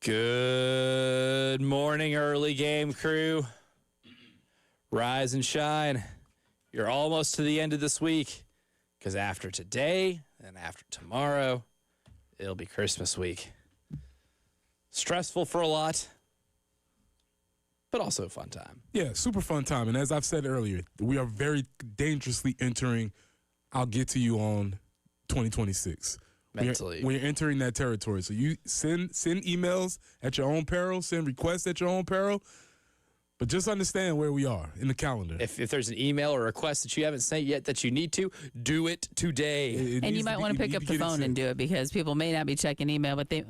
Good morning, early game crew. Rise and shine. You're almost to the end of this week because after today and after tomorrow, it'll be Christmas week. Stressful for a lot, but also a fun time. Yeah, super fun time. And as I've said earlier, we are very dangerously entering, I'll get to you on 2026. Mentally. We're entering that territory. So you send emails at your own peril, send requests at your own peril, but just understand where we are in the calendar. If there's an email or request that you haven't sent yet that you need to, do it today. And you might want to pick up the phone and do it because people may not be checking email, but they...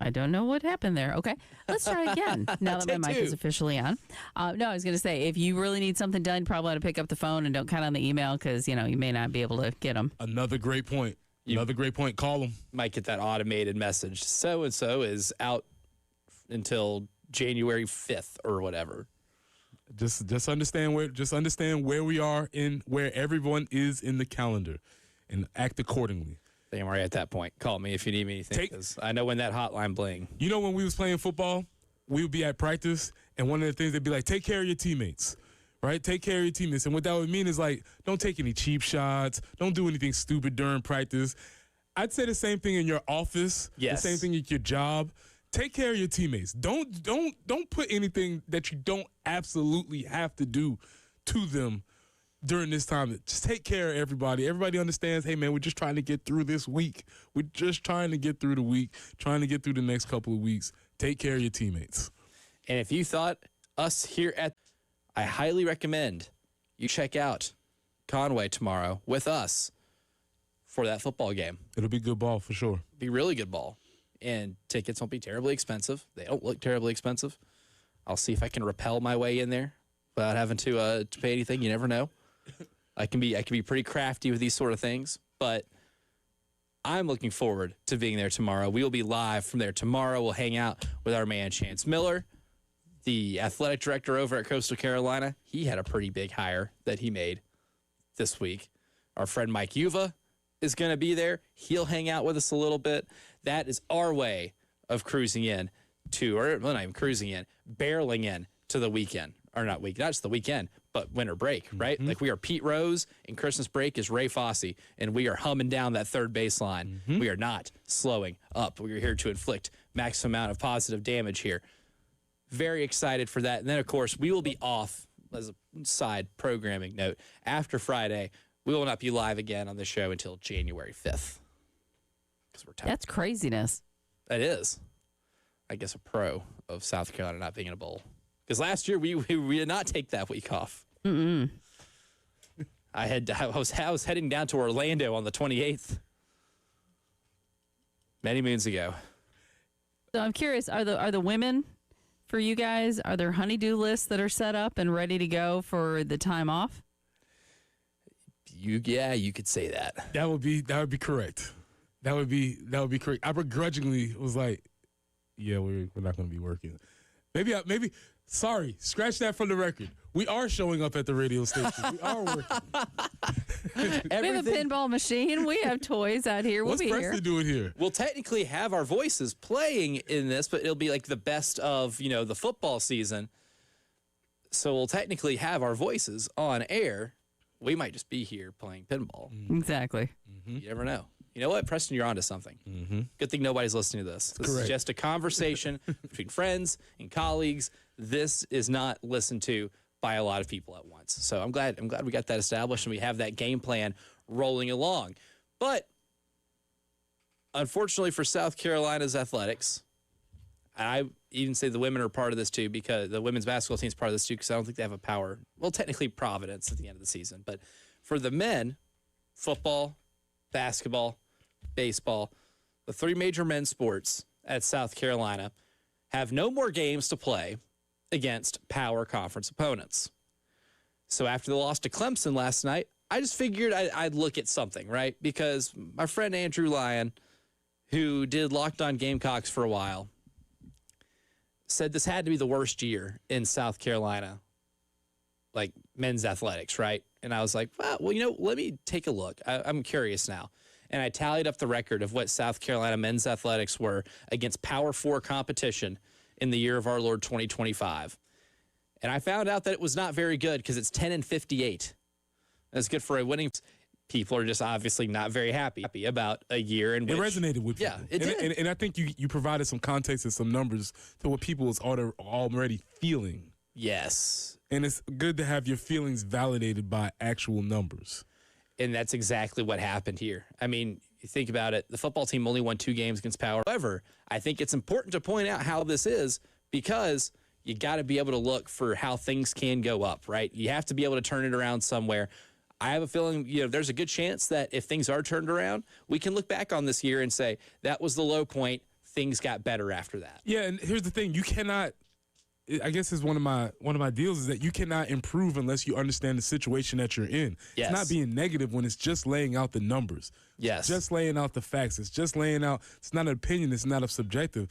I don't know what happened there. Okay, let's try again now that my mic is officially on. No, I was going to say, if you really need something done, you probably ought to pick up the phone and don't count on the email because, you may not be able to get them. Another great point. Call them. Might get that automated message. So-and-so is out until January 5th or whatever. Just understand where we are in where everyone is in the calendar and act accordingly. Damn, we're at that point. Call me if you need me anything, because I know when that hotline bling. You know when we was playing football, we would be at practice, and one of the things they'd be like, take care of your teammates, right? Take care of your teammates. And what that would mean is, like, don't take any cheap shots. Don't do anything stupid during practice. I'd say the same thing in your office. Yes. The same thing at your job. Take care of your teammates. Don't put anything that you don't absolutely have to do to them during this time. Just take care of everybody. Everybody understands, hey, man, we're just trying to get through this week. We're just trying to get through the week, trying to get through the next couple of weeks. Take care of your teammates. And if you thought us here I highly recommend you check out Conway tomorrow with us for that football game. It'll be good ball for sure. Be really good ball. And tickets won't be terribly expensive. They don't look terribly expensive. I'll see if I can rappel my way in there without having to pay anything. You never know. I can be pretty crafty with these sort of things, but I'm looking forward to being there tomorrow. We will be live from there tomorrow. We'll hang out with our man Chance Miller, the athletic director over at Coastal Carolina. He had a pretty big hire that he made this week. Our friend Mike Uva is going to be there. He'll hang out with us a little bit. That is our way of cruising in not even cruising in, barreling in to the weekend. Or not just the weekend, but winter break, right? Mm-hmm. Like we are Pete Rose and Christmas break is Ray Fosse, and we are humming down that third baseline. Mm-hmm. We are not slowing up. We are here to inflict maximum amount of positive damage here. Very excited for that. And then, of course, we will be off, as a side programming note, after Friday. We will not be live again on the show until January 5th. Because we're tired. That's craziness. That is. I guess a pro of South Carolina not being in a bowl. Because last year we did not take that week off. Mm-mm. I was heading down to Orlando on the 28th, many moons ago. So I'm curious, are the women for you guys, are there honey-do lists that are set up and ready to go for the time off? You could say that. That would be correct. That would be correct. I begrudgingly was like, yeah, we're not going to be working. Maybe. Sorry, scratch that from the record. We are showing up at the radio station. We are working. We have a pinball machine. We have toys out here. We'll What's be Preston doing here? We'll technically have our voices playing in this, but it'll be like the best of, the football season. So we'll technically have our voices on air. We might just be here playing pinball. Exactly. Mm-hmm. You never know. You know what, Preston, you're onto something. Mm-hmm. Good thing nobody's listening to this. This Correct. is just a conversation between friends and colleagues. This is not listened to by a lot of people at once. So I'm glad we got that established and we have that game plan rolling along. But unfortunately for South Carolina's athletics, I even say the women are part of this too, because the women's basketball team is part of this too, because I don't think they have a power. Well, technically Providence at the end of the season, but for the men, football, basketball, baseball, the three major men's sports at South Carolina have no more games to play against power conference opponents. So after the loss to Clemson last night, I just figured I'd look at something, right? Because my friend Andrew Lyon, who did Locked On Gamecocks for a while, said this had to be the worst year in South Carolina, like men's athletics, right? And I was like, well, let me take a look. I'm curious now. and I tallied up the record of what South Carolina men's athletics were against Power 4 competition in the year of our Lord 2025. And I found out that it was not very good because it's 10-58. That's good for a winning. People are just obviously not very happy about a year in which it resonated with people. Yeah, it did. And I think you provided some context and some numbers to what people is already feeling. Yes. And it's good to have your feelings validated by actual numbers. And that's exactly what happened here. I mean, you think about it, the football team only won 2 games against Power. However, I think it's important to point out how this is because you got to be able to look for how things can go up, right? You have to be able to turn it around somewhere. I have a feeling, there's a good chance that if things are turned around, we can look back on this year and say that was the low point. Things got better after that. Yeah, and here's the thing: you cannot. I guess is one of my deals is that you cannot improve unless you understand the situation that you're in. Yes. It's not being negative when it's just laying out the numbers. Yes. Just laying out the facts. It's just laying out. It's not an opinion. It's not a subjective.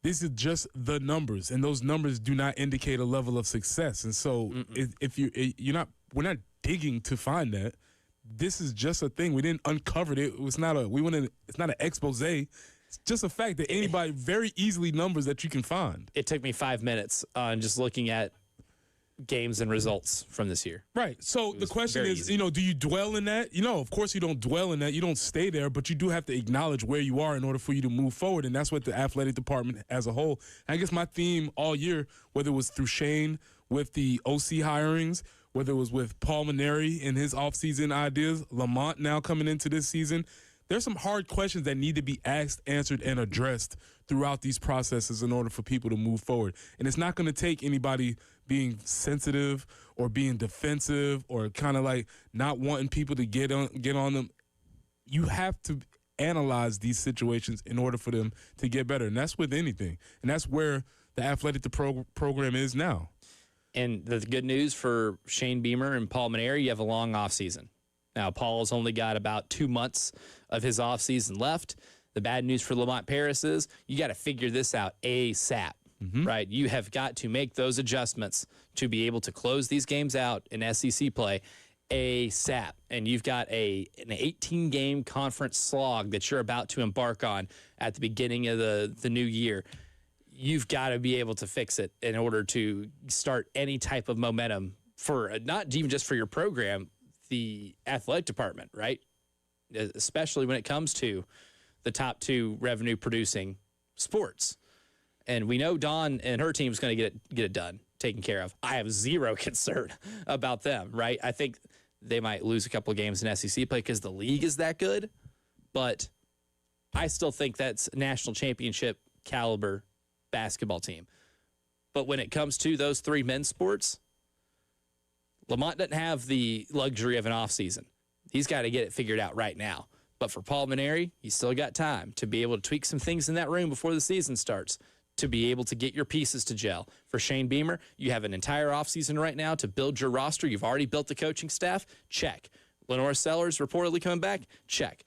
This is just the numbers, and those numbers do not indicate a level of success. And so, if we're not digging to find that. This is just a thing. We didn't uncover it. It was not a. It's not an expose. It's just a fact that anybody very easily numbers that you can find. It took me 5 minutes on just looking at games and results from this year. Right. So the question is, easy. do you dwell in that? Of course you don't dwell in that. You don't stay there, but you do have to acknowledge where you are in order for you to move forward. And that's what the athletic department as a whole. I guess my theme all year, whether it was through Shane with the OC hirings, whether it was with Paul Maneri and his offseason ideas, Lamont now coming into this season, there's some hard questions that need to be asked, answered, and addressed throughout these processes in order for people to move forward. And it's not going to take anybody being sensitive or being defensive or kind of like not wanting people to get on them. You have to analyze these situations in order for them to get better. And that's with anything. And that's where the athletic program is now. And the good news for Shane Beamer and Paul Maneri, you have a long offseason. Now, Paul's only got about 2 months of his offseason left. The bad news for Lamont Paris is you got to figure this out ASAP, right? You have got to make those adjustments to be able to close these games out in SEC play ASAP. And you've got an 18-game conference slog that you're about to embark on at the beginning of the new year. You've got to be able to fix it in order to start any type of momentum for not even just for your program, the athletic department, right? Especially when it comes to the top 2 revenue producing sports. And we know Dawn and her team is going to get it done, taken care of. I have zero concern about them, right? I think they might lose a couple of games in SEC play because the league is that good, but I still think that's national championship caliber basketball team. But when it comes to those 3 men's sports, Lamont doesn't have the luxury of an offseason. He's got to get it figured out right now. But for Paul Maneri, he's still got time to be able to tweak some things in that room before the season starts, to be able to get your pieces to gel. For Shane Beamer, you have an entire offseason right now to build your roster. You've already built the coaching staff. Check. Lenore Sellers reportedly coming back. Check.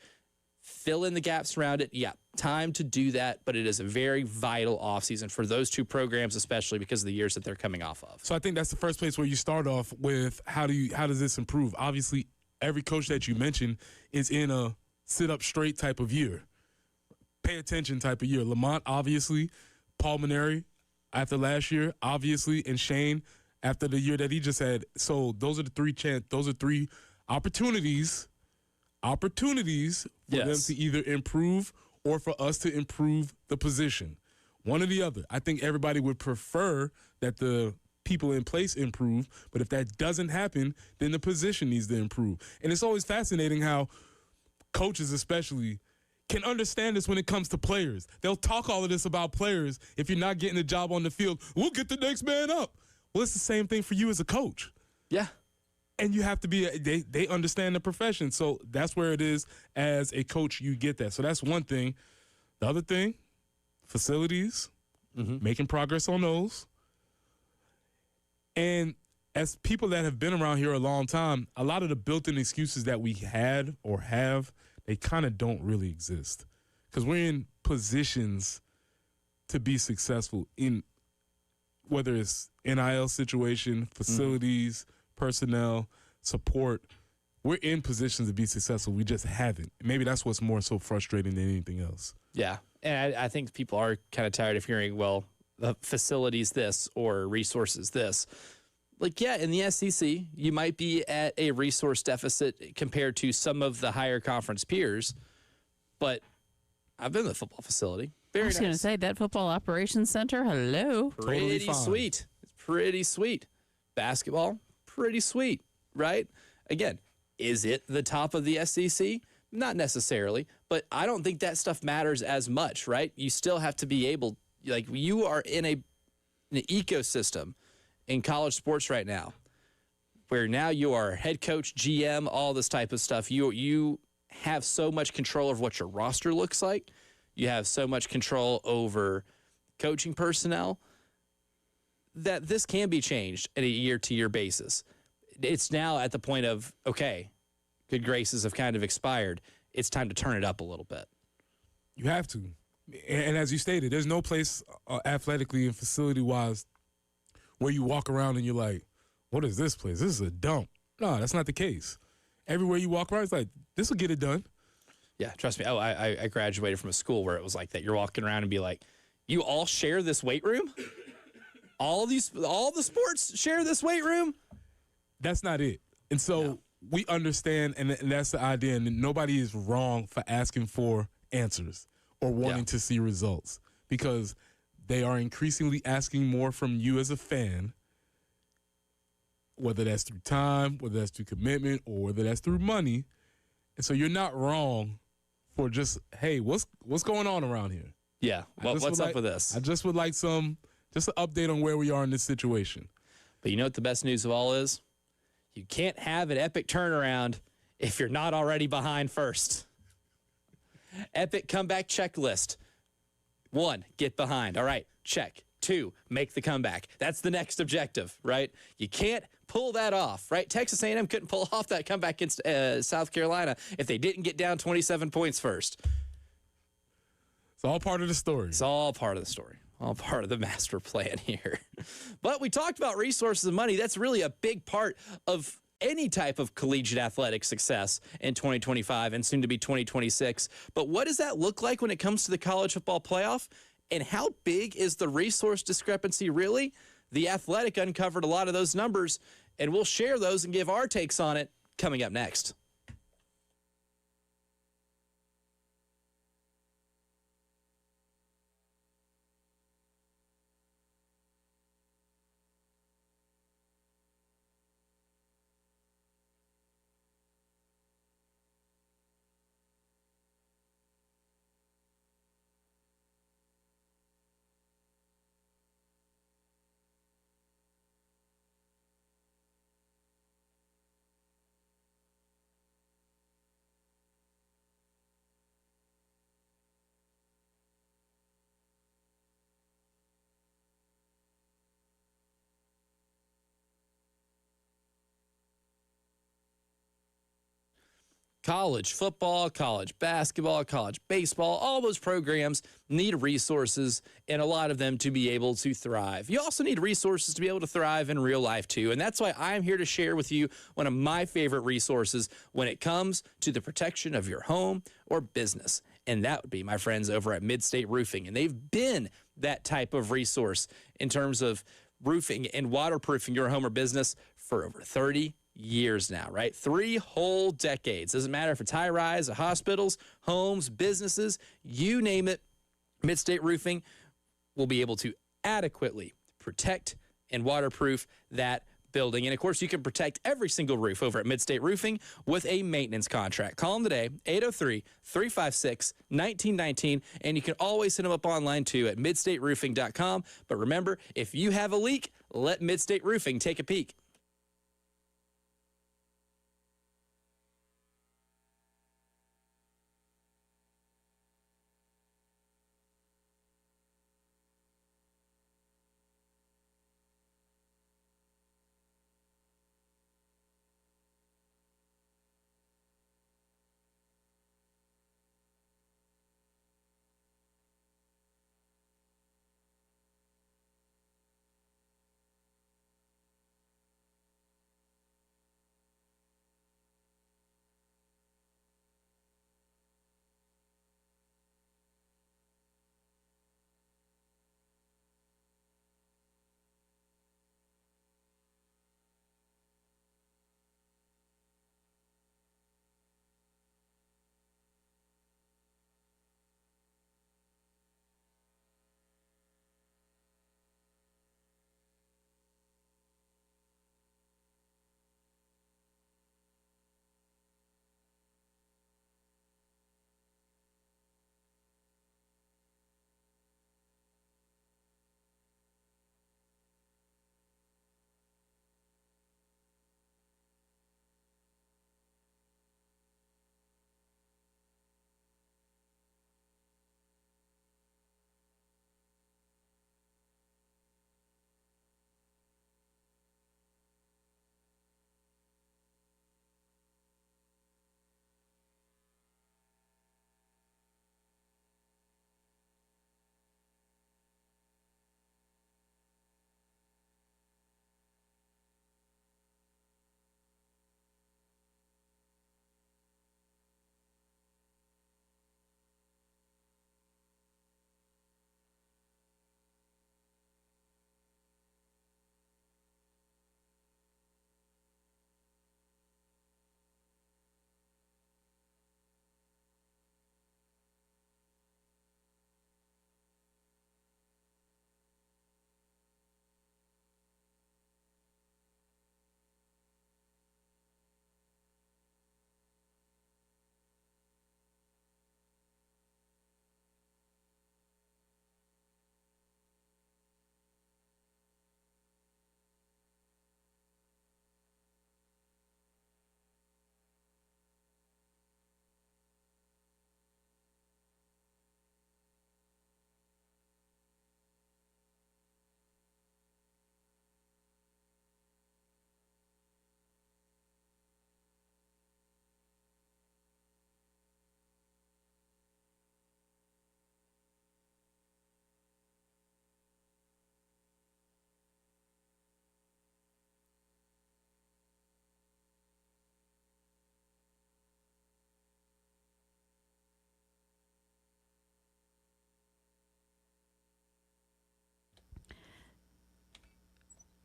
Fill in the gaps around it. Yeah, time to do that, but it is a very vital offseason for those 2 programs, especially because of the years that they're coming off of. So I think that's the first place where you start off with how does this improve? Obviously, every coach that you mentioned is in a sit-up straight type of year, pay attention type of year. Lamont, obviously, Paul Maneri after last year, obviously, and Shane after the year that he just had. So those are the 3 opportunities for them to either improve or for us to improve the position. One or the other. I think everybody would prefer that the people in place improve, but if that doesn't happen, then the position needs to improve. And it's always fascinating how coaches especially can understand this when it comes to players. They'll talk all of this about players. If you're not getting the job on the field, we'll get the next man up. Well, it's the same thing for you as a coach. Yeah. And you have to be, they understand the profession. So that's where it is as a coach, you get that. So that's one thing. The other thing, facilities, making progress on those. And as people that have been around here a long time, a lot of the built-in excuses that we had or have, they kind of don't really exist. Because we're in positions to be successful in whether it's NIL situation, facilities, personnel, support, we're in positions to be successful. We just haven't. Maybe that's what's more so frustrating than anything else. Yeah. And I think people are kind of tired of hearing, well, the facilities this or resources this. Like, yeah, in the SEC, you might be at a resource deficit compared to some of the higher conference peers, but I've been to the football facility. Very I was going to say that football operations center. Hello. Pretty Totally fine. sweet. It's pretty sweet. Basketball, pretty sweet, right? Again, is it the top of the SEC? Not necessarily, but I don't think that stuff matters as much, right? You still have to be able, like, you are in an ecosystem in college sports right now where now you are head coach, GM, all this type of stuff. You have so much control of what your roster looks like. You have so much control over coaching personnel that this can be changed at a year-to-year basis. It's now at the point of, okay, good graces have kind of expired. It's time to turn it up a little bit. You have to. And as you stated, there's no place athletically and facility-wise where you walk around and you're like, what is this place? This is a dump. No, that's not the case. Everywhere you walk around, it's like, this will get it done. Yeah, trust me. Oh, I graduated from a school where it was like that. You're walking around and be like, you all share this weight room? All the sports share this weight room? That's not it. And so we understand, and that's the idea, and nobody is wrong for asking for answers or wanting to see results because they are increasingly asking more from you as a fan, whether that's through time, whether that's through commitment, or whether that's through money. And so you're not wrong for just, hey, what's going on around here? Yeah, what's up with this? I just would like just an update on where we are in this situation. But you know what the best news of all is? You can't have an epic turnaround if you're not already behind first. Epic comeback checklist. 1, get behind. All right, check. 2, make the comeback. That's the next objective, right? You can't pull that off, right? Texas A&M couldn't pull off that comeback against South Carolina if they didn't get down 27 points first. It's all part of the story. It's all part of the story. All part of the master plan here. But we talked about resources and money. That's really a big part of any type of collegiate athletic success in 2025 and soon to be 2026. But what does that look like when it comes to the college football playoff? And how big is the resource discrepancy really? The Athletic uncovered a lot of those numbers, and we'll share those and give our takes on it coming up next. College football, college basketball, college baseball, all those programs need resources and a lot of them to be able to thrive. You also need resources to be able to thrive in real life too. And that's why I'm here to share with you one of my favorite resources when it comes to the protection of your home or business. And that would be my friends over at Midstate Roofing. And they've been that type of resource in terms of roofing and waterproofing your home or business for over 30 years now, right? 3 whole decades. Doesn't matter if it's high rise, hospitals, homes, businesses, you name it. Midstate Roofing will be able to adequately protect and waterproof that building. And of course, you can protect every single roof over at Midstate Roofing with a maintenance contract. Call them today, 803-356-1919. And you can always hit them up online too at midstateroofing.com. But remember, if you have a leak, let Midstate Roofing take a peek.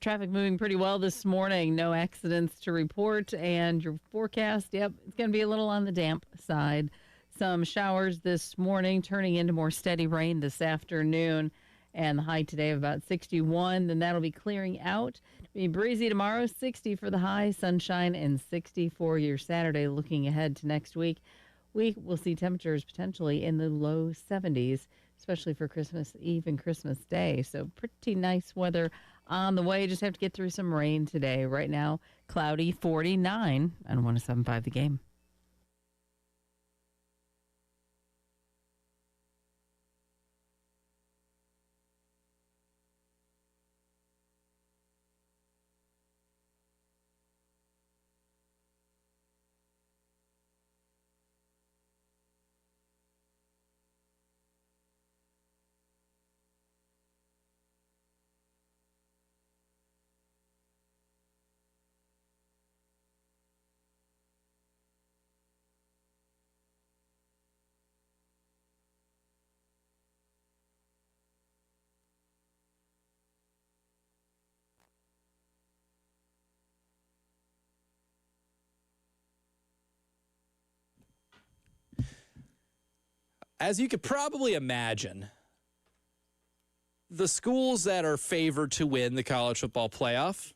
Traffic moving pretty well this morning. No accidents to report. And your forecast, yep, it's going to be a little on the damp side. Some showers this morning, turning into more steady rain this afternoon. And the high today of about 61. Then that'll be clearing out. Be breezy tomorrow, 60 for the high, sunshine, and 60 for your Saturday. Looking ahead to next week, we will see temperatures potentially in the low 70s, especially for Christmas Eve and Christmas Day. So pretty nice weather on the way. Just have to get through some rain today. Right now, cloudy, 49 on 107.5 The Game. As you could probably imagine, the schools that are favored to win the college football playoff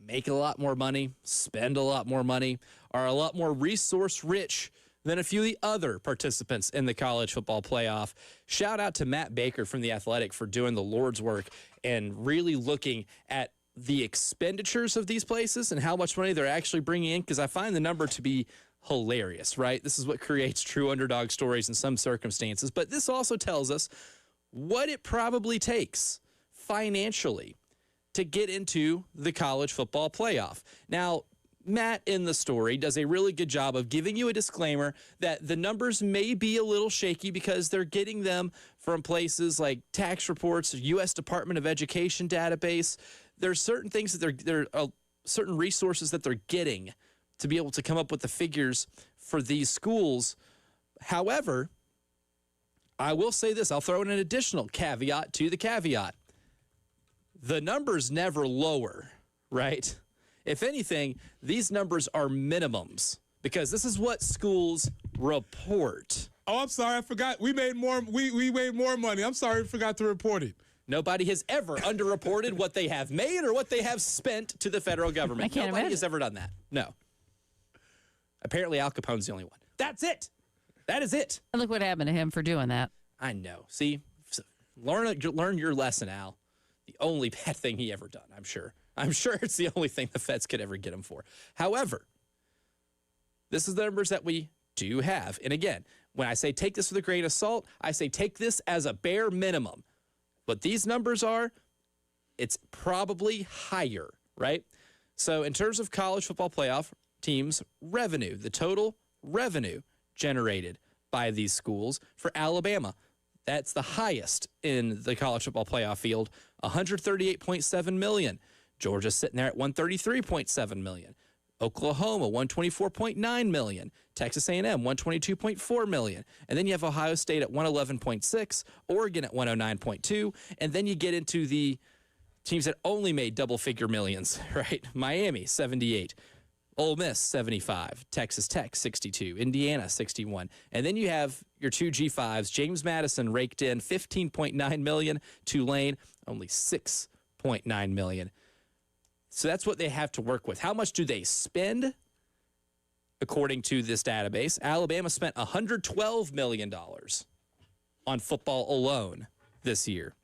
make a lot more money, spend a lot more money, are a lot more resource rich than a few of the other participants in the college football playoff. Shout out to Matt Baker from The Athletic for doing the Lord's work and really looking at the expenditures of these places and how much money they're actually bringing in, because I find the number to be hilarious, right? This is what creates true underdog stories in some circumstances. But this also tells us what it probably takes financially to get into the college football playoff. Now, Matt in the story does a really good job of giving you a disclaimer that the numbers may be a little shaky because they're getting them from places like tax reports, U.S. Department of Education database. There's certain things that there are certain resources that they're getting to be able to come up with the figures for these schools. However, I will say this. I'll throw in an additional caveat to the caveat. The numbers never lower, right? If anything, these numbers are minimums because this is what schools report. Oh, I'm sorry. I forgot. We made more. We made more money. I'm sorry. I forgot to report it. Nobody has ever underreported what they have made or what they have spent to the federal government. Nobody has ever done that. No. Apparently, Al Capone's the only one. That's it. That is it. And look what happened to him for doing that. I know. See, learn your lesson, Al. The only bad thing he ever done, I'm sure. I'm sure it's the only thing the feds could ever get him for. However, this is the numbers that we do have. And again, when I say take this with a grain of salt, I say take this as a bare minimum. What these numbers are, it's probably higher, right? So in terms of college football playoff teams' revenue, the total revenue generated by these schools for Alabama, that's the highest in the college football playoff field, $138.7 million. Georgia's sitting there at $133.7 million. Oklahoma, $124.9 million. Texas A&M, $122.4 million. And then you have Ohio State at $111.6, Oregon at $109.2, and then you get into the teams that only made double-figure millions, right? Miami, $78. Ole Miss, 75, Texas Tech, 62, Indiana, 61. And then you have your two G5s. James Madison raked in $15.9 million. Tulane, only $6.9 million. So that's what they have to work with. How much do they spend? According to this database, Alabama spent $112 million on football alone this year.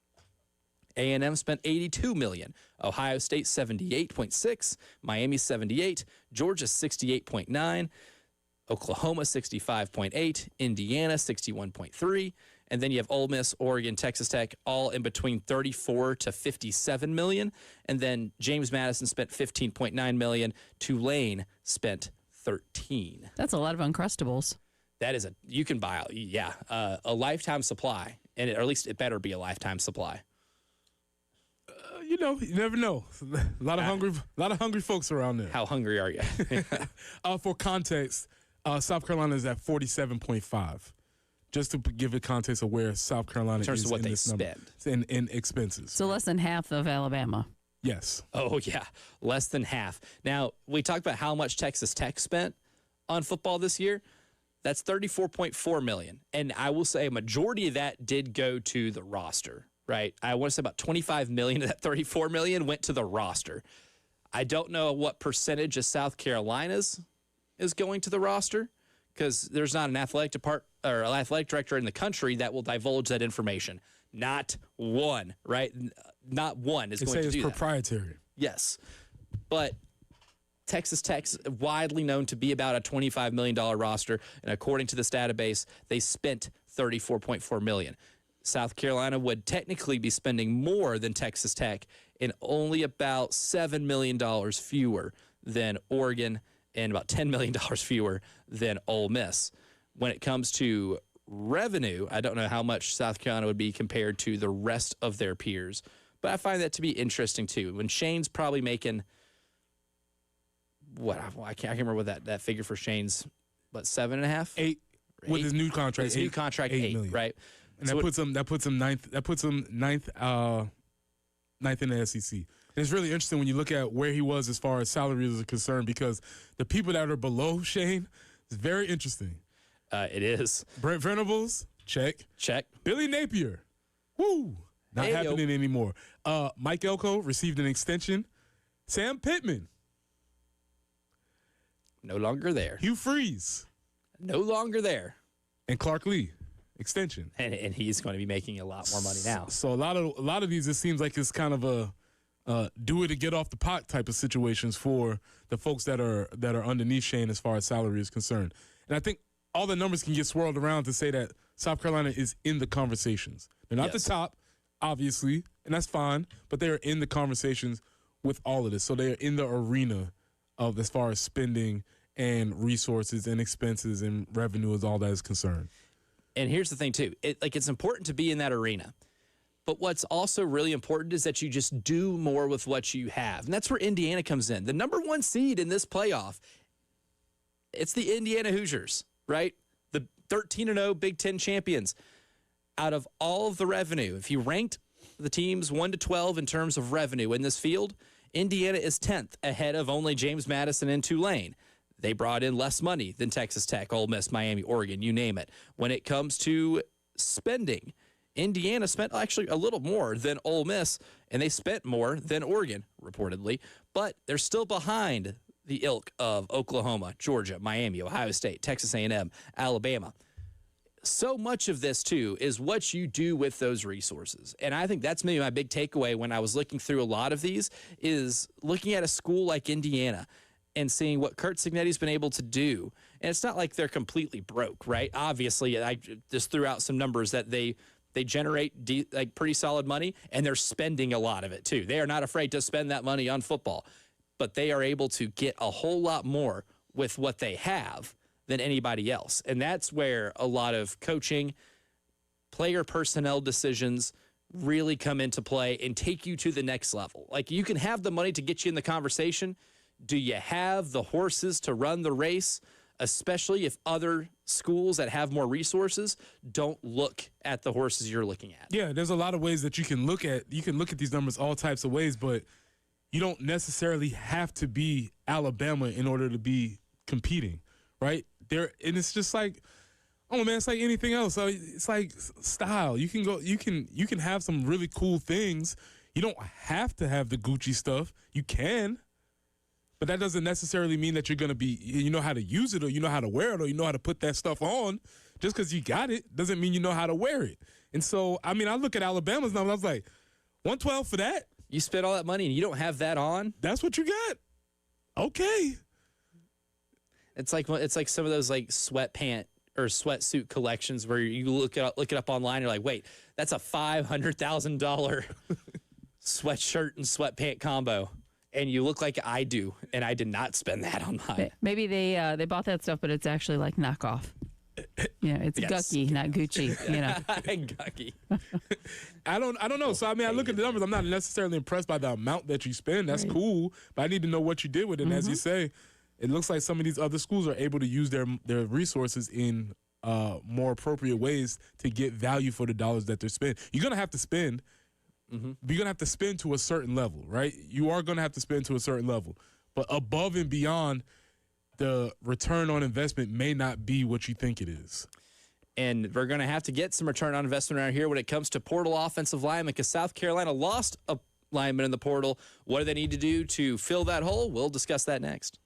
A&M spent $82 million. Ohio State, $78.6. Miami, $78. Georgia, $68.9. Oklahoma, $65.8. Indiana, $61.3. And then you have Ole Miss, Oregon, Texas Tech, all in between $34 to $57 million. And then James Madison spent $15.9 million. Tulane spent $13. That's a lot of Uncrustables. That is you can buy, a lifetime supply. And or at least it better be a lifetime supply. You never know. A lot of hungry folks around there. How hungry are you? For context, South Carolina is at 47.5. Just to give it context of where South Carolina is in terms of what in they this spend number, in expenses. So less than half of Alabama. Yes. Oh, yeah, less than half. Now, we talked about how much Texas Tech spent on football this year. That's $34.4 million. And I will say a majority of that did go to the roster, right? I want to say about $25 million of that $34 million went to the roster. I don't know what percentage of South Carolina's is going to the roster because there's not an athletic or an athletic director in the country that will divulge that information. Not one, right? Not one is They going say to it's do that. proprietary. Yes. But Texas Tech's widely known to be about a $25 million roster, and according to this database, they spent $34.4 million. South Carolina would technically be spending more than Texas Tech and only about $7 million fewer than Oregon and about $10 million fewer than Ole Miss. When it comes to revenue, I don't know how much South Carolina would be compared to the rest of their peers, but I find that to be interesting too. When Shane's probably making I can't remember what that figure for Shane's, but 7.5, 8 with his new contract. His new contract, 8 million. right? And So that puts him ninth. That puts him ninth in the SEC. And it's really interesting when you look at where he was as far as salaries are concerned, because the people that are below Shane is very interesting. it is. Brent Venables, check. Billy Napier, woo, not Hey, yo. happening anymore. Mike Elko received an extension. Sam Pittman, No longer there. Hugh Freeze, No longer there. and Clark Lee, extension. And he's going to be making a lot more money now. So a lot of these, it seems like it's kind of a do it to get off the pot type of situations for the folks that are underneath Shane as far as salary is concerned. And I think all the numbers can get swirled around to say that South Carolina is in the conversations. They're not Yes. the top, obviously, and that's fine, but they are in the conversations with all of this. So they are in the arena of as far as spending and resources and expenses and revenue as all that is concerned. And here's the thing too. It's important to be in that arena. But what's also really important is that you just do more with what you have. And that's where Indiana comes in. The number 1 seed in this playoff, it's the Indiana Hoosiers, right? The 13-0 Big Ten champions. Out of all of the revenue, if you ranked the teams 1 to 12 in terms of revenue in this field, Indiana is 10th ahead of only James Madison and Tulane. They brought in less money than Texas Tech, Ole Miss, Miami, Oregon, you name it. When it comes to spending, Indiana spent actually a little more than Ole Miss, and they spent more than Oregon, reportedly. But they're still behind the ilk of Oklahoma, Georgia, Miami, Ohio State, Texas A&M, Alabama. So much of this, too, is what you do with those resources. And I think that's maybe my big takeaway when I was looking through a lot of these is looking at a school like Indiana and seeing what Kurt Cignetti's been able to do. And it's not like they're completely broke, right? Obviously, I just threw out some numbers that they generate pretty solid money, and they're spending a lot of it, too. They are not afraid to spend that money on football. But they are able to get a whole lot more with what they have than anybody else. And that's where a lot of coaching, player personnel decisions really come into play and take you to the next level. Like, you can have the money to get you in the conversation. Do you have the horses to run the race, especially if other schools that have more resources don't look at the horses you're looking at? Yeah, there's a lot of ways that you can look at these numbers all types of ways, but you don't necessarily have to be Alabama in order to be competing, right? And it's just like, oh man, it's like anything else. So it's like style. You can have some really cool things. You don't have to have the Gucci stuff. You can, but that doesn't necessarily mean that you're gonna be, you know how to use it, or you know how to wear it, or you know how to put that stuff on. Just because you got it doesn't mean you know how to wear it. And so, I mean, I look at Alabama's numbers, I was like, 112 for that? You spent all that money and you don't have that on? That's what you got? Okay. It's like some of those like sweatpant or sweatsuit collections where you look it up online. You're like, wait, that's a $500,000 sweatshirt and sweatpant combo, and you look like I do, and I did not spend that on mine. Maybe they bought that stuff, but it's actually like knockoff. You know, it's Yes. Gucky, not Gucci. You know, Gucky. I don't know. So I mean, I look at the numbers. I'm not necessarily impressed by the amount that you spend. That's Right. cool, but I need to know what you did with it. And as you say, it looks like some of these other schools are able to use their resources in more appropriate ways to get value for the dollars that they're spending. You're gonna have to spend. You're going to have to spend to a certain level, right? You are going to have to spend to a certain level. But above and beyond, the return on investment may not be what you think it is. And we're going to have to get some return on investment around here when it comes to portal offensive linemen because South Carolina lost a lineman in the portal. What do they need to do to fill that hole? We'll discuss that next.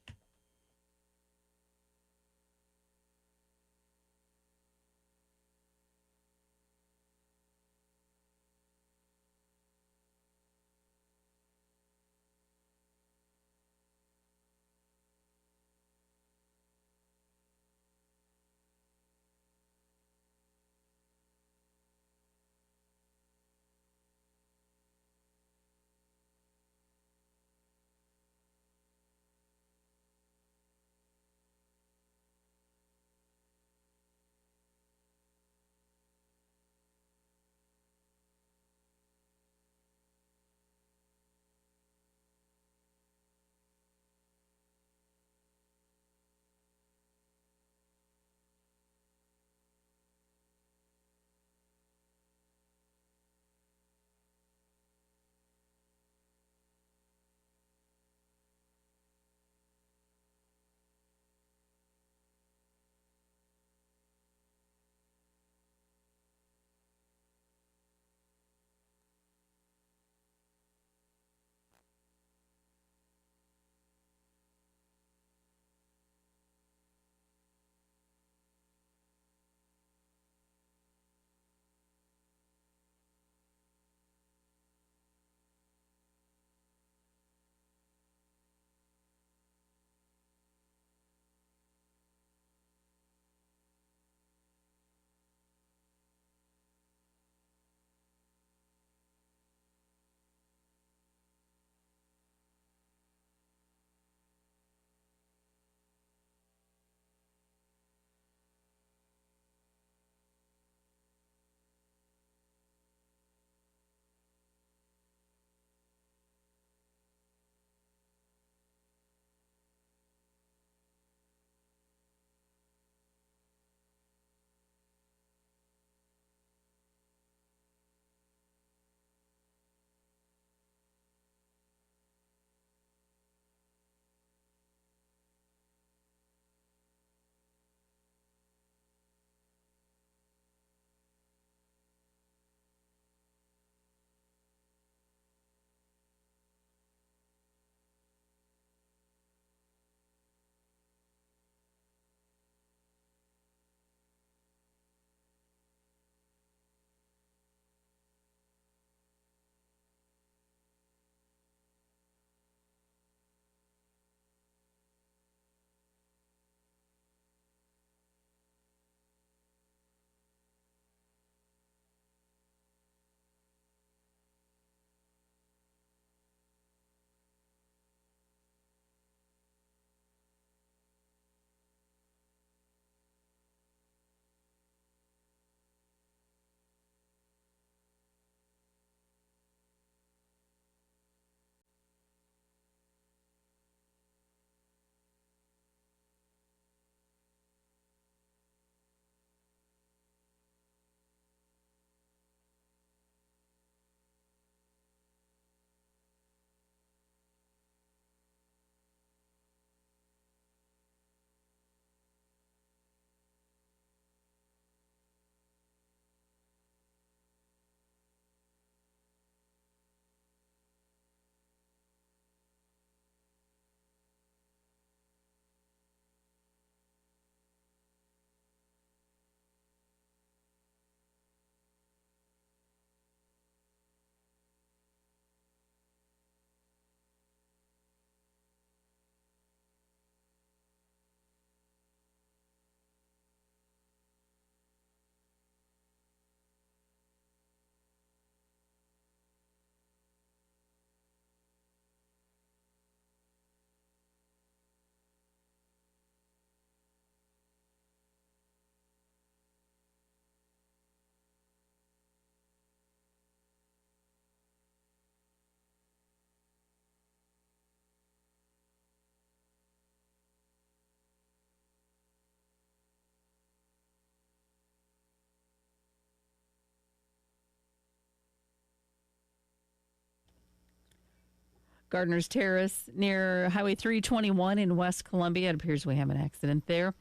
Gardner's Terrace near Highway 321 in West Columbia. It appears we have an accident there.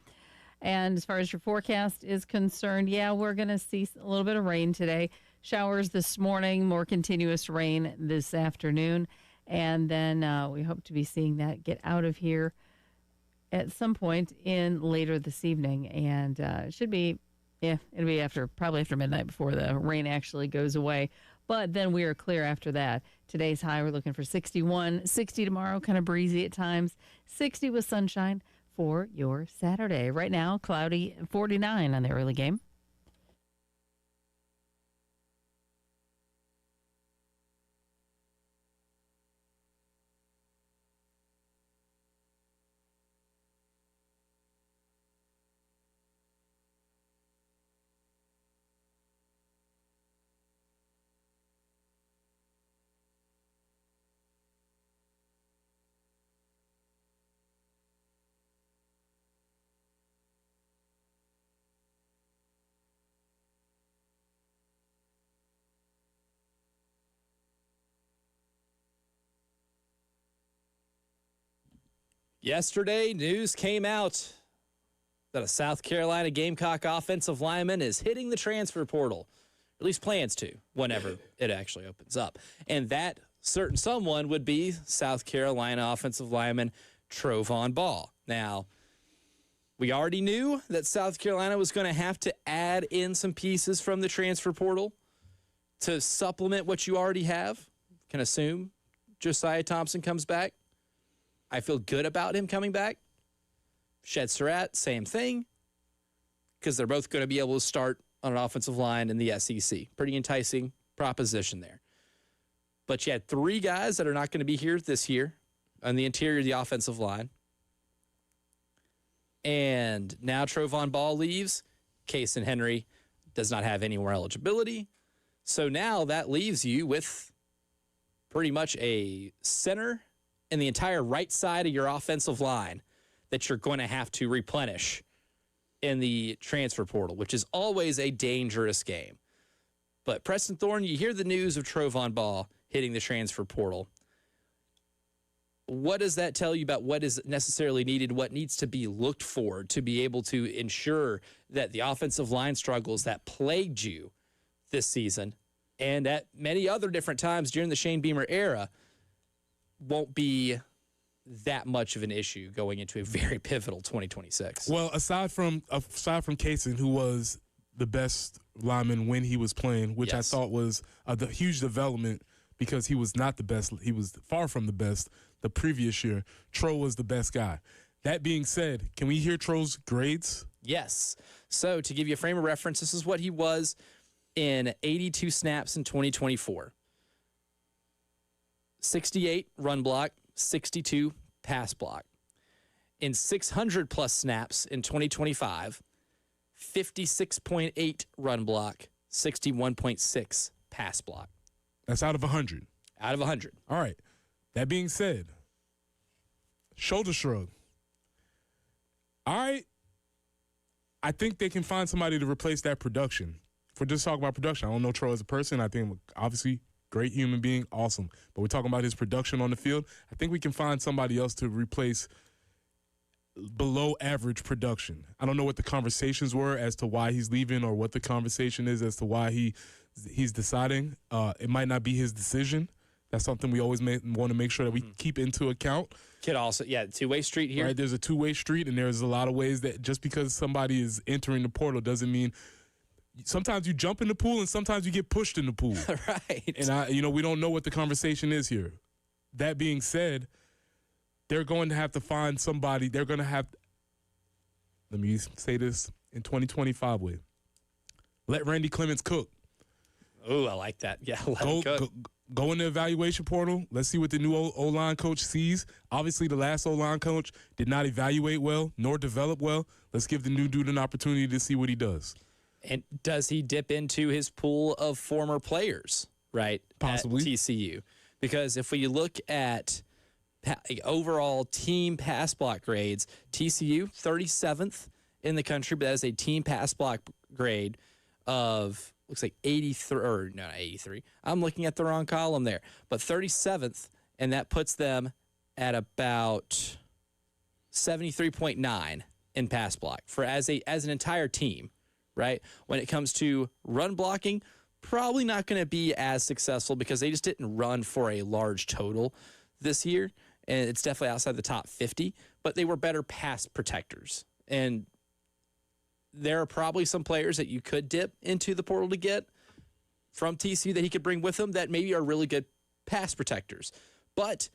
And as far as your forecast is concerned, yeah, we're going to see a little bit of rain today. Showers this morning, more continuous rain this afternoon. And then we hope to be seeing that get out of here at some point in later this evening. And it should be, yeah, it'll be probably after midnight before the rain actually goes away. But then we are clear after that. Today's high, we're looking for 61, 60 tomorrow, kind of breezy at times, 60 with sunshine for your Saturday. Right now, cloudy, 49 on the early game. Yesterday, news came out that a South Carolina Gamecock offensive lineman is hitting the transfer portal, at least plans to, whenever it actually opens up. And that certain someone would be South Carolina offensive lineman Trovon Ball. Now, we already knew that South Carolina was going to have to add in some pieces from the transfer portal to supplement what you already have. Can assume Josiah Thompson comes back. I feel good about him coming back. Shed Surratt, same thing, because they're both going to be able to start on an offensive line in the SEC. Pretty enticing proposition there. But you had three guys that are not going to be here this year on the interior of the offensive line. And now Trovon Ball leaves. Case and Henry does not have any more eligibility. So now that leaves you with pretty much a center and the entire right side of your offensive line that you're going to have to replenish in the transfer portal, which is always a dangerous game. But Preston Thorne, you hear the news of Trovon Ball hitting the transfer portal. What does that tell you about what is necessarily needed, what needs to be looked for to be able to ensure that the offensive line struggles that plagued you this season and at many other different times during the Shane Beamer era won't be that much of an issue going into a very pivotal 2026? Well, aside from Kaysen, who was the best lineman when he was playing, which Yes. I thought was a huge development because he was not the best. He was far from the best the previous year. Tro was the best guy. That being said, can we hear Tro's grades? Yes. So to give you a frame of reference, this is what he was in 82 snaps in 2024. 68 run block, 62 pass block. In 600 plus snaps in 2025, 56.8 run block, 61.6 pass block. That's out of 100. Out of 100. All right. That being said, shoulder shrug. All right. I think they can find somebody to replace that production. If we're just talking about production, I don't know Tro as a person. I think obviously great human being, awesome. But we're talking about his production on the field. I think we can find somebody else to replace below average production. I don't know what the conversations were as to why he's leaving or what the conversation is as to why he's deciding. It might not be his decision. That's something we always want to make sure that we keep into account. Could also, two-way street here. Right, there's a two-way street, and there's a lot of ways that just because somebody is entering the portal doesn't mean sometimes you jump in the pool and sometimes you get pushed in the pool. Right. And we don't know what the conversation is here. That being said, they're going to have to find somebody. They're going to have, let me say this in 2025 way. Let Randy Clements cook. Oh, I like that. Yeah, let him cook. Go in the evaluation portal. Let's see what the new O-line coach sees. Obviously, the last O-line coach did not evaluate well nor develop well. Let's give the new dude an opportunity to see what he does. And does he dip into his pool of former players, right? Possibly. At TCU. Because if we look at overall team pass block grades, TCU 37th in the country, but that is a team pass block grade of looks like 83 or no, not 83. I'm looking at the wrong column there. But 37th and that puts them at about 73.9 in pass block for as an entire team, right? When it comes to run blocking, probably not going to be as successful because they just didn't run for a large total this year, and it's definitely outside the top 50, but they were better pass protectors. And there are probably some players that you could dip into the portal to get from TCU that he could bring with him that maybe are really good pass protectors. But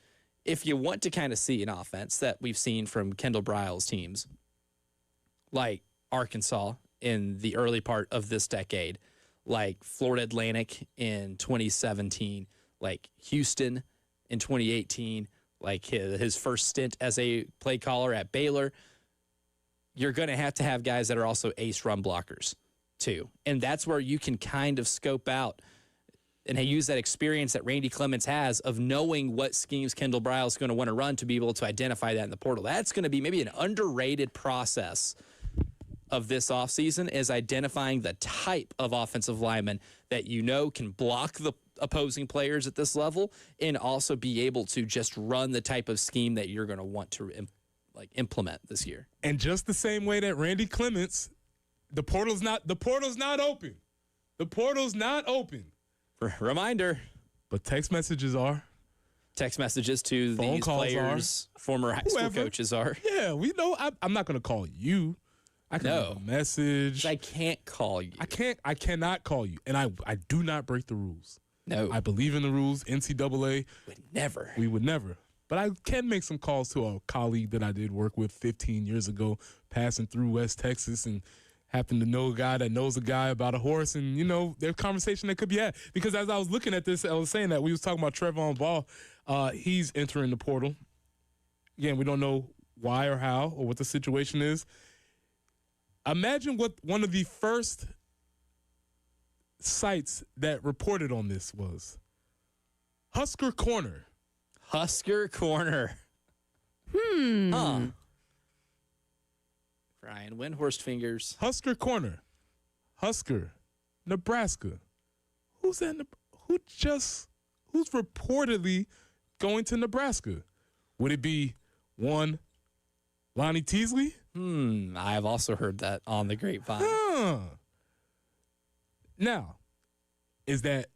if you want to kind of see an offense that we've seen from Kendall Briles' teams, like Arkansas in the early part of this decade, like Florida Atlantic in 2017, like Houston in 2018, like his first stint as a play caller at Baylor, you're going to have guys that are also ace run blockers too. And that's where you can kind of scope out and use that experience that Randy Clements has of knowing what schemes Kendall Briles is going to want to run to be able to identify that in the portal. That's going to be maybe an underrated process of this offseason, is identifying the type of offensive lineman that can block the opposing players at this level and also be able to just run the type of scheme that you're going to want to implement this year. And just the same way that Randy Clements, the portal's not open. The portal's not open. Reminder. But text messages are. Text messages to Phone these calls players, former high school coaches are. Yeah, we know. I'm not going to call you. I can leave a message. I can't call you. I cannot call you. And I do not break the rules. No. I believe in the rules. NCAA. We would never. But I can make some calls to a colleague that I did work with 15 years ago, passing through West Texas, and happen to know a guy that knows a guy about a horse, and, there's conversation that could be had. Because as I was looking at this, I was saying that we was talking about Trevon Ball. He's entering the portal. Again, we don't know why or how or what the situation is. Imagine what one of the first sites that reported on this was. Husker Corner. Husker Corner. Huh. Ryan Windhorst fingers. Husker Corner. Husker. Nebraska. Who's reportedly going to Nebraska? Would it be one, Lonnie Teasley? I've also heard that on the grapevine. Now, did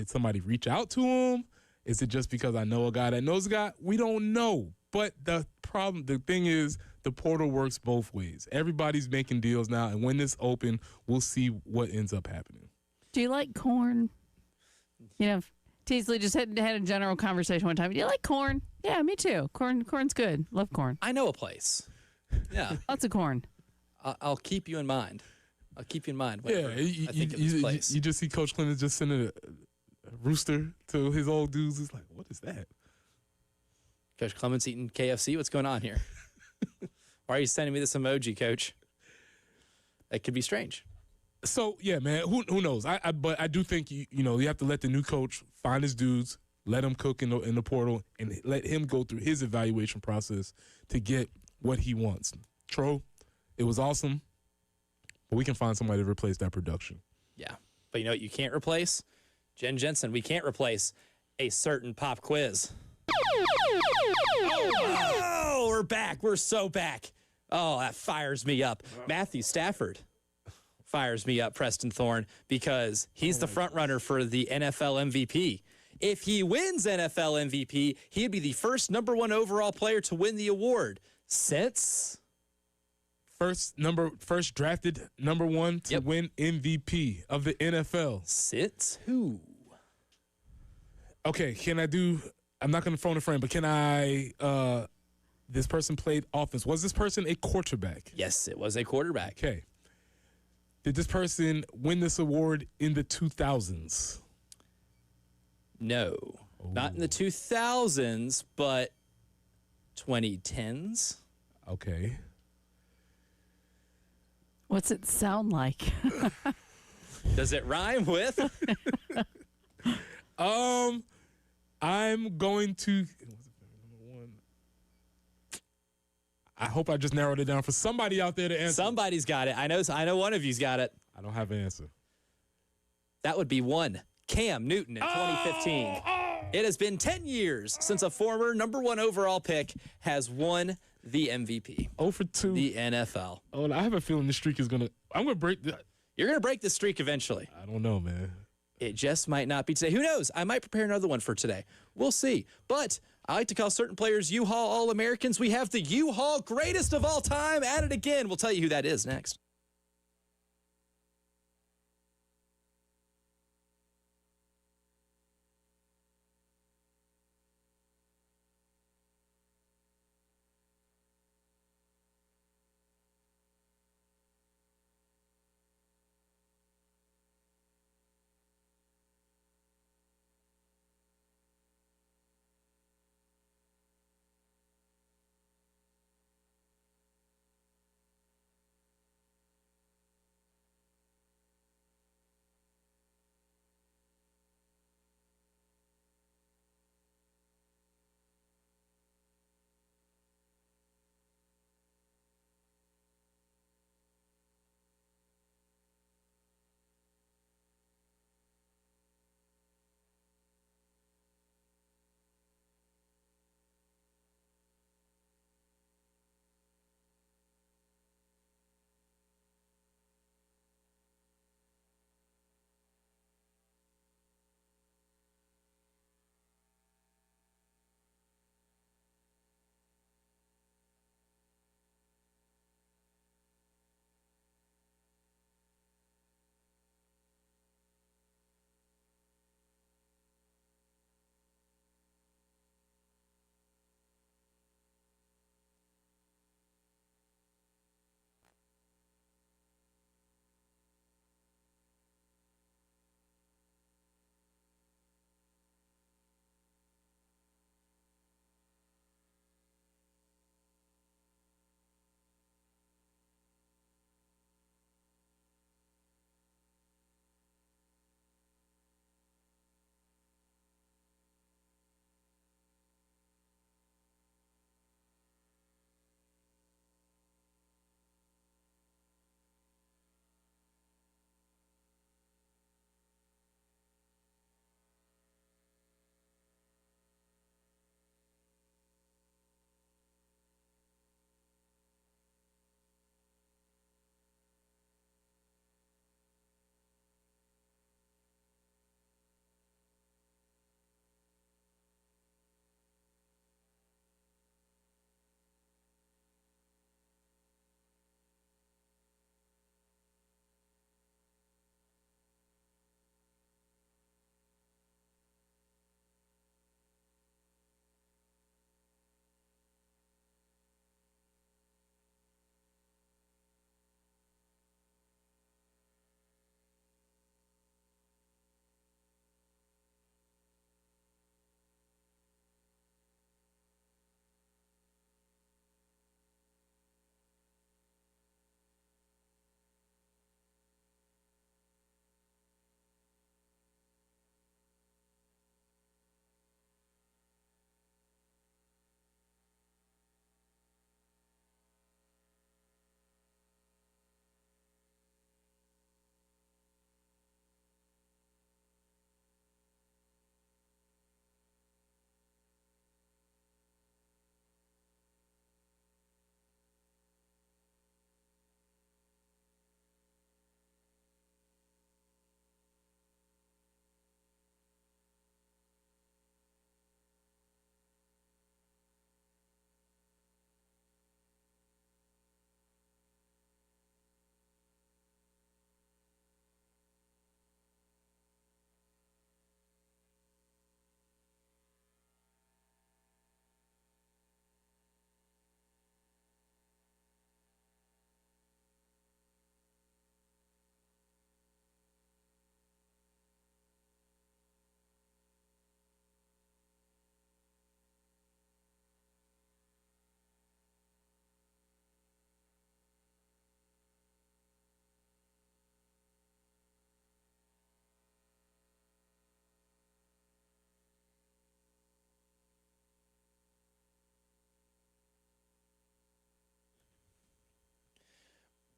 somebody reach out to him? Is it just because I know a guy that knows a guy? We don't know. But the thing is, the portal works both ways. Everybody's making deals now, and when this open, we'll see what ends up happening. Do you like corn? Teasley just had a general conversation one time. Do you like corn? Yeah, me too. Corn's good. Love corn. I know a place. Yeah. Lots of corn. I'll keep you in mind. I think of this place. You just see Coach Clemens just sending a rooster to his old dudes. It's like, what is that? Coach Clemens eating KFC? What's going on here? Why are you sending me this emoji, Coach? That could be strange. So, yeah, man, who knows? But I do think, you have to let the new coach find his dudes, let him cook in the portal, and let him go through his evaluation process to get what he wants. Tro, it was awesome, but we can find somebody to replace that production. Yeah. But you know what you can't replace? Jen Jensen. We can't replace a certain pop quiz. Oh, we're back. We're so back. Oh, that fires me up. Matthew Stafford fires me up, Preston Thorne, because he's the front runner for the NFL MVP. If he wins NFL MVP, he'd be the first #1 overall player to win the award since first drafted #1 to win MVP of the NFL. Since who? Okay, I'm not going to phone a friend, but can I, this person played offense. Was this person a quarterback? Yes, it was a quarterback. Okay. Did this person win this award in the 2000s? No. Not in the 2000s, but 2010s. Okay. What's it sound like? Does it rhyme with? I'm going to. I hope I just narrowed it down for somebody out there to answer. Somebody's got it. I know one of you's got it. I don't have an answer. That would be one. Cam Newton in 2015. It has been 10 years since a former number 1 overall pick has won the MVP. 0 for 2. The NFL. Oh, I have a feeling this streak is going to – I'm going to break the – You're going to break the streak eventually. I don't know, man. It just might not be today. Who knows? I might prepare another one for today. We'll see. But I like to call certain players U-Haul All-Americans. We have the U-Haul greatest of all time at it again. We'll tell you who that is next.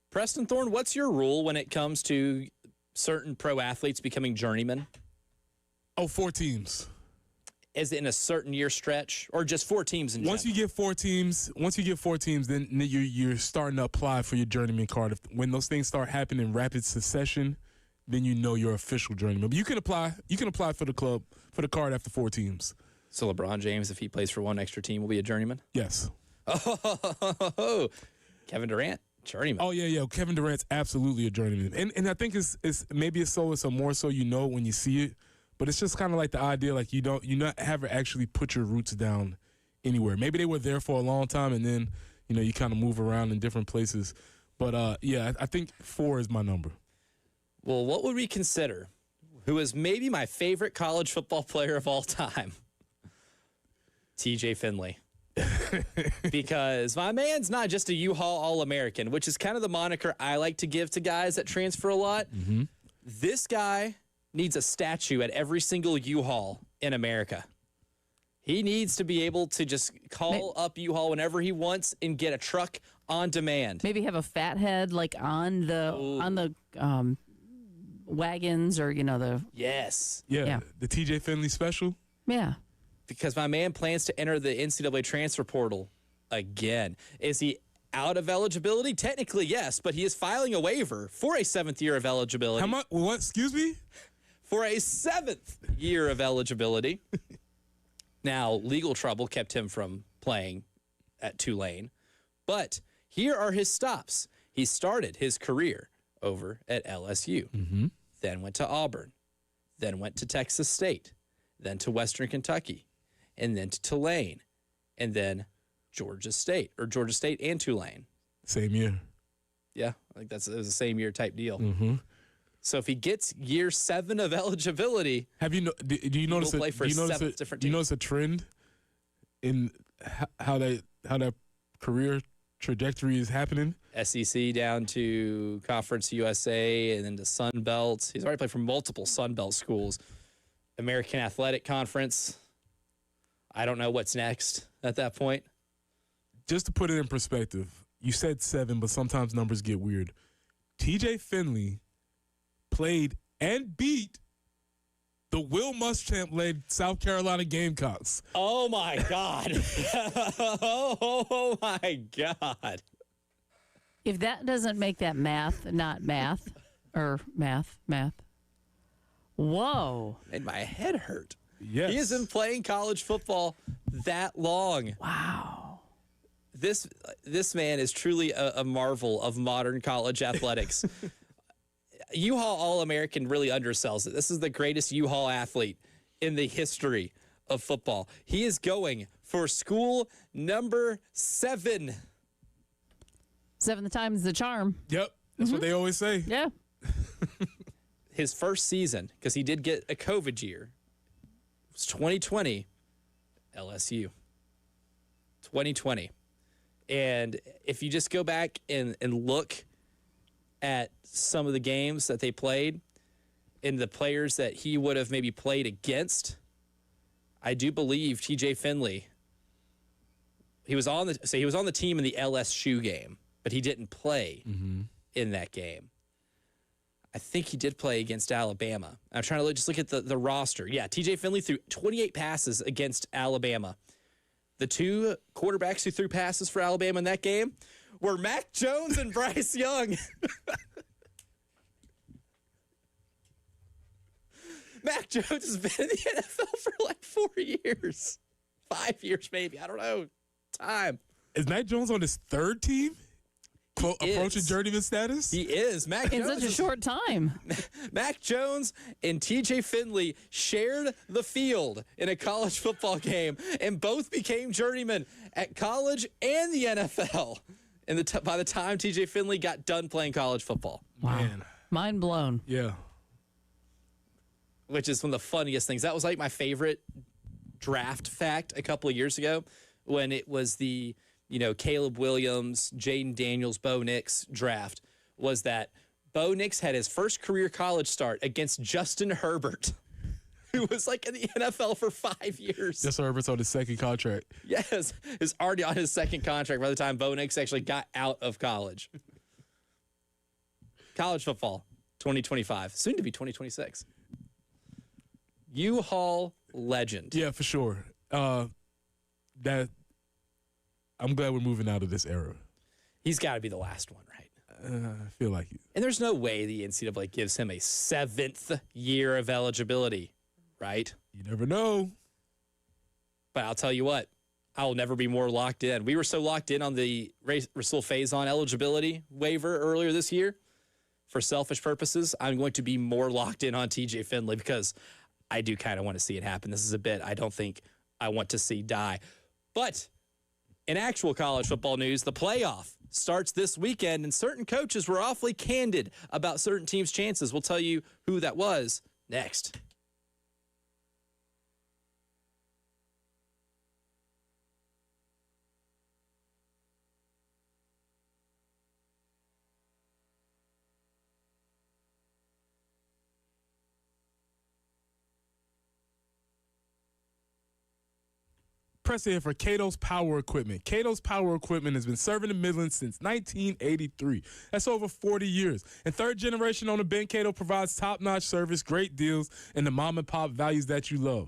Preston Thorne, what's your rule when it comes to certain pro athletes becoming journeymen? Oh, 4 teams. Is it in a certain year stretch or just 4 teams in Once you general? get 4 teams, then you're starting to apply for your journeyman card. When those things start happening in rapid succession, then you know you're official journeyman. But you can apply for the club for the card after 4 teams. So LeBron James, if he plays for one extra team, will be a journeyman? Yes. Oh, Kevin Durant, journeyman. Oh yeah. Kevin Durant's absolutely a journeyman, and I think it's maybe it's a more so when you see it, but it's just kind of like the idea like you not ever actually put your roots down anywhere. Maybe they were there for a long time, and then you kind of move around in different places. But yeah, I think 4 is my number. Well, what would we consider who is maybe my favorite college football player of all time? TJ Finley. Because my man's not just a U-Haul All-American, which is kind of the moniker I like to give to guys that transfer a lot. Mm-hmm. This guy needs a statue at every single U-Haul in America. He needs to be able to just call up U-Haul whenever he wants and get a truck on demand. Maybe have a fat head like on the wagons or the Yes. Yeah. The TJ Finley special. yeah. Because my man plans to enter the NCAA transfer portal again. Is he out of eligibility? Technically, yes, but he is filing a waiver for a 7th year of eligibility. How much? What? Excuse me? For a 7th year of eligibility. Now, legal trouble kept him from playing at Tulane, but here are his stops. He started his career over at LSU, then went to Auburn, then went to Texas State, then to Western Kentucky, and then to Tulane, and then Georgia State and Tulane. Same year. Yeah, I think it was the same year type deal. Mm-hmm. So if he gets year 7 of eligibility, Do you notice play for do you notice 7 different do you teams. notice a trend in how that career trajectory is happening? SEC down to Conference USA and then to Sun Belt. He's already played for multiple Sun Belt schools. American Athletic Conference. I don't know what's next at that point. Just to put it in perspective, you said 7, but sometimes numbers get weird. TJ Finley played and beat the Will Muschamp-led South Carolina Gamecocks. Oh, my God. Oh, my God. If that doesn't make that math, not math, or math. Whoa. Made my head hurt. Yes. He hasn't playing college football that long. Wow. This man is truly a marvel of modern college athletics. U-Haul All-American really undersells it. This is the greatest U-Haul athlete in the history of football. He is going for school number 7. 7th time's the charm. Yep. That's what they always say. Yeah. His first season, because he did get a COVID year, was 2020 LSU. 2020. And if you just go back and look at some of the games that they played and the players that he would have maybe played against, I do believe TJ Finley, he was on the team in the LSU game, but he didn't play in that game. I think he did play against Alabama. I'm trying to just look at the roster. Yeah, TJ Finley threw 28 passes against Alabama. The 2 quarterbacks who threw passes for Alabama in that game were Mac Jones and Bryce Young. Mac Jones has been in the NFL for like 4 years. 5 years maybe. I don't know. Time. Is Mac Jones on his 3rd team? Approaching journeyman status? He is. Mac In Jones such a short time. Mac Jones and TJ Finley shared the field in a college football game and both became journeymen at college and the NFL. And by the time TJ Finley got done playing college football. Wow. Man. Mind blown. Yeah. Which is one of the funniest things. That was like my favorite draft fact a couple of years ago when it was the Caleb Williams, Jaden Daniels, Bo Nix draft, was that Bo Nix had his first career college start against Justin Herbert, who was like in the NFL for 5 years. Justin Herbert's on his 2nd contract. Yes, is already on his 2nd contract by the time Bo Nix actually got out of college. College football, 2025, soon to be 2026. U-Haul legend. Yeah, for sure. That I'm glad we're moving out of this era. He's got to be the last one, right? I feel like it. And there's no way the NCAA gives him a 7th year of eligibility, right? You never know. But I'll tell you what, I'll never be more locked in. We were so locked in on the Rasul Faison eligibility waiver earlier this year. For selfish purposes, I'm going to be more locked in on TJ Finley because I do kind of want to see it happen. This is a bit I don't think I want to see die. But in actual college football news, the playoff starts this weekend, and certain coaches were awfully candid about certain teams' chances. We'll tell you who that was next. Press in for Cato's Power Equipment. Cato's Power Equipment has been serving the Midlands since 1983. That's over 40 years. And third generation owner Ben Cato provides top-notch service, great deals, and the mom-and-pop values that you love.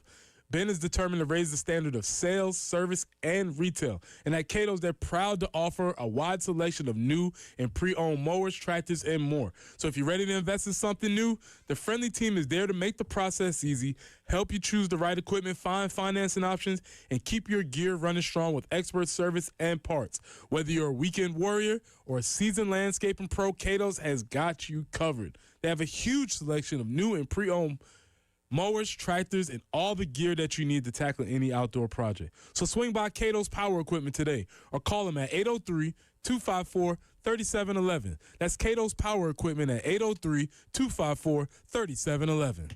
Ben is determined to raise the standard of sales, service, and retail. And at Cato's, they're proud to offer a wide selection of new and pre-owned mowers, tractors, and more. So if you're ready to invest in something new, the friendly team is there to make the process easy, help you choose the right equipment, find financing options, and keep your gear running strong with expert service and parts. Whether you're a weekend warrior or a seasoned landscaping pro, Cato's has got you covered. They have a huge selection of new and pre-owned mowers, tractors, and all the gear that you need to tackle any outdoor project. So swing by Cato's Power Equipment today or call them at 803-254-3711. That's Cato's Power Equipment at 803-254-3711.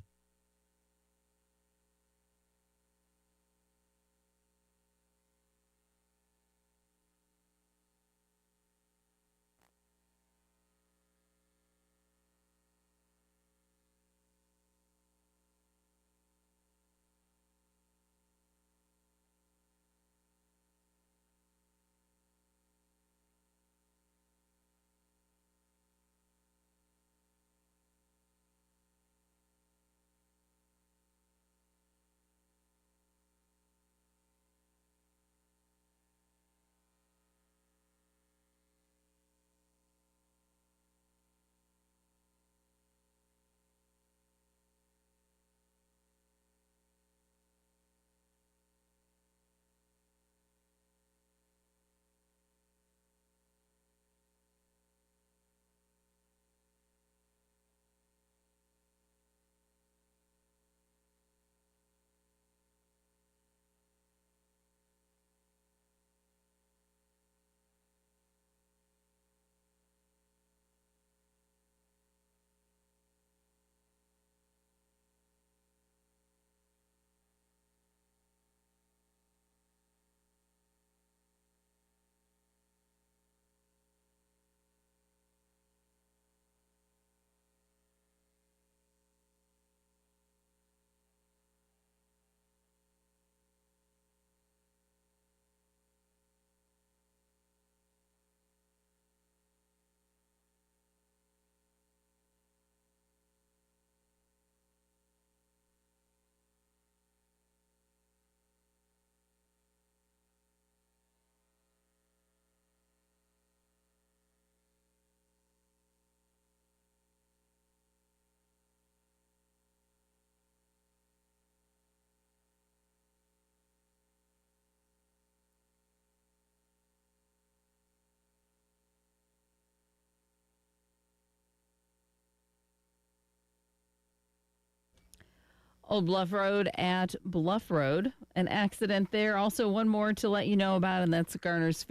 Old Bluff Road at Bluff Road. An accident there. Also, one more to let you know about, and that's Gardner's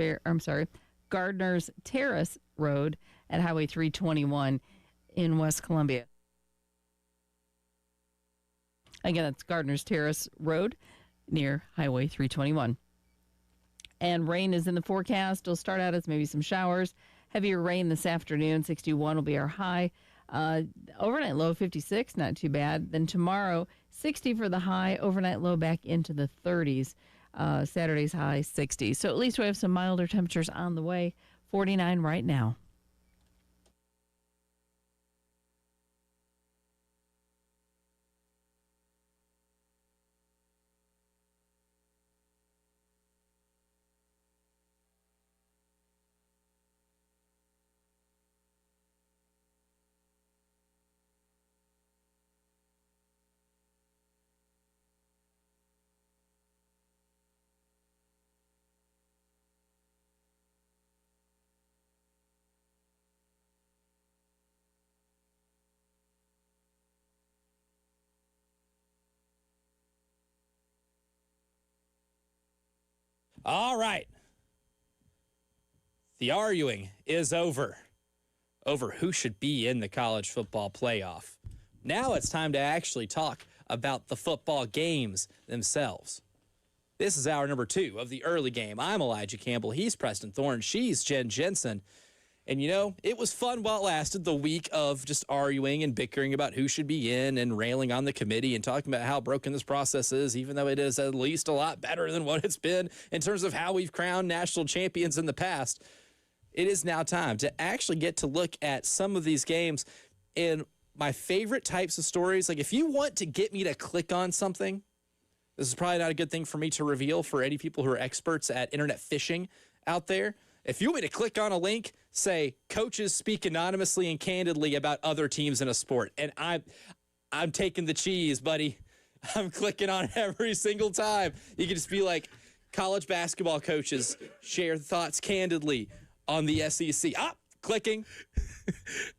Terrace Road at Highway 321 in West Columbia. Again, that's Gardner's Terrace Road near Highway 321. And rain is in the forecast. It'll start out as maybe some showers. Heavier rain this afternoon. 61 will be our high. Overnight low 56, not too bad. Then tomorrow, 60 for the high. Overnight low back into the 30s. Saturday's high 60. So at least we have some milder temperatures on the way. 49 right now. All right. The arguing is over who should be in the college football playoff. Now it's time to actually talk about the football games themselves. This is hour number 2 of the early game. I'm Elijah Campbell. He's Preston Thorne. She's Jen Jensen. And, you know, it was fun while it lasted, the week of just arguing and bickering about who should be in and railing on the committee and talking about how broken this process is, even though it is at least a lot better than what it's been in terms of how we've crowned national champions in the past. It is now time to actually get to look at some of these games and my favorite types of stories. Like, if you want to get me to click on something, this is probably not a good thing for me to reveal for any people who are experts at internet phishing out there. If you want me to click on a link, say, coaches speak anonymously and candidly about other teams in a sport, and I'm taking the cheese, buddy. I'm clicking on it every single time. You can just be like, college basketball coaches share thoughts candidly on the SEC. Clicking.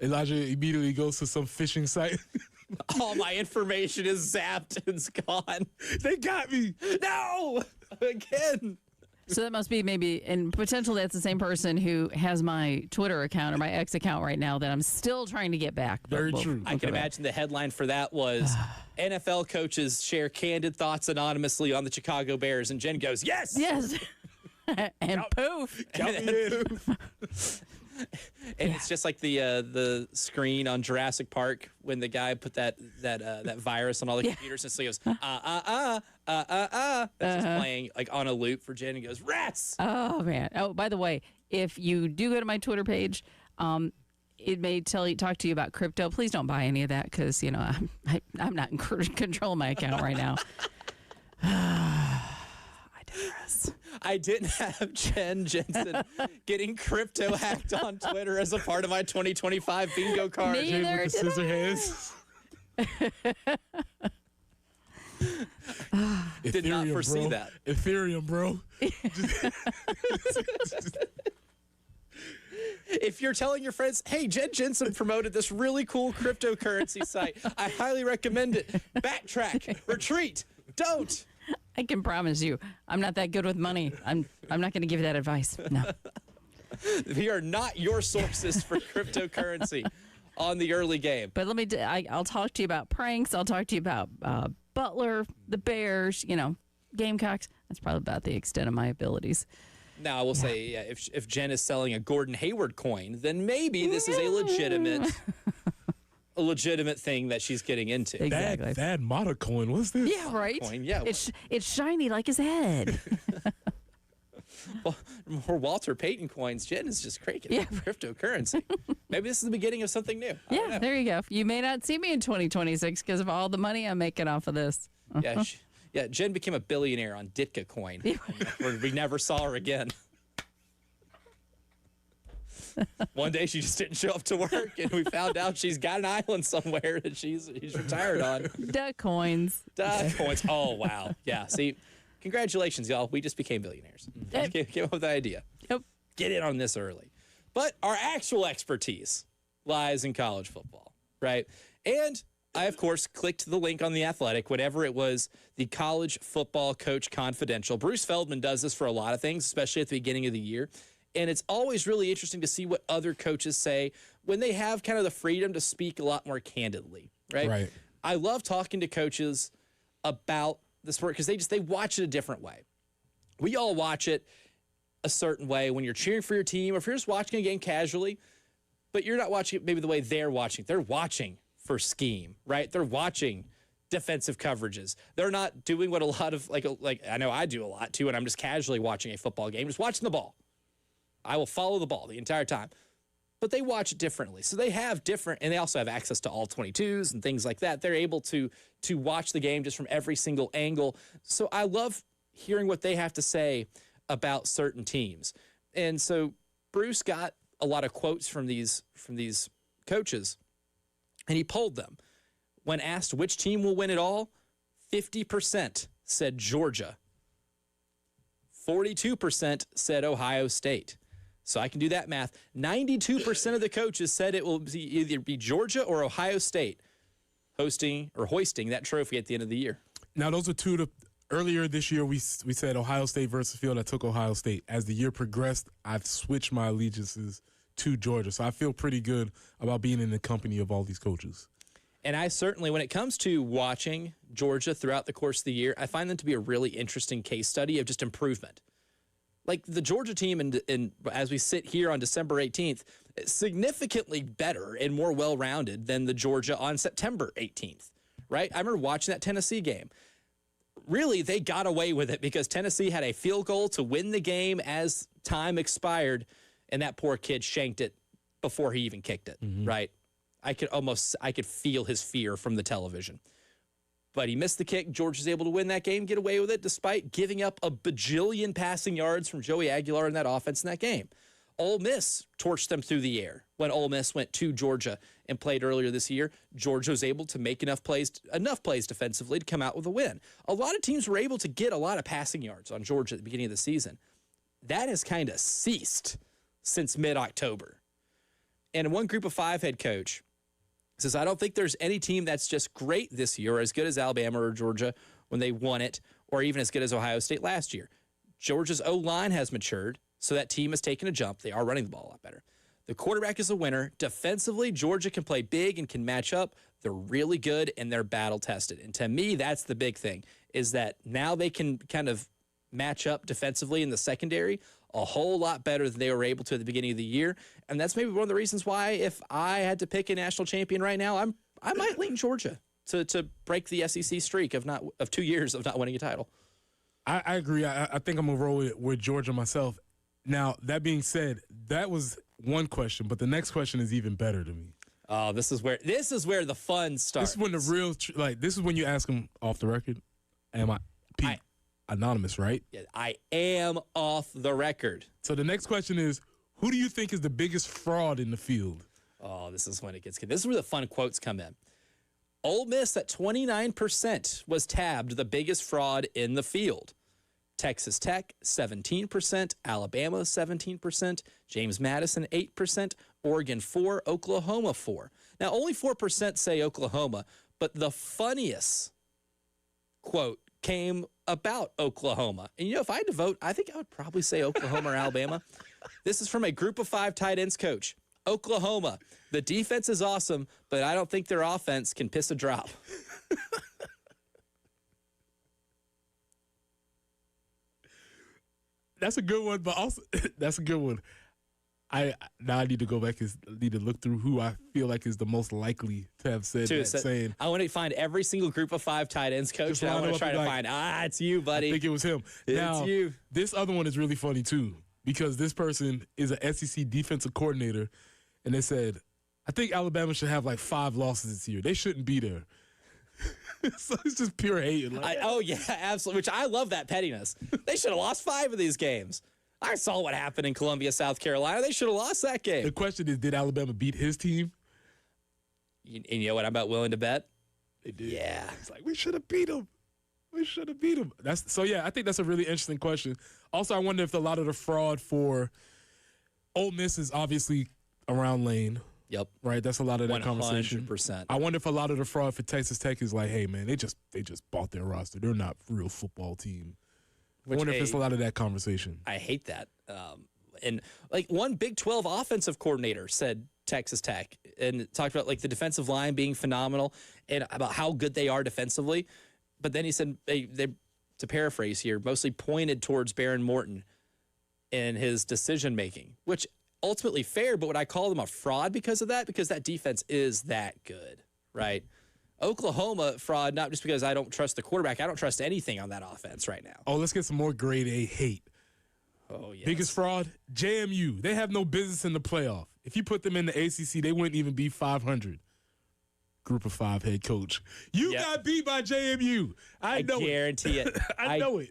Elijah immediately goes to some phishing site. All my information is zapped. It's gone. They got me. No! Again. So that must be maybe, and potentially that's the same person who has my Twitter account or my X account right now that I'm still trying to get back. Very true. I can imagine the headline for that was NFL coaches share candid thoughts anonymously on the Chicago Bears, and Jen goes, yes! Yes. And poof. Count me in. And it's just like the screen on Jurassic Park when the guy put that virus on all the computers, and so he goes, That's just playing like on a loop for Jen, and goes, rats! Oh, man. Oh, by the way, if you do go to my Twitter page, it may talk to you about crypto. Please don't buy any of that because, you know, I'm not in control of my account right now. I digress. I didn't have Jen Jensen getting crypto hacked on Twitter as a part of my 2025 bingo card. Me Jen either with the did scissor I. hands. Did not Ethereum, foresee bro. that. Ethereum, bro. If you're telling your friends, hey, Jen Jensen promoted this really cool cryptocurrency site, I highly recommend it. Backtrack, retreat, don't. I can promise you, I'm not that good with money. I'm not going to give you that advice. No. We are not your sources for cryptocurrency on the early game. But let me, I'll talk to you about pranks. I'll talk to you about Butler, the Bears, you know, Gamecocks. That's probably about the extent of my abilities. Now, I will say, yeah, if Jen is selling a Gordon Hayward coin, then maybe this is a legitimate thing that she's getting into. Exactly. Thad Mata coin. What's this? Yeah, right. Coin, yeah. It's shiny like his head. Well, for Walter Payton coins, Jen is just cranking out cryptocurrency. Maybe this is the beginning of something new. I don't know. There you go. You may not see me in 2026 because of all the money I'm making off of this. Yeah, Jen became a billionaire on Ditka coin. We never saw her again. One day she just didn't show up to work, and we found out she's got an island somewhere that he's retired on. Duck coins. Duck coins. Oh, wow. Yeah, see, congratulations, y'all. We just became billionaires. Came up with the idea. Yep. Get in on this early. But our actual expertise lies in college football, right? And I, of course, clicked the link on The Athletic, whatever it was, the College Football Coach Confidential. Bruce Feldman does this for a lot of things, especially at the beginning of the year. And it's always really interesting to see what other coaches say when they have kind of the freedom to speak a lot more candidly, right? Right. I love talking to coaches about the sport because they watch it a different way. We all watch it a certain way when you're cheering for your team or if you're just watching a game casually, but you're not watching it maybe the way they're watching. They're watching for scheme, right? They're watching defensive coverages. They're not doing what a lot of, like I know I do a lot too, and I'm just casually watching a football game, just watching the ball. I will follow the ball the entire time. But they watch it differently. So they have different, and they also have access to all 22s and things like that. They're able to watch the game just from every single angle. So I love hearing what they have to say about certain teams. And so Bruce got a lot of quotes from these coaches, and he polled them. When asked which team will win it all, 50% said Georgia. 42% said Ohio State. So I can do that math. 92% of the coaches said it will either be Georgia or Ohio State hosting or hoisting that trophy at the end of the year. Now, those are two of the earlier this year, we said Ohio State versus field. I took Ohio State. As the year progressed, I've switched my allegiances to Georgia. So I feel pretty good about being in the company of all these coaches. And I certainly, when it comes to watching Georgia throughout the course of the year, I find them to be a really interesting case study of just improvement. Like the Georgia team, and as we sit here on December 18th, is significantly better and more well-rounded than the Georgia on September 18th, right? I remember watching that Tennessee game. Really, they got away with it because Tennessee had a field goal to win the game as time expired, and that poor kid shanked it before he even kicked it, right? I could feel his fear from the television. But he missed the kick. George was able to win that game, get away with it, despite giving up a bajillion passing yards from Joey Aguilar in that offense in that game. Ole Miss torched them through the air when Ole Miss went to Georgia and played earlier this year. Georgia was able to make enough plays defensively to come out with a win. A lot of teams were able to get a lot of passing yards on Georgia at the beginning of the season. That has kind of ceased since mid-October. And one Group of Five head coach says, I don't think there's any team that's just great this year, or as good as Alabama or Georgia when they won it, or even as good as Ohio State last year. Georgia's O-line has matured, so that team has taken a jump. They are running the ball a lot better. The quarterback is a winner. Defensively, Georgia can play big and can match up. They're really good, and they're battle-tested. And to me, that's the big thing, is that now they can kind of match up defensively in the secondary a whole lot better than they were able to at the beginning of the year. And that's maybe one of the reasons why, if I had to pick a national champion right now, I might lean Georgia to break the SEC streak of 2 years of not winning a title. I agree. I think I'm going to roll with Georgia myself. Now, that being said, that was one question, but the next question is even better to me. Oh, this is where the fun starts. This is when the real, this is when you ask them off the record, am I, Pete, anonymous, right? Yeah, I am off the record. So the next question is, who do you think is the biggest fraud in the field? Oh, this is when it gets good. This is where the fun quotes come in. Ole Miss at 29% was tabbed the biggest fraud in the field. Texas Tech, 17%, Alabama, 17%, James Madison, 8%, Oregon, 4%, Oklahoma, 4%. Now, only 4% say Oklahoma, but the funniest quote came about Oklahoma. And, if I had to vote, I think I would probably say Oklahoma or Alabama. This is from a Group of Five tight ends coach. Oklahoma, the defense is awesome, but I don't think their offense can piss a drop. That's a good one, but also that's a good one. I need to go back and need to look through who I feel like is the most likely to have said that saying. I want to find every single Group of Five tight ends coach, and I want to try to find, it's you, buddy. I think it was him. It's you. This other one is really funny, too, because this person is an SEC defensive coordinator, and they said, I think Alabama should have like 5 losses this year. They shouldn't be there. So it's just pure hate. Yeah, absolutely. Which I love that pettiness. They should have lost 5 of these games. I saw what happened in Columbia, South Carolina. They should have lost that game. The question is, did Alabama beat his team? And you know what I'm about willing to bet? They did. Yeah. It's like, we should have beat them. We should have beat them. I think that's a really interesting question. Also, I wonder if a lot of the fraud for Ole Miss is obviously around Lane. Yep. Right, that's a lot of that 100%. conversation. I wonder if a lot of the fraud for Texas Tech is like, hey, man, they just bought their roster. They're not a real football team. I wonder if it's a lot of that conversation. I hate that. And like one Big 12 offensive coordinator said Texas Tech and talked about like the defensive line being phenomenal and about how good they are defensively. But then he said, they to paraphrase here, mostly pointed towards Baron Morton and his decision making, which ultimately fair, but would I call them a fraud because of that? Because that defense is that good, right? Oklahoma fraud, not just because I don't trust the quarterback. I don't trust anything on that offense right now. Oh, let's get some more grade A hate. Oh, yes. Biggest fraud, JMU. They have no business in the playoff. If you put them in the ACC, they wouldn't even be 500. Group of Five head coach. You got beat by JMU. I know it. I guarantee it. I know it.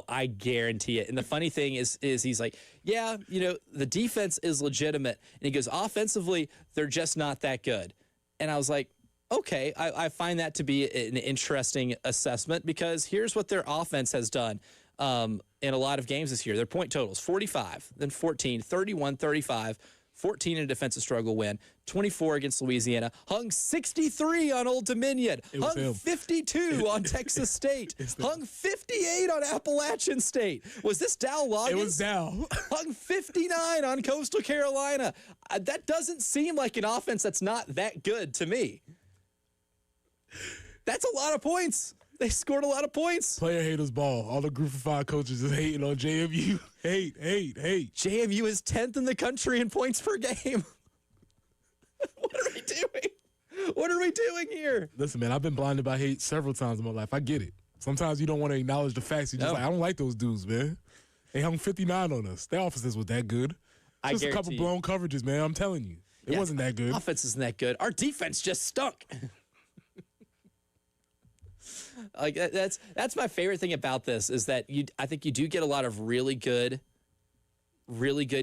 I guarantee it. And the funny thing is he's like, yeah, the defense is legitimate. And he goes, offensively, they're just not that good. And I was like, okay, I find that to be an interesting assessment because here's what their offense has done in a lot of games this year. Their point totals, 45, then 14, 31, 35, 14 in a defensive struggle win, 24 against Louisiana, hung 63 on Old Dominion, hung him. 52 on Texas State, hung 58 on Appalachian State. Was this Dow Loggins? It was Dow. Hung 59 on Coastal Carolina. That doesn't seem like an offense that's not that good to me. That's a lot of points. They scored a lot of points. Player haters ball. All the Group of 5 coaches is hating on JMU. Hate. JMU is 10th in the country in points per game. What are we doing? What are we doing here? Listen, man, I've been blinded by hate several times in my life. I get it. Sometimes you don't want to acknowledge the facts. You're just like, I don't like those dudes, man. They hung 59 on us. Their offenses was that good. Just a couple blown coverages, man. I'm telling you. It wasn't that good. Offense isn't that good. Our defense just stunk. Like that's my favorite thing about this is that I think you do get a lot of really good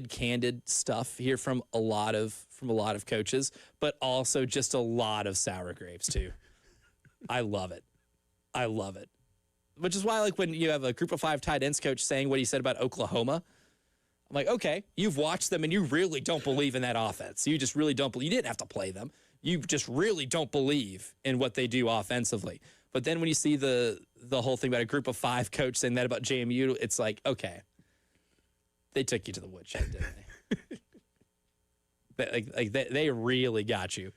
candid stuff here from a lot of coaches, but also just a lot of sour grapes too. I love it. Which is why, like, when you have a Group of 5 tight ends coach saying what he said about Oklahoma, I'm like, okay, you've watched them and you really don't believe in that offense. You just really don't believe. You didn't have to play them. You just really don't believe in what they do offensively. But then when you see the whole thing about a Group of 5 coach saying that about JMU, it's like, okay, they took you to the woodshed, didn't they? They really got you.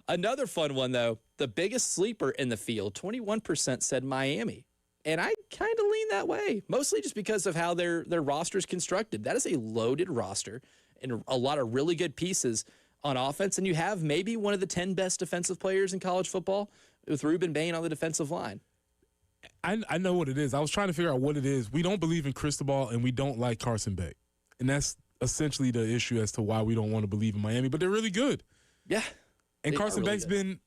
Another fun one, though, the biggest sleeper in the field, 21% said Miami. And I kind of lean that way, mostly just because of how their roster is constructed. That is a loaded roster and a lot of really good pieces on offense. And you have maybe one of the 10 best defensive players in college football with Ruben Bain on the defensive line. I know what it is. I was trying to figure out what it is. We don't believe in Cristobal, and we don't like Carson Beck. And that's essentially the issue as to why we don't want to believe in Miami. But they're really good. Yeah. And Carson really Beck's been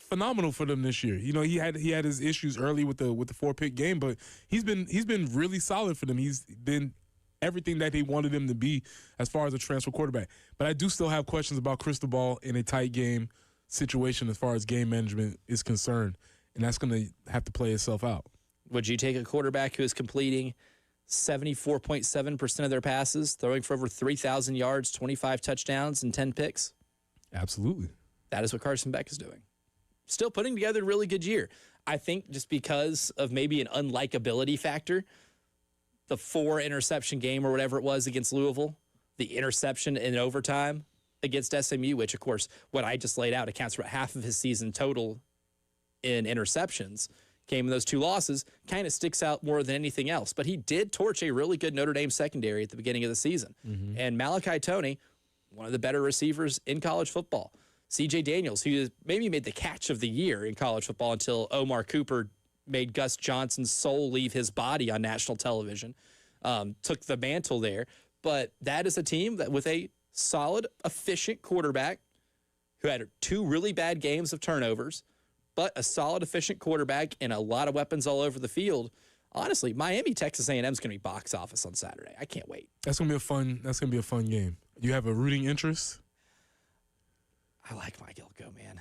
phenomenal for them this year. You know, he had his issues early with the 4-pick game, but he's been really solid for them. He's been everything that they wanted him to be as far as a transfer quarterback. But I do still have questions about Cristobal in a tight game situation as far as game management is concerned, and that's going to have to play itself out. Would you take a quarterback who is completing 74.7% of their passes, throwing for over 3,000 yards, 25 touchdowns, and 10 picks? Absolutely. That is what Carson Beck is doing. Still putting together a really good year. I think just because of maybe an unlikability factor, the 4-interception game or whatever it was against Louisville, the interception in overtime against SMU, which, of course, what I just laid out accounts for half of his season total in interceptions, came in those 2 losses, kind of sticks out more than anything else. But he did torch a really good Notre Dame secondary at the beginning of the season. Mm-hmm. And Malachi Toney, one of the better receivers in college football. C.J. Daniels, who maybe made the catch of the year in college football until Omar Cooper made Gus Johnson's soul leave his body on national television, took the mantle there. But that is a team that with a solid, efficient quarterback who had 2 really bad games of turnovers, but a solid, efficient quarterback and a lot of weapons all over the field. Honestly, Miami, Texas A&M is going to be box office on Saturday. I can't wait. That's going to be a fun game. You have a rooting interest? I like Mike Elko, man.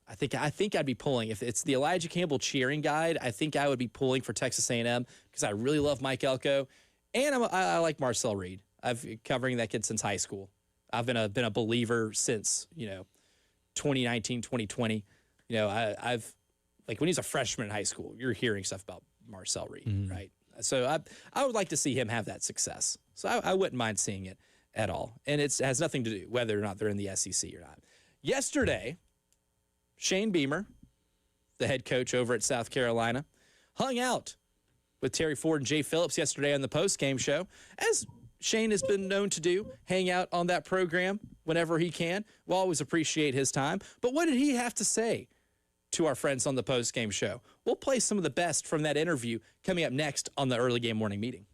I think I'd be pulling if it's the Elijah Campbell cheering guide. I think I would be pulling for Texas A&M because I really love Mike Elko, and I like Marcel Reed. I've been covering that kid since high school. I've been a believer since 2019, 2020. I've like when he's a freshman in high school, you're hearing stuff about Marcel Reed, right? So I would like to see him have that success. So I wouldn't mind seeing it at all, and it has nothing to do whether or not they're in the SEC or not. Yesterday, Shane Beamer, the head coach over at South Carolina, hung out with Terry Ford and Jay Phillips yesterday on the post-game show, as Shane has been known to do, hang out on that program whenever he can. We'll always appreciate his time. But what did he have to say to our friends on the post-game show? We'll play some of the best from that interview coming up next on the Early Game Morning Meeting.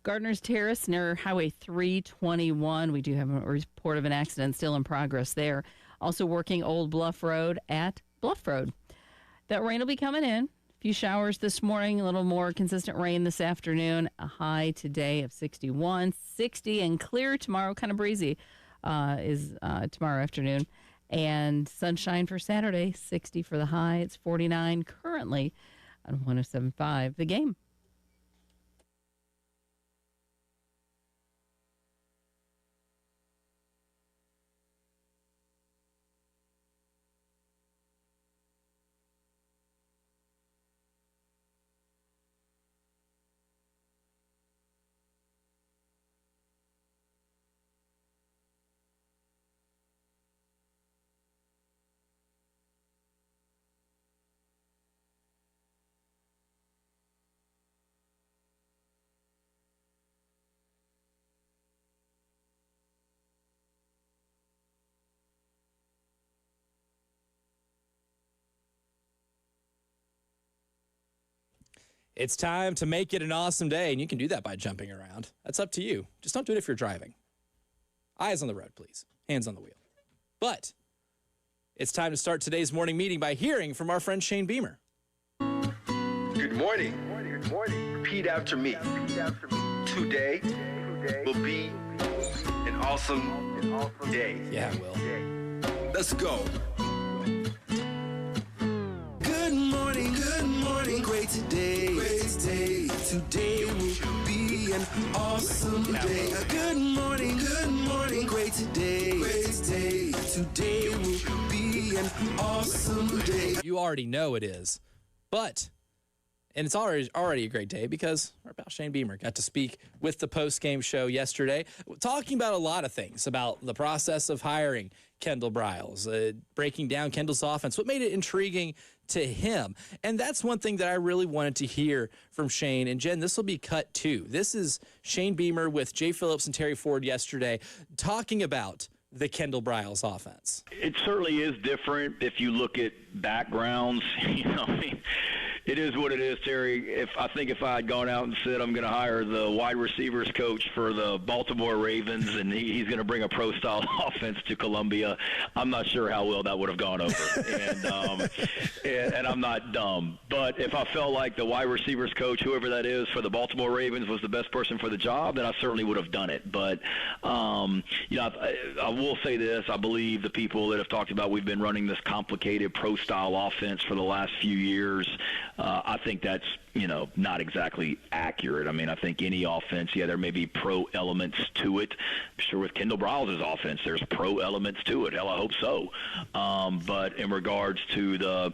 Gardner's Terrace near Highway 321. We do have a report of an accident still in progress there. Also working Old Bluff Road at Bluff Road. That rain will be coming in. A few showers this morning, a little more consistent rain this afternoon. A high today of 61, 60, and clear tomorrow. Kind of breezy is tomorrow afternoon. And sunshine for Saturday, 60 for the high. It's 49 currently on 107.5 The Game. It's time to make it an awesome day, and you can do that by jumping around. That's up to you. Just don't do it if you're driving. Eyes on the road, please. Hands on the wheel. But it's time to start today's morning meeting by hearing from our friend Shane Beamer. Good morning. Good morning. Repeat after me. Today will be an awesome day. Yeah, it will. Let's go. Good morning, great today. Today will be an awesome day. Good morning, great today. Today will be an awesome day. You already know it is. And it's already a great day because our pal Shane Beamer got to speak with the post-game show yesterday, talking about a lot of things, about the process of hiring Kendall Briles, breaking down Kendall's offense, what made it intriguing to him. And that's one thing that I really wanted to hear from Shane. And Jen, this will be cut two. This is Shane Beamer with Jay Phillips and Terry Ford yesterday talking about the Kendall Briles offense. It certainly is different if you look at backgrounds. I mean, it is what it is, Terry. I think if I had gone out and said I'm going to hire the wide receivers coach for the Baltimore Ravens and he's going to bring a pro-style offense to Columbia, I'm not sure how well that would have gone over. And I'm not dumb. But if I felt like the wide receivers coach, whoever that is, for the Baltimore Ravens was the best person for the job, then I certainly would have done it. But, I will say this. I believe the people that have talked about we've been running this complicated pro-style offense for the last few years. I think that's, not exactly accurate. I mean, I think any offense, there may be pro elements to it. I'm sure with Kendall Briles' offense, there's pro elements to it. Hell, I hope so. But in regards to the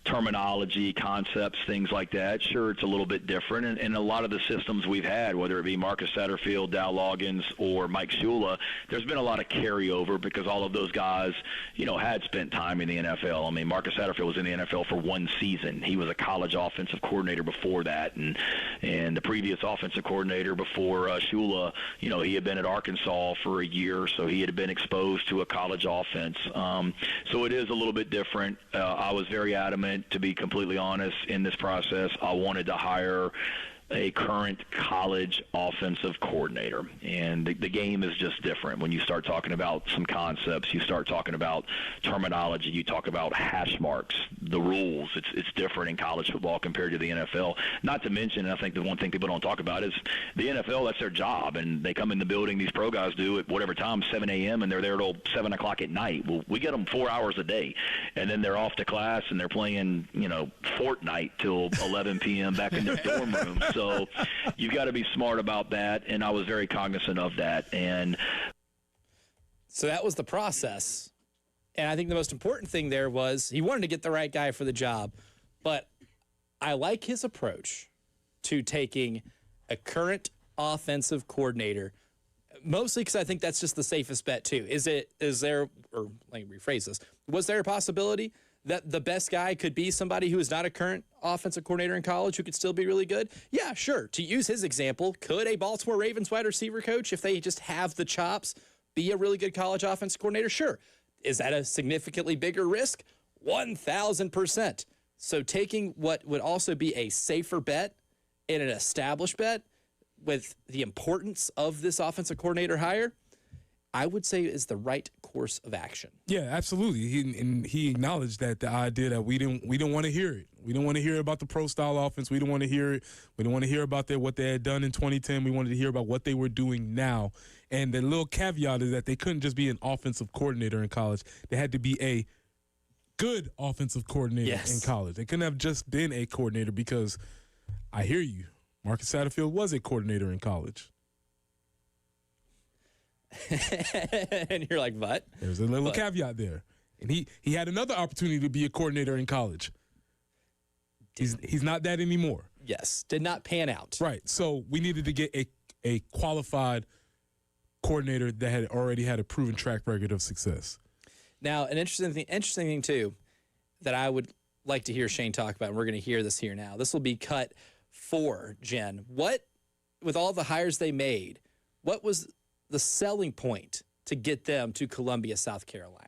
terminology, concepts, things like that, sure, it's a little bit different. And a lot of the systems we've had, whether it be Marcus Satterfield, Dow Loggins, or Mike Shula, there's been a lot of carryover because all of those guys, had spent time in the NFL. I mean, Marcus Satterfield was in the NFL for one season. He was a college offensive coordinator before that, and the previous offensive coordinator before Shula, he had been at Arkansas for a year, so he had been exposed to a college offense. So it is a little bit different. I was very adamant, to be completely honest, in this process. I wanted to hire a current college offensive coordinator, and the game is just different. When you start talking about some concepts, you start talking about terminology, you talk about hash marks, the rules. It's different in college football compared to the NFL. Not to mention, I think the one thing people don't talk about is the NFL, that's their job, and they come in the building, these pro guys do at whatever time, 7 a.m., and they're there till 7 o'clock at night. Well, we get them 4 hours a day, and then they're off to class, and they're playing, Fortnite till 11 p.m. back in their dorm room. So you've got to be smart about that, and I was very cognizant of that. And so that was the process. And I think the most important thing there was he wanted to get the right guy for the job. But I like his approach to taking a current offensive coordinator, mostly because I think that's just the safest bet, too. Was there a possibility that the best guy could be somebody who is not a current offensive coordinator in college who could still be really good? Yeah, sure. To use his example, could a Baltimore Ravens wide receiver coach, if they just have the chops, be a really good college offensive coordinator? Sure. Is that a significantly bigger risk? 1,000%. So taking what would also be a safer bet and an established bet, with the importance of this offensive coordinator hire, I would say is the right course of action. Yeah, absolutely. He acknowledged that the idea that we didn't want to hear it. We don't want to hear about the pro style offense. We don't want to hear it. We don't want to hear about what they had done in 2010. We wanted to hear about what they were doing now. And the little caveat is that they couldn't just be an offensive coordinator in college. They had to be a good offensive coordinator in college. They couldn't have just been a coordinator because I hear you. Marcus Satterfield was a coordinator in college. And you're like, what? There's a little caveat there. And he had another opportunity to be a coordinator in college. He's not that anymore. Yes, did not pan out. Right. So we needed to get a qualified coordinator that had already had a proven track record of success. Now, an interesting thing too that I would like to hear Shane talk about, and we're going to hear this here now. This will be cut 4, Jen. What, with all the hires they made, what was the selling point to get them to Columbia, South Carolina?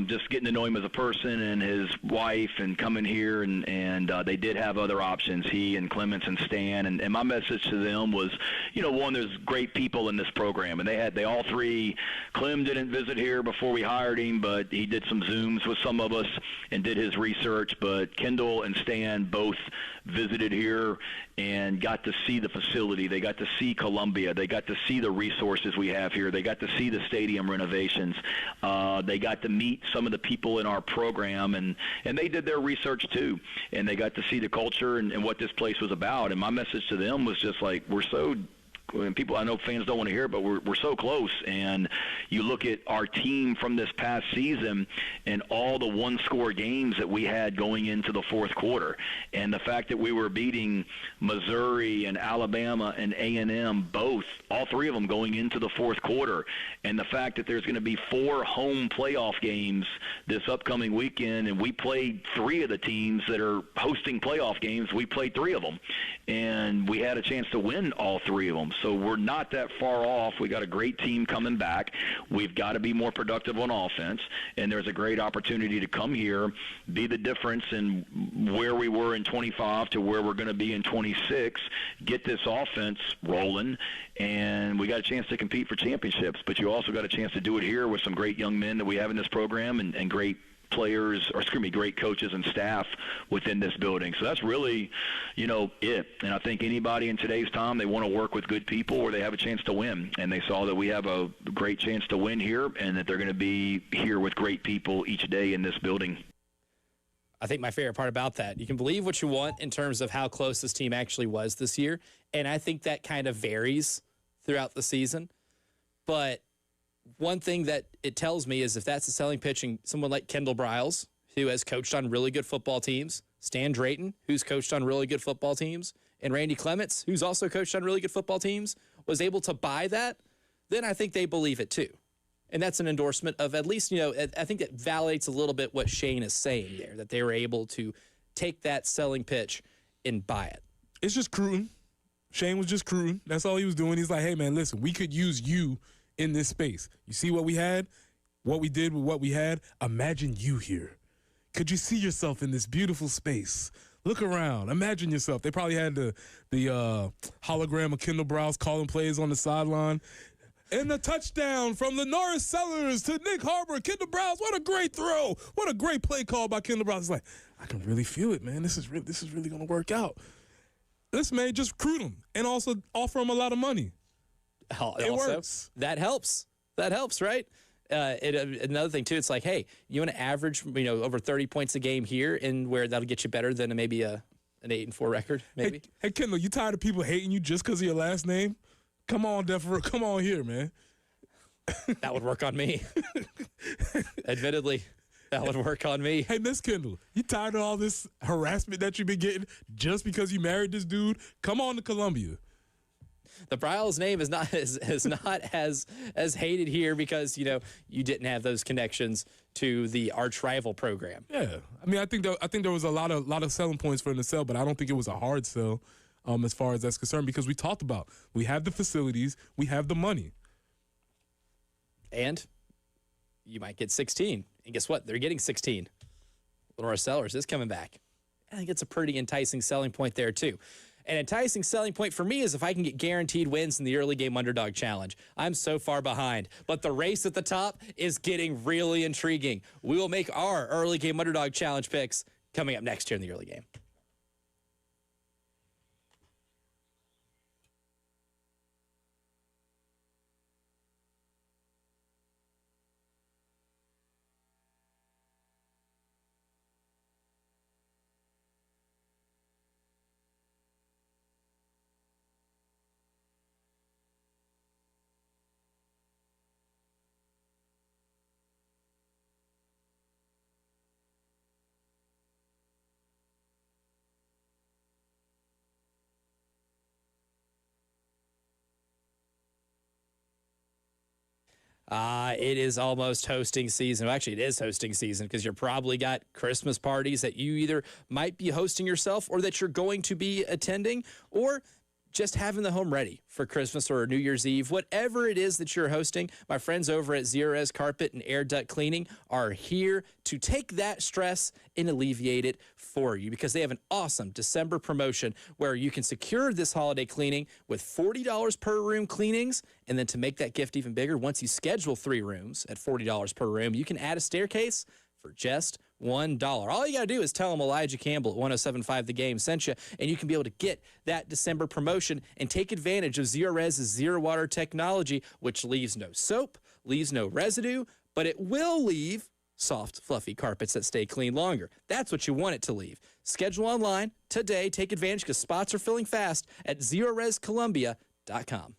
Just getting to know him as a person and his wife and coming here, and they did have other options, he and Clements and Stan, and my message to them was, one, there's great people in this program, and they all three. Clem didn't visit here before we hired him, but he did some Zooms with some of us and did his research, but Kendall and Stan both visited here and got to see the facility. They got to see Columbia. They got to see the resources we have here. They got to see the stadium renovations. They got to meet some of the people in our program, and they did their research too. And they got to see the culture and what this place was about. And my message to them was just like, we're so – and people, I know fans don't want to hear it, but we're so close. And you look at our team from this past season and all the one-score games that we had going into the fourth quarter, and the fact that we were beating Missouri and Alabama and A&M, all three of them going into the fourth quarter, and the fact that there's going to be 4 home playoff games this upcoming weekend, and we played 3 of the teams that are hosting playoff games. We played 3 of them, and we had a chance to win all 3 of them. So we're not that far off. We got a great team coming back. We've got to be more productive on offense, and there's a great opportunity to come here, be the difference in where we were in 25 to where we're going to be in 26, get this offense rolling, and we got a chance to compete for championships. But you also got a chance to do it here with some great young men that we have in this program and great players, great coaches and staff within this building. So that's really, it. And I think anybody in today's time, they want to work with good people or they have a chance to win. And they saw that we have a great chance to win here and that they're going to be here with great people each day in this building. I think my favorite part about that, you can believe what you want in terms of how close this team actually was this year. And I think that kind of varies throughout the season. But one thing that it tells me is if that's a selling pitch, and someone like Kendall Briles, who has coached on really good football teams, Stan Drayton, who's coached on really good football teams, and Randy Clements, who's also coached on really good football teams, was able to buy that, then I think they believe it too. And that's an endorsement of at least, I think that validates a little bit what Shane is saying there, that they were able to take that selling pitch and buy it. It's just recruiting. Shane was just recruiting. That's all he was doing. He's like, hey, man, listen, we could use you in this space. You see what we had, what we did with what we had? Imagine you here. Could you see yourself in this beautiful space? Look around. Imagine yourself. They probably had the hologram of Kendall Briles calling plays on the sideline. And the touchdown from Lenoris Sellers to Nick Harbor. Kendall Briles, what a great throw. What a great play call by Kendall Briles. It's like, I can really feel it, man. This is really going to work out. This man, just recruit him and also offer him a lot of money. It works. That helps. That helps, right? Another thing, too, it's like, hey, you want to average, over 30 points a game here, and where that'll get you better than maybe an 8-4 record, maybe. Hey, Kendall, you tired of people hating you just because of your last name? Come on, Defer. Come on here, man. That would work on me. Admittedly, that would work on me. Hey, Miss Kendall, you tired of all this harassment that you've been getting just because you married this dude? Come on to Columbia. The Briles name is not as hated here because you didn't have those connections to the arch rival program. Yeah, I mean, I think there was a lot of selling points for him to sell, but I don't think it was a hard sell as far as that's concerned because we talked about we have the facilities, we have the money, and you might get 16. And guess what? They're getting 16. Lenoris Sellers is coming back. I think it's a pretty enticing selling point there too. An enticing selling point for me is if I can get guaranteed wins in the early game underdog challenge. I'm so far behind, but the race at the top is getting really intriguing. We will make our early game underdog challenge picks coming up next here in the early game. It is almost hosting season. Well, actually, it is hosting season because you're probably got Christmas parties that you either might be hosting yourself or that you're going to be attending, or just having the home ready for Christmas or New Year's Eve. Whatever it is that you're hosting, my friends over at Zerorez Carpet and Air Duct Cleaning are here to take that stress and alleviate it for you, because they have an awesome December promotion where you can secure this holiday cleaning with $40 per room cleanings. And then to make that gift even bigger, once you schedule 3 rooms at $40 per room, you can add a staircase for just $1. All you got to do is tell them Elijah Campbell at 107.5 The Game sent you, and you can be able to get that December promotion and take advantage of Zerorez's zero water technology, which leaves no soap, leaves no residue, but it will leave soft, fluffy carpets that stay clean longer. That's what you want it to leave. Schedule online today. Take advantage because spots are filling fast at ZerorezColumbia.com.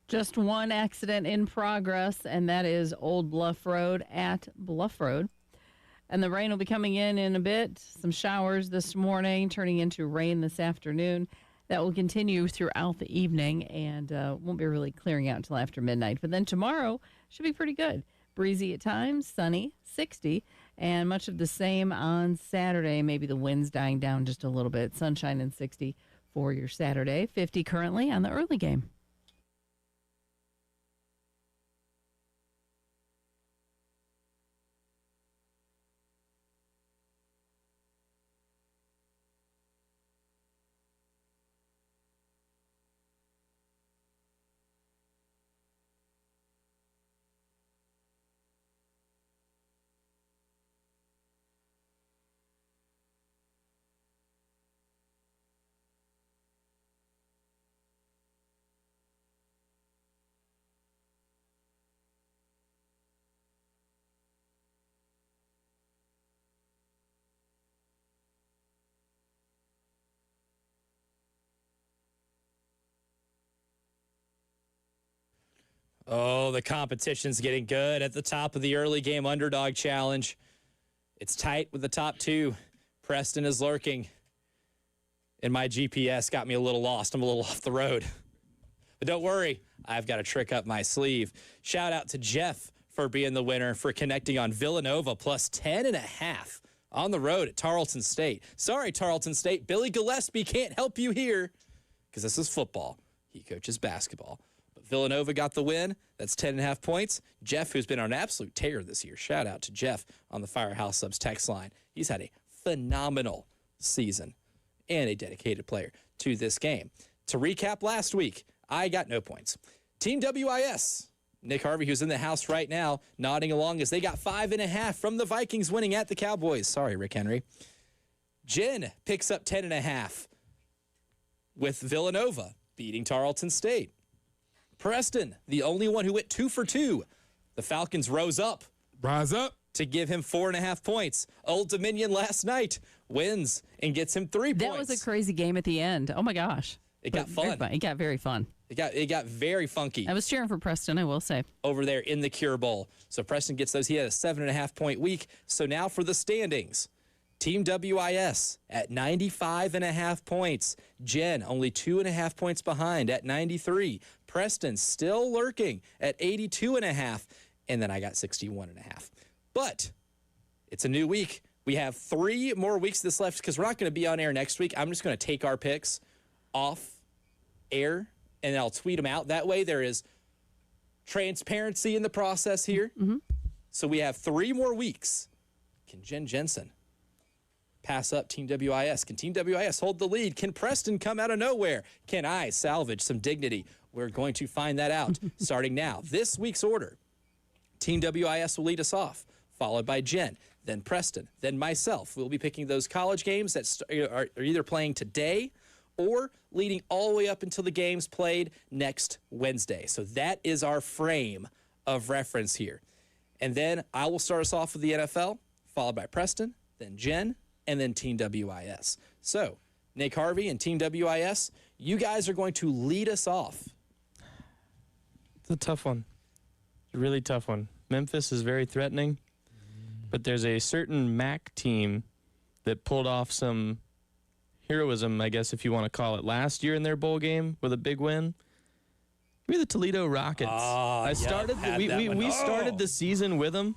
Just one accident in progress, and that is Old Bluff Road at Bluff Road. And the rain will be coming in a bit. Some showers this morning, turning into rain this afternoon. That will continue throughout the evening and won't be really clearing out until after midnight. But then tomorrow should be pretty good. Breezy at times, sunny, 60, and much of the same on Saturday. Maybe the wind's dying down just a little bit. Sunshine and 60 for your Saturday. 50 currently on the early game. Oh, the competition's getting good at the top of the early game underdog challenge. It's tight with the top two. Preston is lurking. And my GPS got me a little lost. I'm a little off the road. But don't worry, I've got a trick up my sleeve. Shout out to Jeff for being the winner, for connecting on Villanova plus 10.5 on the road at Tarleton State. Sorry, Tarleton State. Billy Gillespie can't help you here because this is football. He coaches basketball. Villanova got the win. That's 10.5 points. Jeff, who's been on an absolute tear this year, shout out to Jeff on the Firehouse Subs text line. He's had a phenomenal season and a dedicated player to this game. To recap last week, I got no points. Team WIS, Nick Harvey, who's in the house right now, nodding along as they got 5.5 from the Vikings winning at the Cowboys. Sorry, Rick Henry. Jen picks up 10.5 with Villanova beating Tarleton State. Preston, the only one who went 2 for 2. The Falcons rose up. Rise up. To give him 4.5 points. Old Dominion last night wins and gets him 3 points. That was a crazy game at the end. Oh, my gosh. It got fun. It got very fun. It got very funky. I was cheering for Preston, I will say. Over there in the Cure Bowl. So Preston gets those. He had a 7.5 point week. So now for the standings. Team WIS at 95.5 points. Jen only 2.5 points behind at 93. Preston still lurking at 82.5. And then I got 61.5. But it's a new week. We have 3 more weeks this left because we're not going to be on air next week. I'm just going to take our picks off air and I'll tweet them out. That way there is transparency in the process here. Mm-hmm. So we have 3 more weeks. Can Jen Jensen pass up Team WIS? Can Team WIS hold the lead? Can Preston come out of nowhere? Can I salvage some dignity? We're going to find that out starting now. This week's order, Team WIS will lead us off, followed by Jen, then Preston, then myself. We'll be picking those college games that are either playing today or leading all the way up until the games played next Wednesday. So that is our frame of reference here. And then I will start us off with the NFL, followed by Preston, then Jen, and then Team WIS. So, Nick Harvey and Team WIS, you guys are going to lead us off. It's a tough one. It's a really tough one. Memphis is very threatening, but there's a certain MAC team that pulled off some heroism, I guess if you want to call it, last year in their bowl game with a big win. We're the Toledo Rockets. We started the season with them.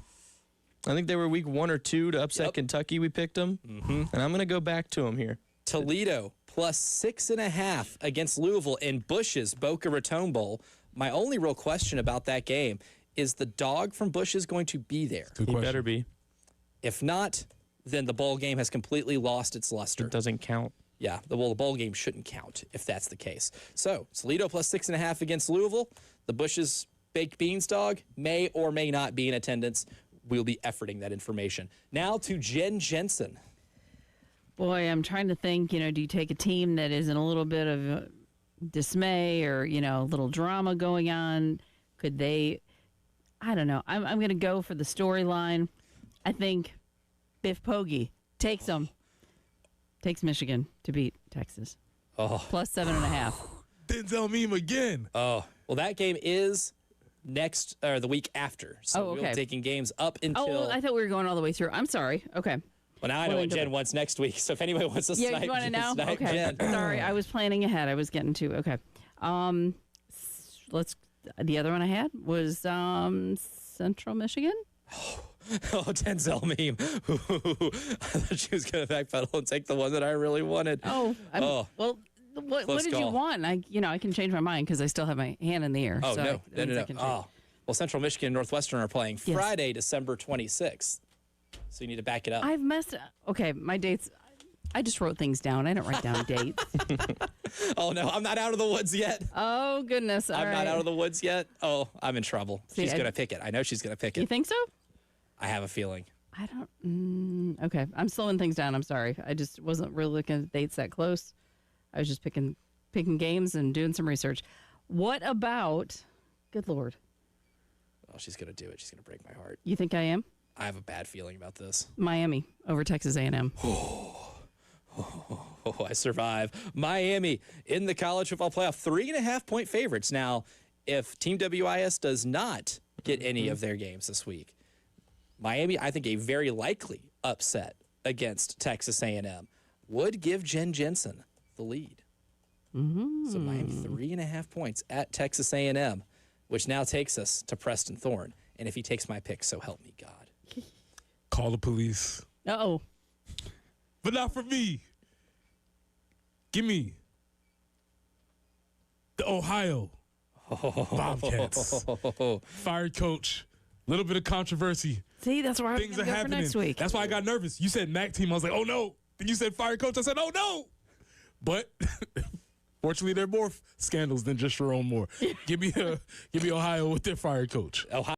I think they were week 1 or 2 to upset Kentucky. We picked them, and I'm going to go back to them here. Toledo plus 6.5 against Louisville in Bush's Boca Raton Bowl. My only real question about that game is the dog from Bush's going to be there? He better be. If not, then the bowl game has completely lost its luster. It doesn't count. Yeah, the bowl game shouldn't count if that's the case. So, Toledo plus 6.5 against Louisville. The Bush's baked beans dog may or may not be in attendance. We'll be efforting that information. Now to Jen Jensen. Boy, I'm trying to think, do you take a team that is in a little bit of dismay or, a little drama going on? Could they, I don't know. I'm going to go for the storyline. I think Biff Poggi takes Michigan to beat Texas. Oh. Plus 7.5. Denzel meme again. Oh. Well, that game is next or the week after. So Oh, we'll okay. be taking games up until. Oh, I thought we were going all the way through. I'm sorry. Okay. Well, now I know Well, what then Jen wants next week. So if anybody wants to Yeah, snipe, you want to know? snipe Okay. Jen. Sorry, I was planning ahead. I was getting to. Okay. Let's. The other one I had was Central Michigan. Oh, Denzel meme. I thought she was going to backpedal and take the one that I really wanted. Oh, Oh. Well, what Close did you call. want? I can change my mind because I still have my hand in the air. Oh, so no. that means I can change. Oh. Well, Central Michigan and Northwestern are playing Yes. Friday, December 26th. So you need to back it up. I've messed up. Okay, my dates. I just wrote things down. I don't write down dates. Oh, no. I'm not out of the woods yet. Oh goodness! All I'm right. not out of the woods yet. Oh, I'm in trouble. See, She's going to pick it. I know she's going to pick You it. think so? I have a feeling. I don't. Okay, I'm slowing things down. I'm sorry. I just wasn't really looking at dates that close. I was just picking games and doing some research. What about? Good Lord! Oh, she's going to do it. She's going to break my heart. You think I am? I have a bad feeling about this. Miami over Texas A&M. Oh, I survive. Miami in the college football playoff, 3.5-point favorites. Now, if Team WIS does not get any of their games this week, Miami, I think a very likely upset against Texas A&M would give Jen Jensen the lead. So Miami 3.5 points at Texas A&M, which now takes us to Preston Thorne. And if he takes my pick, so help me God. Call the police. Uh-oh. But not for me. Give me the Ohio Bobcats. Fired coach. Little bit of controversy. See, that's where I'm Things going are to go for happening. next week. That's why I got nervous. You said MAC team. I was like, oh no. Then you said fired coach. I said, oh no. But fortunately, there are more scandals than just Sharon Moore. Give me Ohio with their fired coach. Ohio.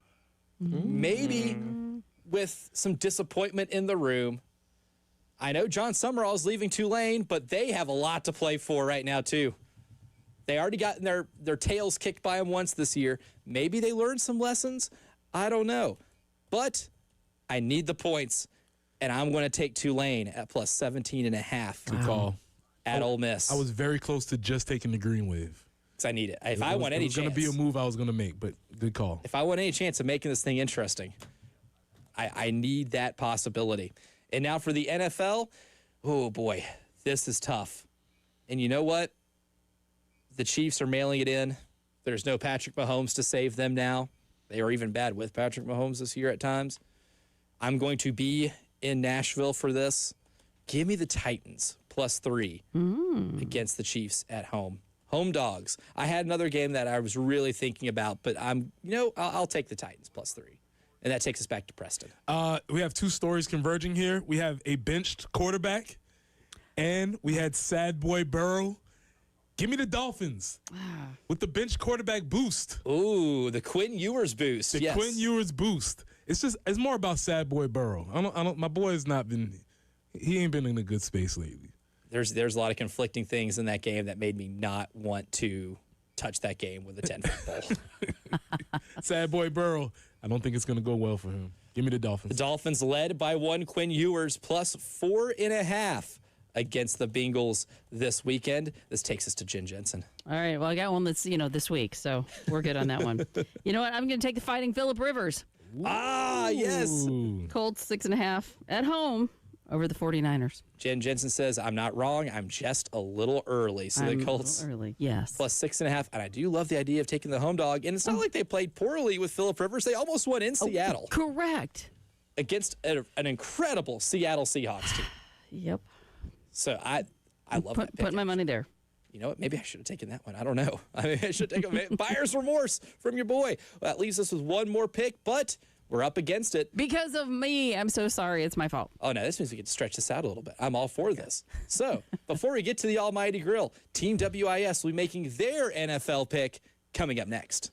Maybe with some disappointment in the room. I know John Summerall is leaving Tulane, but they have a lot to play for right now, too. They already gotten their tails kicked by them once this year. Maybe they learned some lessons. I don't know. But I need the points, and I'm going to take Tulane at plus 17.5. Good call. At Ole Miss. I was very close to just taking the green wave. Because I need it. If I want any chance. It was going to be a move I was going to make, but good call. If I want any chance of making this thing interesting, I need that possibility. And now for the NFL, oh boy, this is tough. And you know what? The Chiefs are mailing it in. There's no Patrick Mahomes to save them now. They are even bad with Patrick Mahomes this year at times. I'm going to be in Nashville for this. Give me the Titans plus 3 against the Chiefs at home. Home dogs. I had another game that I was really thinking about, but I'll take the Titans plus 3. And that takes us back to Preston. We have two stories converging here. We have a benched quarterback, and we had sad boy Burrow. Give me the Dolphins with the bench quarterback boost. Ooh, the Quinn Ewers boost. The yes. Quinn Ewers boost. It's more about sad boy Burrow. My boy has not been. He ain't been in a good space lately. There's a lot of conflicting things in that game that made me not want to touch that game with a 10-foot pole. Sad boy Burrow. I don't think it's going to go well for him. Give me the Dolphins. The Dolphins led by 1, Quinn Ewers plus 4.5 against the Bengals this weekend. This takes us to Jen Jensen. All right. Well, I got one that's, this week, so we're good on that one. You know what? I'm going to take the Fighting Phillip Rivers. Ah, yes. Ooh. Colts 6.5 at home over the 49ers. Jen Jensen says, I'm not wrong. I'm just a little early. So I'm the a Colts little early. Yes. plus 6.5. And I do love the idea of taking the home dog. And it's not like they played poorly with Phillip Rivers. They almost won in Seattle Correct. against an incredible Seattle Seahawks team. Yep. So I love that pick. Put my money there. You know what? Maybe I should have taken that one. I don't know. I mean, I should take a buyer's remorse from your boy. Well, that leaves us with one more pick, but we're up against it. Because of me. I'm so sorry. It's my fault. Oh, no, this means we can stretch this out a little bit. I'm all for this. So before we get to the almighty grill, Team WIS will be making their NFL pick coming up next.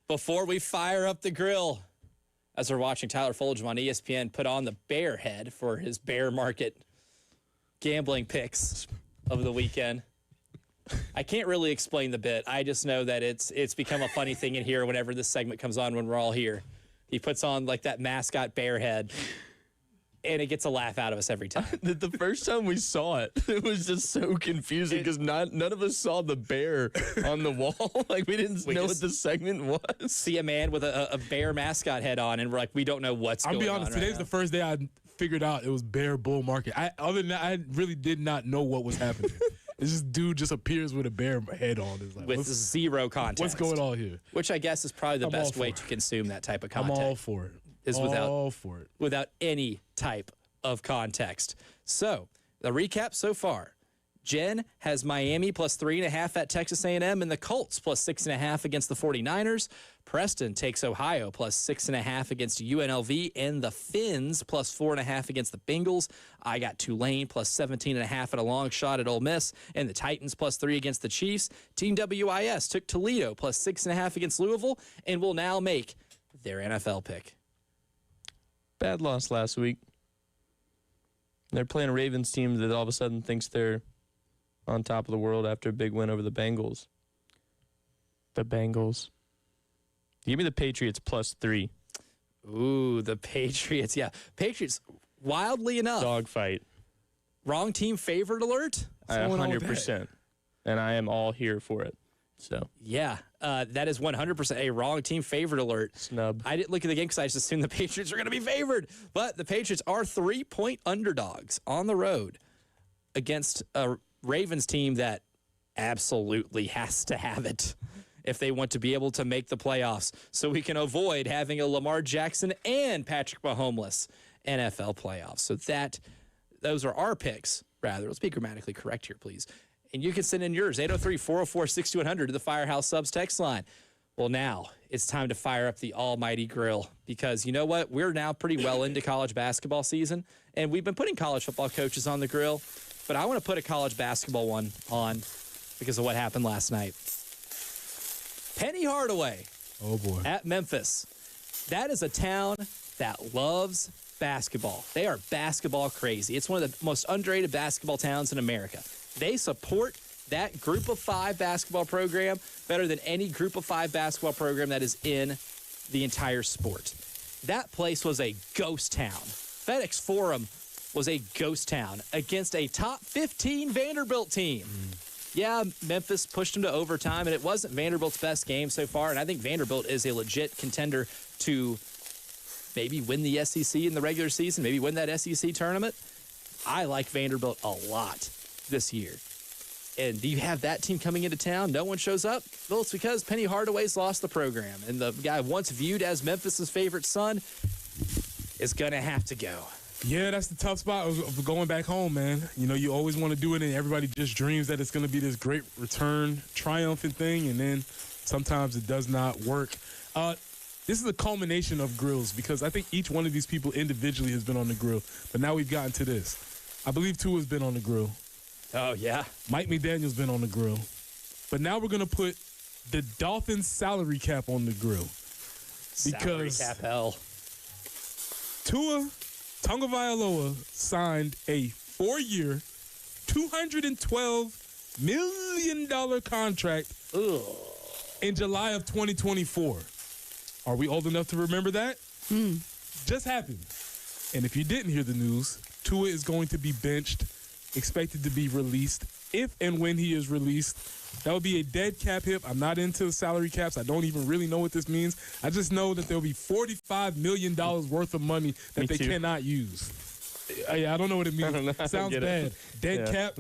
Before we fire up the grill, as we're watching Tyler Fulgham on ESPN put on the bear head for his bear market gambling picks of the weekend. I can't really explain the bit. I just know that it's become a funny thing in here whenever this segment comes on when we're all here. He puts on like that mascot bear head, and it gets a laugh out of us every time. The first time we saw it, it was just so confusing because none of us saw the bear on the wall. Like we didn't know what the segment was. See a man with a bear mascot head on, and we're like, we don't know what's going on. I'll be honest, today's the first day I figured out it was bear bull market. Other than that, I really did not know what was happening. This dude just appears with a bear head on. It's like, with zero context. What's going on here? Which I guess is probably the best way to consume that type of content. I'm all for it. Without any type of context. So, the recap so far. Jen has Miami plus 3.5 at Texas A&M and the Colts plus 6.5 against the 49ers. Preston takes Ohio plus 6.5 against UNLV and the Finns plus 4.5 against the Bengals. I got Tulane plus 17.5 at a long shot at Ole Miss and the Titans plus 3 against the Chiefs. Team WIS took Toledo plus 6.5 against Louisville and will now make their NFL pick. Bad loss last week. They're playing a Ravens team that all of a sudden thinks they're on top of the world after a big win over the Bengals. The Bengals. Give me the Patriots plus 3. Ooh, the Patriots. Yeah, Patriots, wildly enough. Dogfight. Wrong team favorite alert? 100%. And I am all here for it. So yeah, that is 100% a wrong team favorite alert. Snub. I didn't look at the game because I just assumed the Patriots were going to be favored. But the Patriots are 3-point underdogs on the road against a Ravens team that absolutely has to have it if they want to be able to make the playoffs, so we can avoid having a Lamar Jackson and Patrick Mahomes NFL playoffs. So those are our picks, rather. Let's be grammatically correct here, please. And you can send in yours, 803-404-6200 to the Firehouse Subs text line. Well, now it's time to fire up the almighty grill because you know what? We're now pretty well into college basketball season, and we've been putting college football coaches on the grill, but I want to put a college basketball one on because of what happened last night. Penny Hardaway at Memphis. That is a town that loves basketball. They are basketball crazy. It's one of the most underrated basketball towns in America. They support that group of 5 basketball program better than any group of 5 basketball program that is in the entire sport. That place was a ghost town. FedEx Forum was a ghost town against a top 15 Vanderbilt team. Yeah, Memphis pushed them to overtime, and it wasn't Vanderbilt's best game so far, and I think Vanderbilt is a legit contender to maybe win the SEC in the regular season, maybe win that SEC tournament. I like Vanderbilt a lot this year. And do you have that team coming into town? No one shows up? Well, it's because Penny Hardaway's lost the program. And the guy once viewed as Memphis's favorite son is going to have to go. Yeah, that's the tough spot of going back home, man. You know, you always want to do it, and everybody just dreams that it's going to be this great return, triumphant thing, and then sometimes it does not work. This is a culmination of grills because I think each one of these people individually has been on the grill, but now we've gotten to this. I believe Tua's been on the grill. Oh, yeah. Mike McDaniel's been on the grill. But now we're going to put the Dolphins salary cap on the grill. Because salary cap hell. Tua Tagovailoa signed a 4-year, $212 million contract in July of 2024. Are we old enough to remember that? Just happened. And if you didn't hear the news, Tua is going to be benched, expected to be released. If and when he is released, that would be a dead cap hit. I'm not into salary caps. I don't even really know what this means. I just know that there will be $45 million worth of money that they cannot use. I don't know what it means. I don't know. Sounds bad. Dead cap,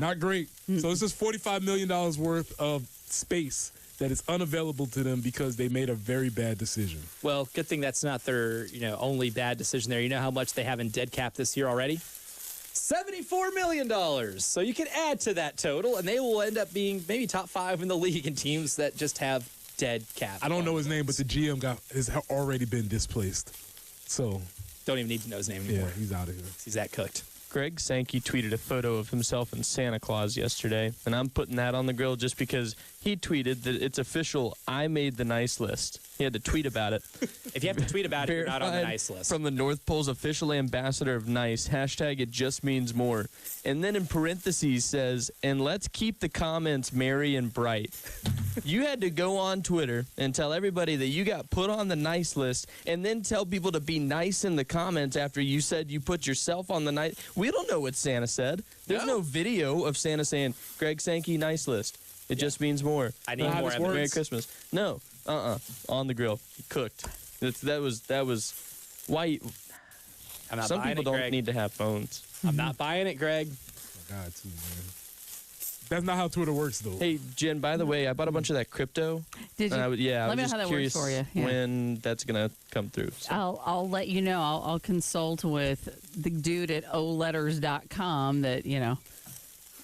not great. So it's just $45 million worth of space that is unavailable to them because they made a very bad decision. Well, good thing that's not their only bad decision there. You know how much they have in dead cap this year already? $74 million. So you can add to that total, and they will end up being maybe top 5 in the league in teams that just have dead cap. I don't know his name, but the GM has already been displaced. So don't even need to know his name anymore. Yeah, he's out of here. He's that cooked. Greg Sankey tweeted a photo of himself and Santa Claus yesterday, and I'm putting that on the grill just because he tweeted that it's official. I made the nice list. He had to tweet about it. If you have to tweet about it, you're not on the Verified nice list. From the North Pole's official ambassador of nice. Hashtag it just means more. And then in parentheses says, and let's keep the comments merry and bright. You had to go on Twitter and tell everybody that you got put on the nice list and then tell people to be nice in the comments after you said you put yourself on the nice. We don't know what Santa said. There's no video of Santa saying, Greg Sankey, nice list. It just means more. I need more evidence. Merry Christmas. No. On the grill. Cooked. That was why. I'm not Some buying people it, don't Greg. need to have phones. I'm not buying it, Greg. God, too, man. That's not how Twitter works, though. Hey, Jen, by the way, I bought a bunch of that crypto. Did you? I Let was me know just how that works curious for you. Yeah. when that's going to come through. So. I'll let you know. I'll consult with the dude at oletters.com that,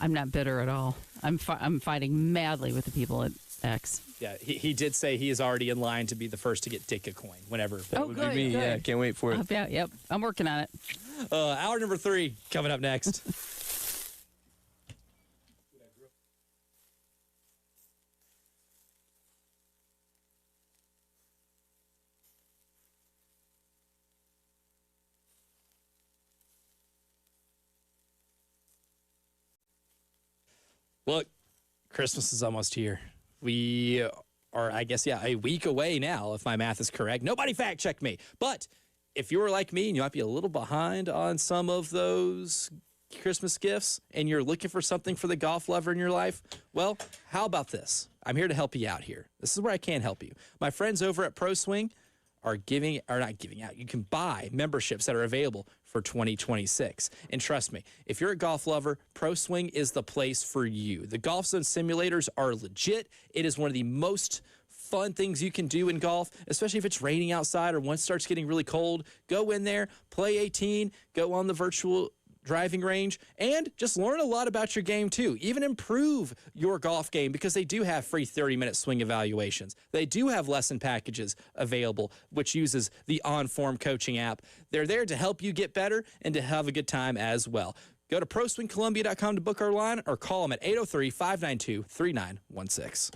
I'm not bitter at all. I'm fighting madly with the people at X. Yeah, he did say he is already in line to be the first to get Dick a coin whenever. Oh, Would good. be me. good. Yeah, can't wait for it. Yep. I'm working on it. Hour number 3 coming up next. Look, Christmas is almost here. We are, I guess, a week away now, if my math is correct. Nobody fact check me. But if you were like me and you might be a little behind on some of those Christmas gifts and you're looking for something for the golf lover in your life, well, how about this? I'm here to help you out here. This is where I can help you. My friends over at Pro Swing are not giving out. You can buy memberships that are available for 2026. And trust me, if you're a golf lover, Pro Swing is the place for you. The Golf Zone simulators are legit. It is one of the most fun things you can do in golf, especially if it's raining outside or once it starts getting really cold. Go in there, play 18, go on the virtual driving range, and just learn a lot about your game too. Even improve your golf game because they do have free 30-minute swing evaluations. They do have lesson packages available, which uses the OnForm coaching app. They're there to help you get better and to have a good time as well. Go to ProSwingColumbia.com to book our line or call them at 803-592-3916.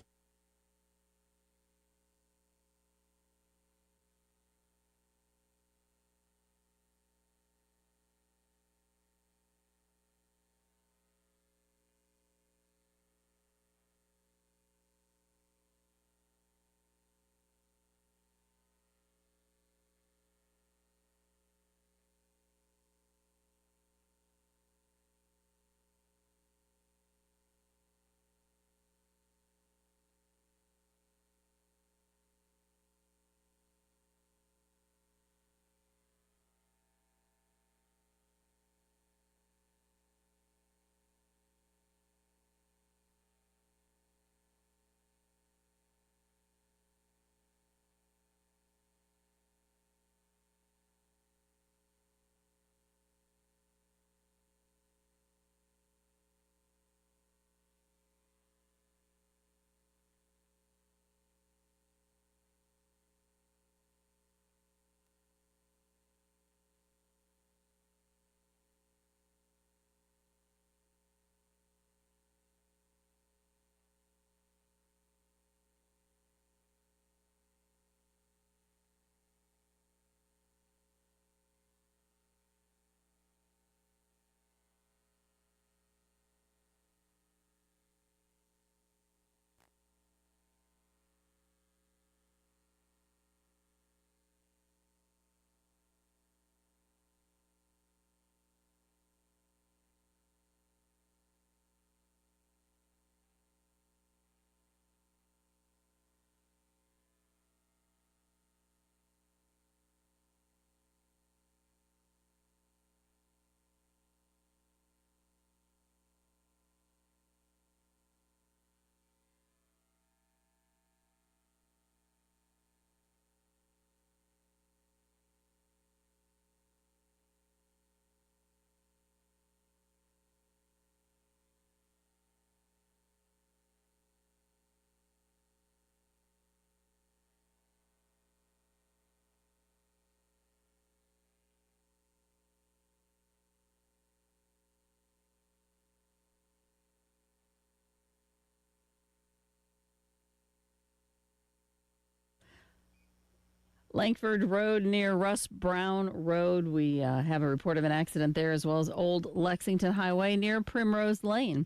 Langford Road near Russ Brown Road. We have a report of an accident there, as well as Old Lexington Highway near Primrose Lane.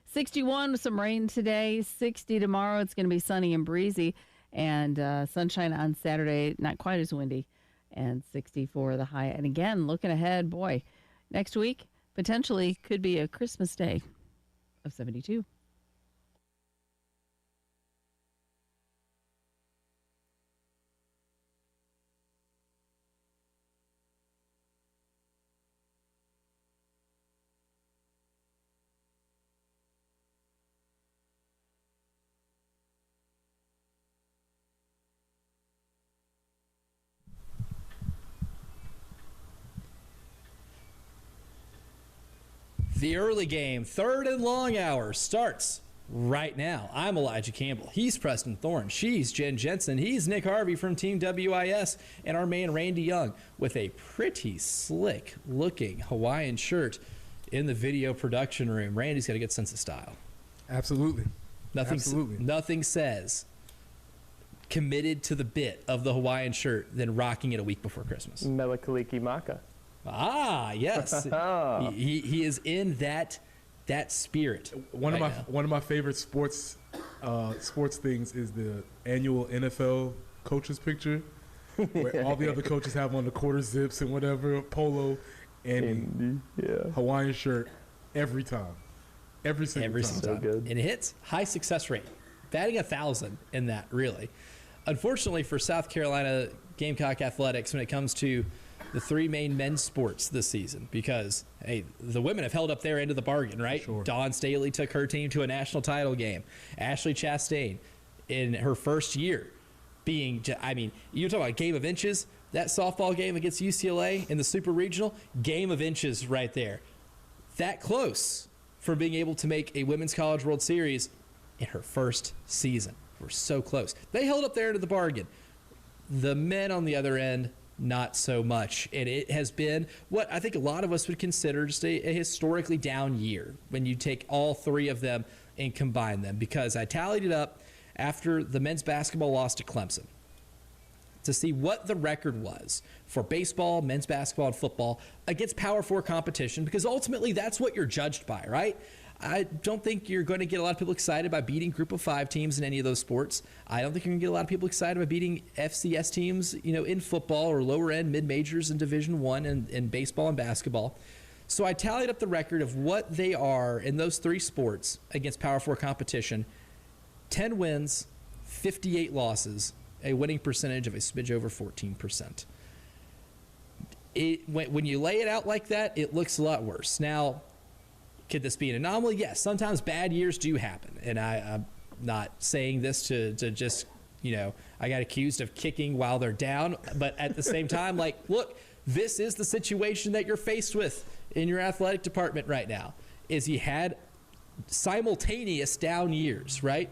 61 with some rain today, 60 tomorrow. It's going to be sunny and breezy, and sunshine on Saturday, not quite as windy, and 60 for the high. And again, looking ahead, boy, next week potentially could be a Christmas day of 72. The early game, third and long hour, starts right now. I'm Elijah Campbell. He's Preston Thorne. She's Jen Jensen. He's Nick Harvey from Team WIS. And our man Randy Young with a pretty slick looking Hawaiian shirt in the video production room. Randy's got a good sense of style. Absolutely. Nothing says committed to the bit of the Hawaiian shirt than rocking it a week before Christmas. Melakaliki Maka. Ah, yes. he is in that spirit. One of my favorite sports things is the annual NFL coaches picture, where all the other coaches have on the quarter zips and whatever, polo and Hawaiian shirt every time. Every single time. So good. And it hits high success rate. Batting 1,000 in that, really. Unfortunately for South Carolina Gamecock athletics, when it comes to the three main men's sports this season, because, hey, the women have held up their end of the bargain, right? Sure. Dawn Staley took her team to a national title game. Ashley Chastain, in her first year, being, I mean, you talk about game of inches, that softball game against UCLA in the Super Regional, game of inches right there. That close for being able to make a Women's College World Series in her first season. We're so close. They held up their end of the bargain. The men on the other end, not so much. And it has been what I think a lot of us would consider just a historically down year when you take all three of them and combine them, because I tallied it up after the men's basketball loss to Clemson to see what the record was for baseball, men's basketball, and football against Power 4 competition, because ultimately that's what you're judged by, right? I don't think you're going to get a lot of people excited by beating Group of 5 teams in any of those sports. I don't think you're going to get a lot of people excited by beating FCS teams, in football or lower end mid-majors in Division I in baseball and basketball. So I tallied up the record of what they are in those three sports against Power 4 competition. 10 wins, 58 losses, a winning percentage of a smidge over 14%. When you lay it out like that, it looks a lot worse. Now, could this be an anomaly? Yes, sometimes bad years do happen. And I'm not saying this to just, I got accused of kicking while they're down. But at the same time, look, this is the situation that you're faced with in your athletic department right now, is you had simultaneous down years, right?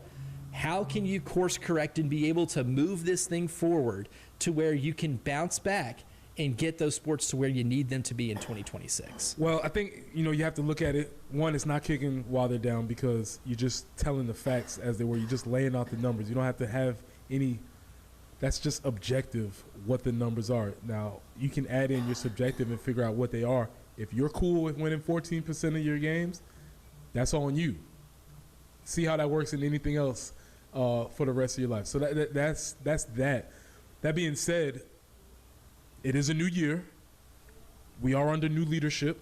How can you course correct and be able to move this thing forward to where you can bounce back and get those sports to where you need them to be in 2026? Well, I think, you have to look at it. One, it's not kicking while they're down, because you're just telling the facts as they were. You're just laying out the numbers. You don't have to have any – that's just objective what the numbers are. Now, you can add in your subjective and figure out what they are. If you're cool with winning 14% of your games, that's on you. See how that works in anything else for the rest of your life. So that's that. That being said, it is a new year. We are under new leadership.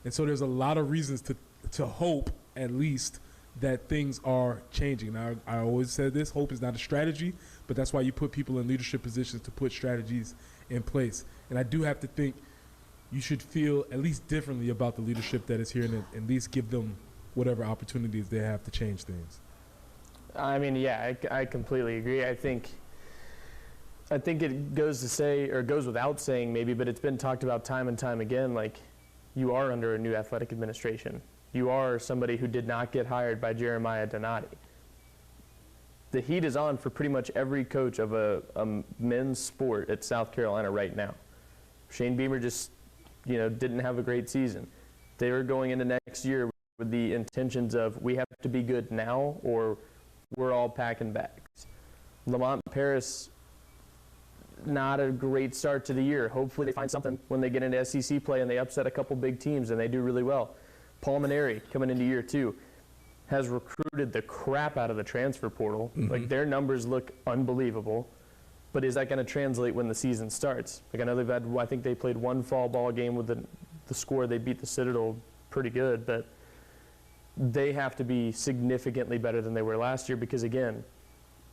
And so there's a lot of reasons to hope, at least, that things are changing. Now, I always said this, hope is not a strategy, but that's why you put people in leadership positions to put strategies in place. And I do have to think you should feel at least differently about the leadership that is here, and at least give them whatever opportunities they have to change things. I mean, yeah, I completely agree. I think it goes without saying maybe, but it's been talked about time and time again, you are under a new athletic administration. You are somebody who did not get hired by Jeremiah Donati. The heat is on for pretty much every coach of a men's sport at South Carolina right now. Shane Beamer just, didn't have a great season. They were going into next year with the intentions of, we have to be good now or we're all packing bags. Lamont Paris, not a great start to the year. Hopefully they find something when they get into SEC play and they upset a couple big teams and they do really well. Pulmonary coming into year 2 has recruited the crap out of the transfer portal. Like, their numbers look unbelievable. But is that going to translate when the season starts? Like, I know they've had, I think they played one fall ball game with the score. They beat the Citadel pretty good, but they have to be significantly better than they were last year because, again,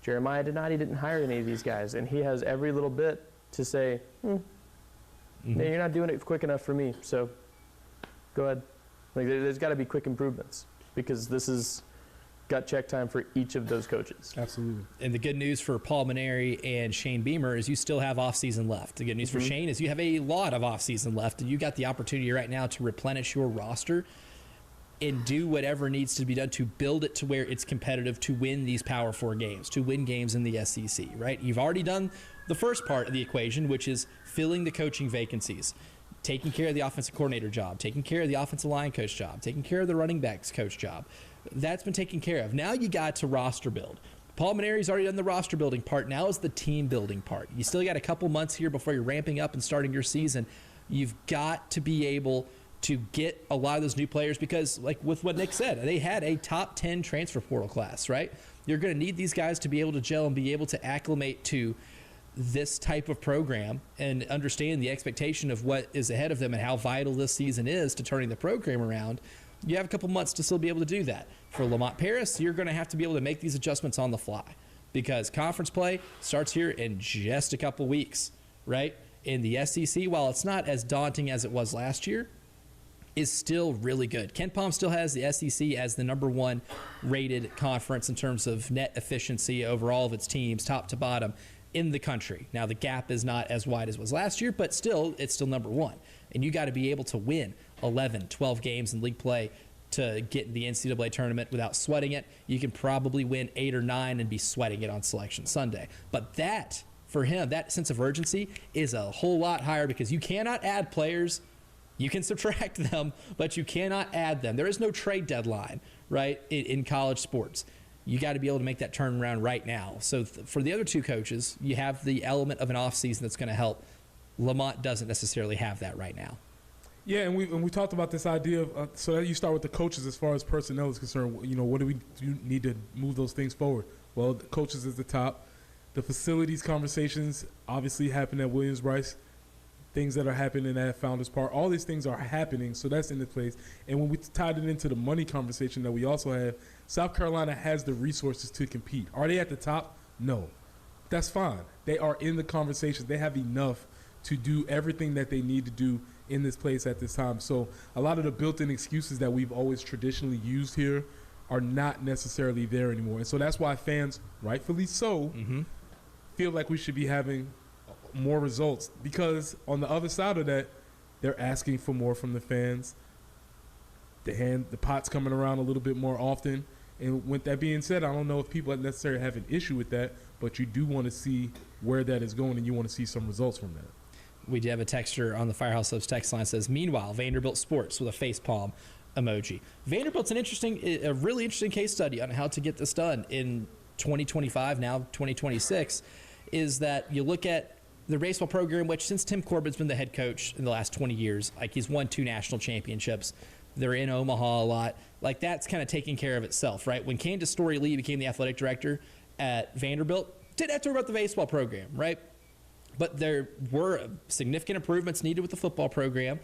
Jeremiah he didn't hire any of these guys, and he has every little bit to say, no, you're not doing it quick enough for me, so go ahead. Like, there's got to be quick improvements because this is gut check time for each of those coaches. Absolutely. And the good news for Paul Maneri and Shane Beamer is you still have offseason left. The good news for Shane is you have a lot of offseason left, and you got the opportunity right now to replenish your roster and do whatever needs to be done to build it to where it's competitive to win these Power 4 games, to win games in the SEC, right? You've already done the first part of the equation, which is filling the coaching vacancies, taking care of the offensive coordinator job, taking care of the offensive line coach job, taking care of the running backs coach job. That's been taken care of. Now you got to roster build. Paul Maneri's already done the roster building part. Now is the team building part. You still got a couple months here before you're ramping up and starting your season. You've got to be able to get a lot of those new players because, like with what Nick said, they had a top 10 transfer portal class, right? You're going to need these guys to be able to gel and be able to acclimate to this type of program and understand the expectation of what is ahead of them and how vital this season is to turning the program around. You have a couple months to still be able to do that. For Lamont Paris, you're going to have to be able to make these adjustments on the fly because conference play starts here in just a couple weeks, right? In the SEC, while it's not as daunting as it was last year, is still really good. Ken Palm still has the SEC as the number 1 rated conference in terms of net efficiency over all of its teams, top to bottom, in the country. Now, the gap is not as wide as it was last year, but still, it's still number 1. And you got to be able to win 11, 12 games in league play to get in the NCAA tournament without sweating it. You can probably win 8 or 9 and be sweating it on Selection Sunday. But that, for him, that sense of urgency is a whole lot higher because you cannot add players. You can subtract them, but you cannot add them. There is no trade deadline, right, in college sports. You got to be able to make that turnaround right now. So for the other 2 coaches, you have the element of an offseason that's going to help. Lamont doesn't necessarily have that right now. Yeah, and we talked about this idea of so that you start with the coaches as far as personnel is concerned. You know, what do we need to move those things forward? Well, the coaches is the top. The facilities conversations obviously happen at Williams-Brice. Things that are happening at Founders Park. All these things are happening, so that's in the place. And when we tied it into the money conversation that we also have, South Carolina has the resources to compete. Are they at the top? No. That's fine. They are in the conversation. They have enough to do everything that they need to do in this place at this time. So a lot of the built-in excuses that we've always traditionally used here are not necessarily there anymore. And so that's why fans, rightfully so, feel like we should be having more results because on the other side of that, they're asking for more from the fans. The pot's coming around a little bit more often. And with that being said, I don't know if people necessarily have an issue with that, but you do want to see where that is going and you want to see some results from that. We do have a texter on the Firehouse Subs text line that says, meanwhile, Vanderbilt Sports with a facepalm emoji. Vanderbilt's a really interesting case study on how to get this done in 2025, now 2026, is that you look at the baseball program, which since Tim Corbett's been the head coach in the last 20 years, like he's won 2 national championships. They're in Omaha a lot. Like that's kind of taking care of itself, right? When Candace Story Lee became the athletic director at Vanderbilt, didn't have to worry about the baseball program, right? But there were significant improvements needed with the football program.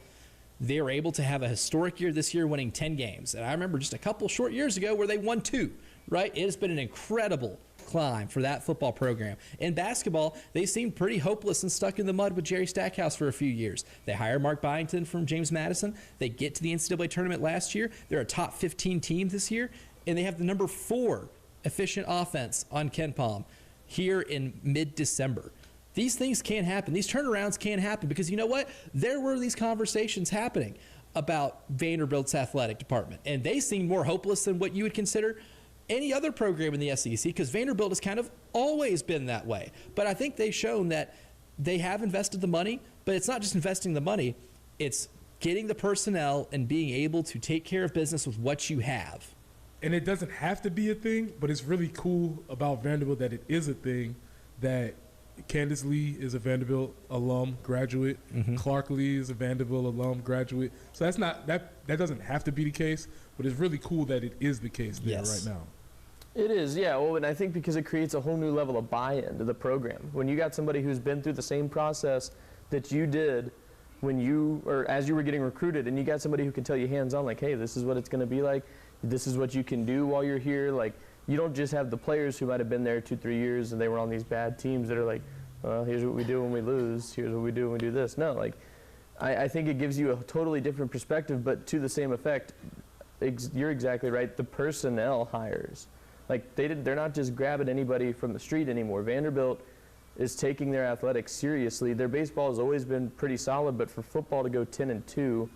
They were able to have a historic year this year, winning 10 games. And I remember just a couple short years ago where they won 2, right? It has been an incredible climb for that football program. In basketball, they seemed pretty hopeless and stuck in the mud with Jerry Stackhouse for a few years. They hired Mark Byington from James Madison. They get to the NCAA tournament last year. They're a top 15 team this year, and they have the number 4 efficient offense on Ken Palm here in mid-December. These things can happen. These turnarounds can happen because you know what? There were these conversations happening about Vanderbilt's athletic department, and they seemed more hopeless than what you would consider any other program in the SEC because Vanderbilt has kind of always been that way. But I think they've shown that they have invested the money, but it's not just investing the money, it's getting the personnel and being able to take care of business with what you have. And it doesn't have to be a thing, but it's really cool about Vanderbilt that it is a thing, that Candace Lee is a Vanderbilt alum, graduate. Clark Lee is a Vanderbilt alum, graduate. So that's not that doesn't have to be the case, but it's really cool that it is the case there right now. It is, yeah. Well, and I think because it creates a whole new level of buy-in to the program. When you got somebody who's been through the same process that you did when you, or as you were getting recruited, and you got somebody who can tell you hands-on, like, hey, this is what it's going to be like. This is what you can do while you're here. Like, you don't just have the players who might have been there 2-3 years and they were on these bad teams that are like, well, here's what we do when we lose. Here's what we do when we do this. No, like, I think it gives you a totally different perspective, but to the same effect, you're exactly right. The personnel hires. Like, they're not just grabbing anybody from the street anymore. Vanderbilt is taking their athletics seriously. Their baseball has always been pretty solid, but for football to go 10-2,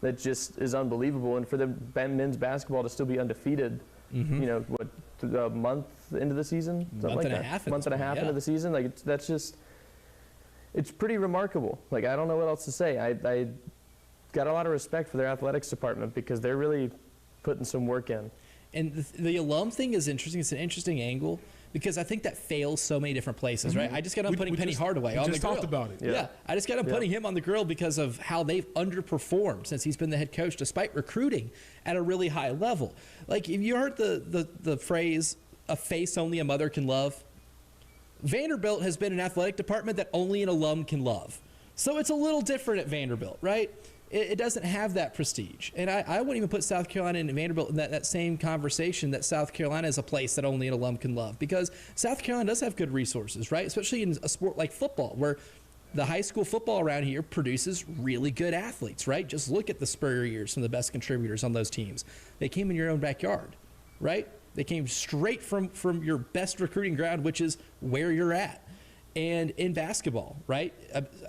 that just is unbelievable. And for the men's basketball to still be undefeated, you know, what, a month into the season? Something Month like and a that. half. Month and a half into the season. Like, that's just, it's pretty remarkable. Like, I don't know what else to say. I got a lot of respect for their athletics department because they're really putting some work in. And the alum thing is interesting. It's an interesting angle because I think that fails so many different places, right? I just got on putting Penny Hardaway on the grill. We just talked about it. Yeah. I just got on putting him on the grill because of how they've underperformed since he's been the head coach, despite recruiting at a really high level. Like, if you heard the phrase, a face only a mother can love, Vanderbilt has been an athletic department that only an alum can love. So it's a little different at Vanderbilt, right? It doesn't have that prestige. And I wouldn't even put South Carolina and Vanderbilt in that same conversation that South Carolina is a place that only an alum can love. Because South Carolina does have good resources, right? Especially in a sport like football, where the high school football around here produces really good athletes, right? Just look at the Spurrier years, some of the best contributors on those teams. They came in your own backyard, right? They came straight from your best recruiting ground, which is where you're at. And in basketball, right?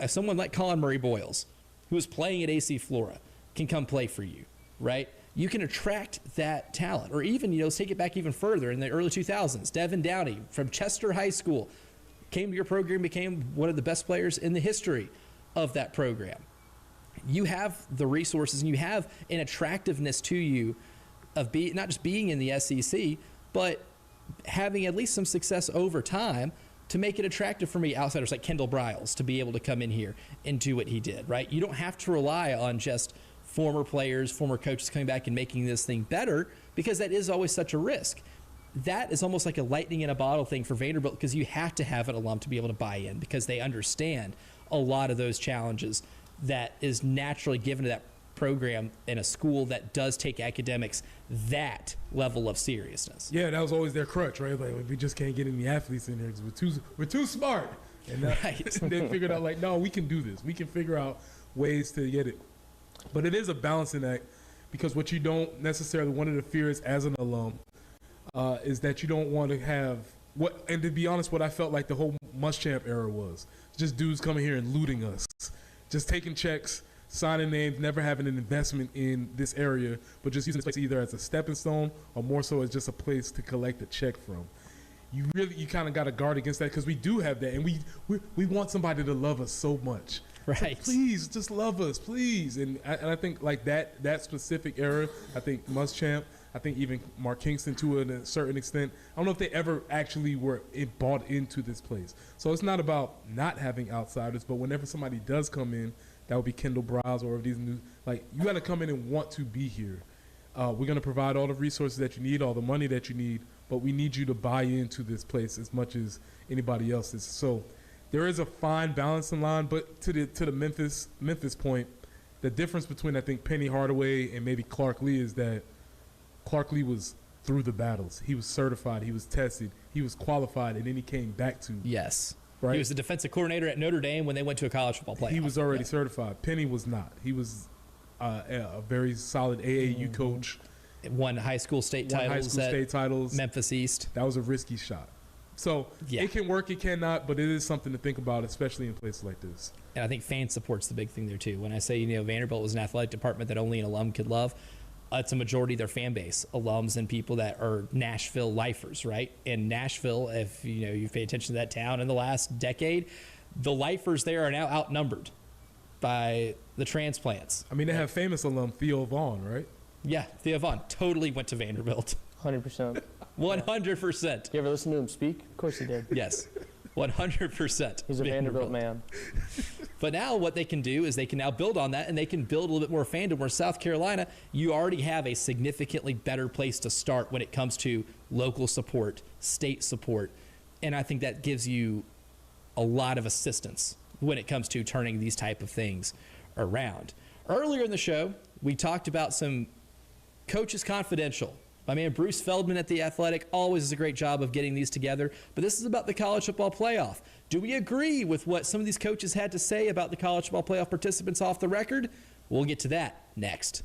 Someone like Colin Murray Boyles, who is playing at AC Flora, can come play for you, right? You can attract that talent. Or even, let's take it back even further. In the early 2000s, Devin Downey from Chester High School came to your program, became one of the best players in the history of that program. You have the resources and you have an attractiveness to you of not just being in the SEC, but having at least some success over time to make it attractive for me, outsiders like Kendall Briles, to be able to come in here and do what he did, right? You don't have to rely on just former players, former coaches coming back and making this thing better, because that is always such a risk. That is almost like a lightning in a bottle thing for Vanderbilt, because you have to have an alum to be able to buy in, because they understand a lot of those challenges that is naturally given to that program in a school that does take academics that level of seriousness. Yeah, that was always their crutch, right? Like, we just can't get any athletes in here because we're too smart. And they figured out, like, no, we can do this. We can figure out ways to get it. But it is a balancing act, because what you don't necessarily, one of the fears as an alum is that you don't want to have and to be honest, what I felt like the whole Muschamp era was just dudes coming here and looting us, just taking checks, signing names, never having an investment in this area, but just using this place either as a stepping stone or more so as just a place to collect a check from. You kind of got to guard against that, because we do have that, and we want somebody to love us so much. Right. Like, please, just love us, please. And I think like that specific era, I think Muschamp, I think even Mark Kingston to a certain extent, I don't know if they ever actually were bought into this place. So it's not about not having outsiders, but whenever somebody does come in, that would be Kendall Briles or these new, like, you got to come in and want to be here. We're going to provide all the resources that you need, all the money that you need, but we need you to buy into this place as much as anybody else is. So there is a fine balancing line, but to the Memphis point, the difference between, I think, Penny Hardaway and maybe Clark Lee is that Clark Lee was through the battles. He was certified, he was tested, he was qualified, and then he came back to. Yes. Right? He was the defensive coordinator at Notre Dame when they went to a college football playoff. He was already certified. Penny was not. He was a very solid AAU coach. Won high school state titles. Memphis East. That was a risky shot. So it can work, it cannot, but it is something to think about, especially in places like this. And I think fan support's the big thing there too. When I say, Vanderbilt was an athletic department that only an alum could love, it's a majority of their fan base, alums and people that are Nashville lifers, right? In Nashville, if you pay attention to that town in the last decade, the lifers there are now outnumbered by the transplants. I mean, they have famous alum Theo Vaughn, right? Yeah, Theo Vaughn totally went to Vanderbilt. 100%. 100%. You ever listen to him speak? Of course he did. Yes. 100%. He's a Vanderbilt man. But now what they can do is they can now build on that, and they can build a little bit more fandom, where South Carolina, you already have a significantly better place to start when it comes to local support, state support. And I think that gives you a lot of assistance when it comes to turning these type of things around. Earlier in the show, we talked about some Coaches Confidential. My man Bruce Feldman at The Athletic always does a great job of getting these together. But this is about the college football playoff. Do we agree with what some of these coaches had to say about the college football playoff participants off the record? We'll get to that next.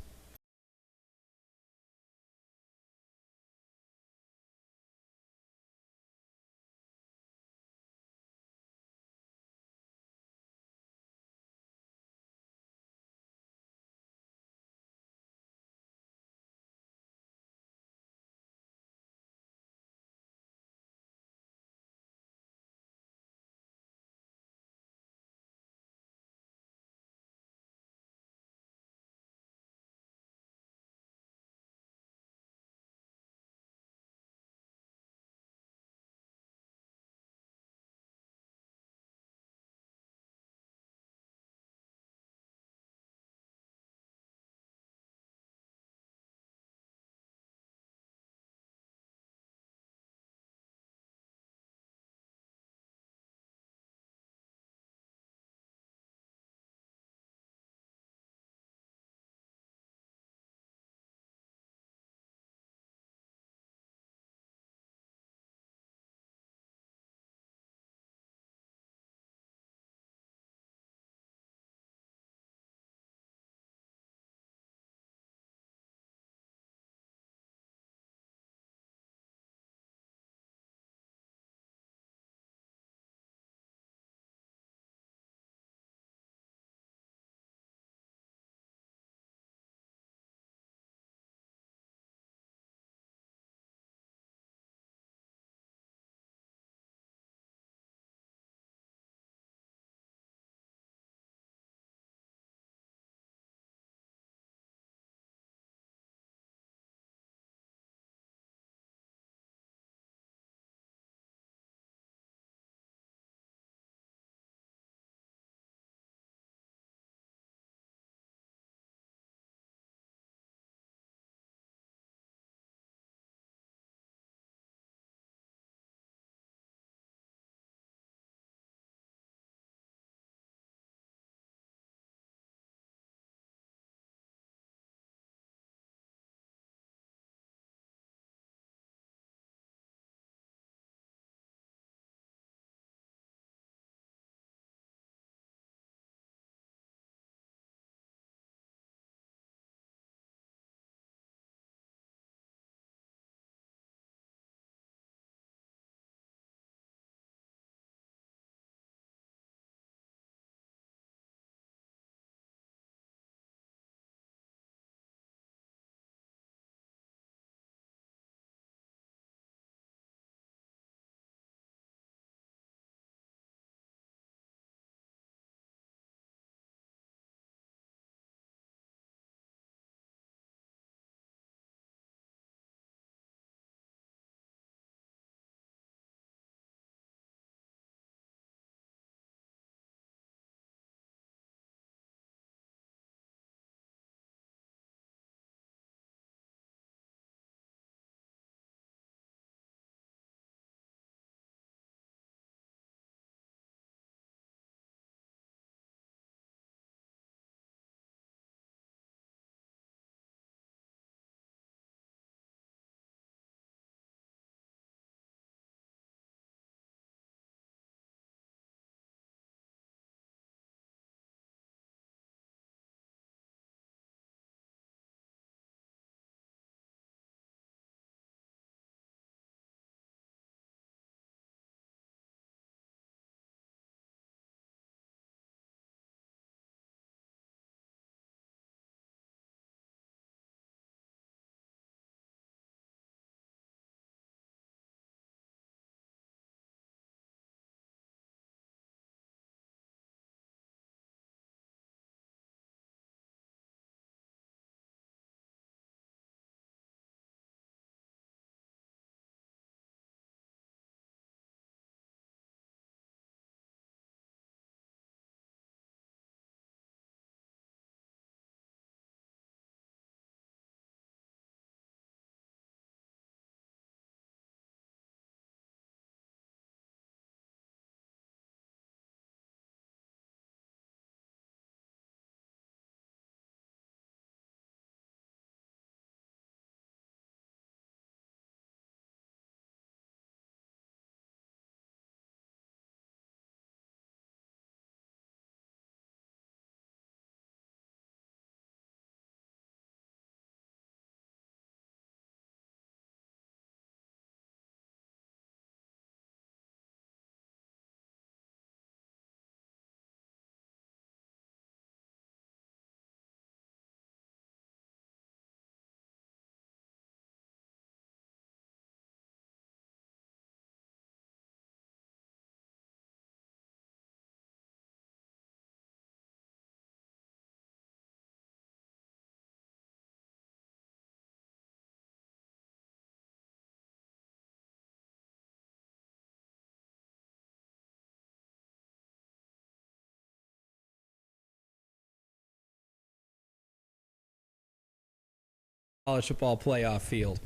college football playoff field.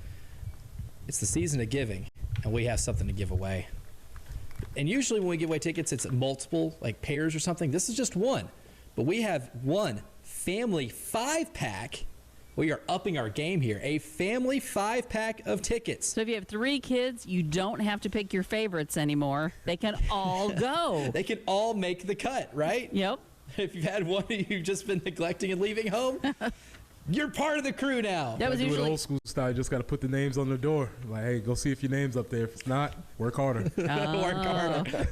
It's the season of giving, and we have something to give away. And usually when we give away tickets, it's multiple, like pairs or something. This is just one. But we have one family 5-pack. We are upping our game here. A family 5-pack of tickets. So if you have 3 kids, you don't have to pick your favorites anymore. They can all go. They can all make the cut, right? Yep. If you've had one you've just been neglecting and leaving home, you're part of the crew now. That was Do it usually old school style. You just got to put the names on the door. Like, hey, go see if your name's up there. If it's not, work harder. Work harder.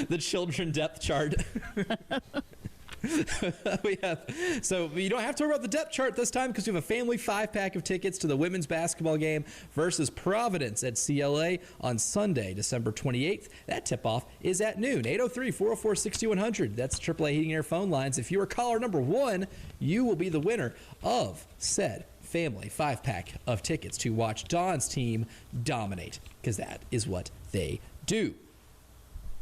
The children depth chart. So you don't have to worry about the depth chart this time because we have a family 5-pack of tickets to the women's basketball game versus Providence at CLA on Sunday, December 28th. That tip-off is at noon, 803-404-6100. That's AAA Heating and Air phone lines. If you are caller number 1, you will be the winner of said family 5-pack of tickets to watch Dawn's team dominate, because that is what they do.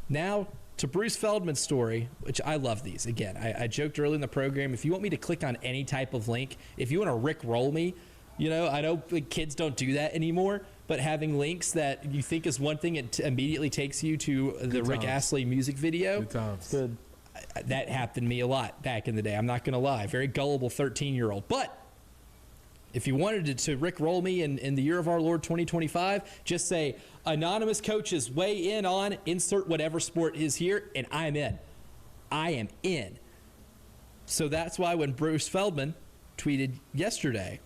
Now to Bruce Feldman's story, which I love these. Again, I joked early in the program, if you want me to click on any type of link, if you want to Rick-roll me, I know kids don't do that anymore, but having links that you think is one thing, it immediately takes you to the Rick Astley music video. Good times. Good. That happened to me a lot back in the day. I'm not going to lie. Very gullible 13-year-old. But if you wanted to Rick-roll me in the year of our Lord 2025, just say, anonymous coaches weigh in on insert whatever sport is here, and I'm in. I am in. So that's why when Bruce Feldman tweeted yesterday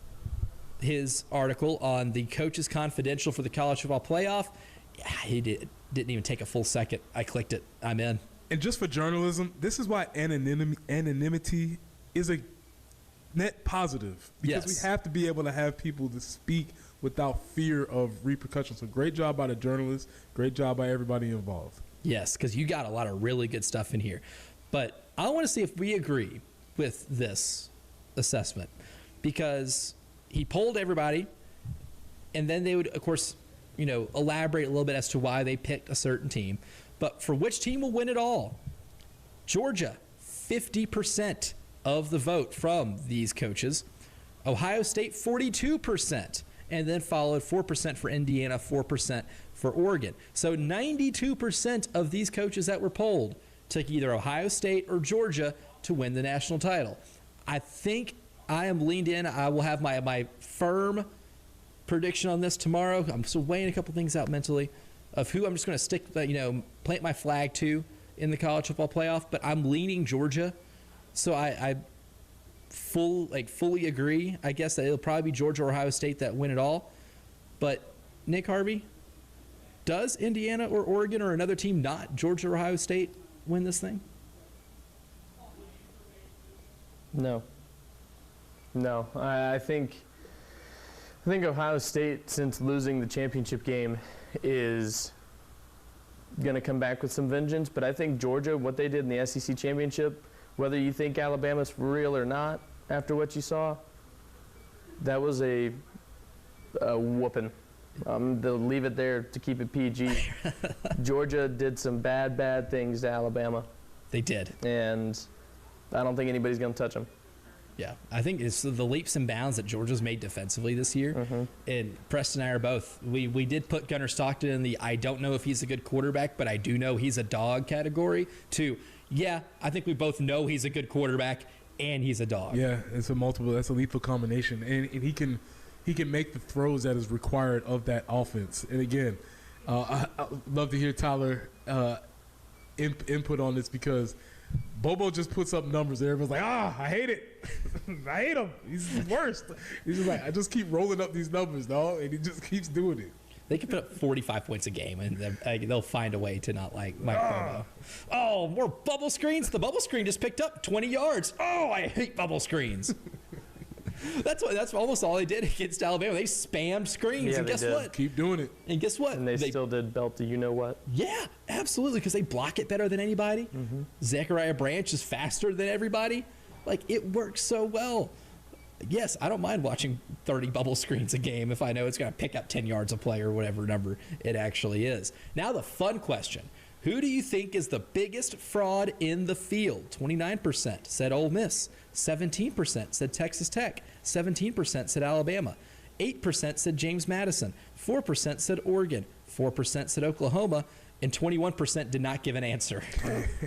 his article on the Coaches Confidential for the College Football Playoff, he didn't even take a full second. I clicked it. I'm in. And just for journalism, this is why anonymity is a net positive, because Yes. we have to be able to have people to speak without fear of repercussions. So great job by the journalists. Great job by everybody involved. Yes, because you got a lot of really good stuff in here. But I want to see if we agree with this assessment, because he polled everybody, and then they would, of course, elaborate a little bit as to why they picked a certain team. But for which team will win it all? Georgia, 50% of the vote from these coaches. Ohio State, 42%. And then followed 4% for Indiana, 4% for Oregon. So 92% of these coaches that were polled took either Ohio State or Georgia to win the national title. I think I am leaned in. I will have my firm prediction on this tomorrow. I'm still weighing a couple things out mentally of who I'm just going to stick, plant my flag to in the college football playoff. But I'm leaning Georgia. So I fully agree, I guess, that it'll probably be Georgia or Ohio State that win it all. But, Nick Harvey, does Indiana or Oregon or another team not Georgia or Ohio State win this thing? No. I think Ohio State, since losing the championship game, is going to come back with some vengeance. But I think Georgia, what they did in the SEC championship, whether you think Alabama's for real or not, after what you saw, that was a whooping. They'll leave it there to keep it PG. Georgia did some bad things to Alabama. They did. And I don't think anybody's going to touch them. Yeah, I think it's the leaps and bounds that Georgia's made defensively this year. Mm-hmm. And Preston and I are both. We did put Gunnar Stockton in the I don't know if he's a good quarterback, but I do know he's a dog category. To, yeah, I think we both know he's a good quarterback and he's a dog. Yeah, that's a lethal combination. And he can make the throws that is required of that offense. And again, I'd love to hear Tyler input on this, because Bobo just puts up numbers and everyone's like, I hate it. I hate him. He's the worst. He's just like, I just keep rolling up these numbers, dog, and he just keeps doing it. They can put up 45 points a game, and they'll find a way to not like Mike Bobo. Oh, more bubble screens? The bubble screen just picked up 20 yards. Oh, I hate bubble screens. That's almost all they did against Alabama. They spammed screens, Yeah, and they guess did. what? Keep doing it. And guess what? And they still did belt the you-know-what. Yeah, absolutely, because they block it better than anybody. Mm-hmm. Zachariah Branch is faster than everybody. Like, it works so well. Yes, I don't mind watching 30 bubble screens a game if I know it's going to pick up 10 yards a play or whatever number it actually is. Now the fun question. Who do you think is the biggest fraud in the field? 29% said Ole Miss. 17% said Texas Tech. 17% said Alabama. 8% said James Madison. 4% said Oregon. 4% said Oklahoma. And 21% did not give an answer.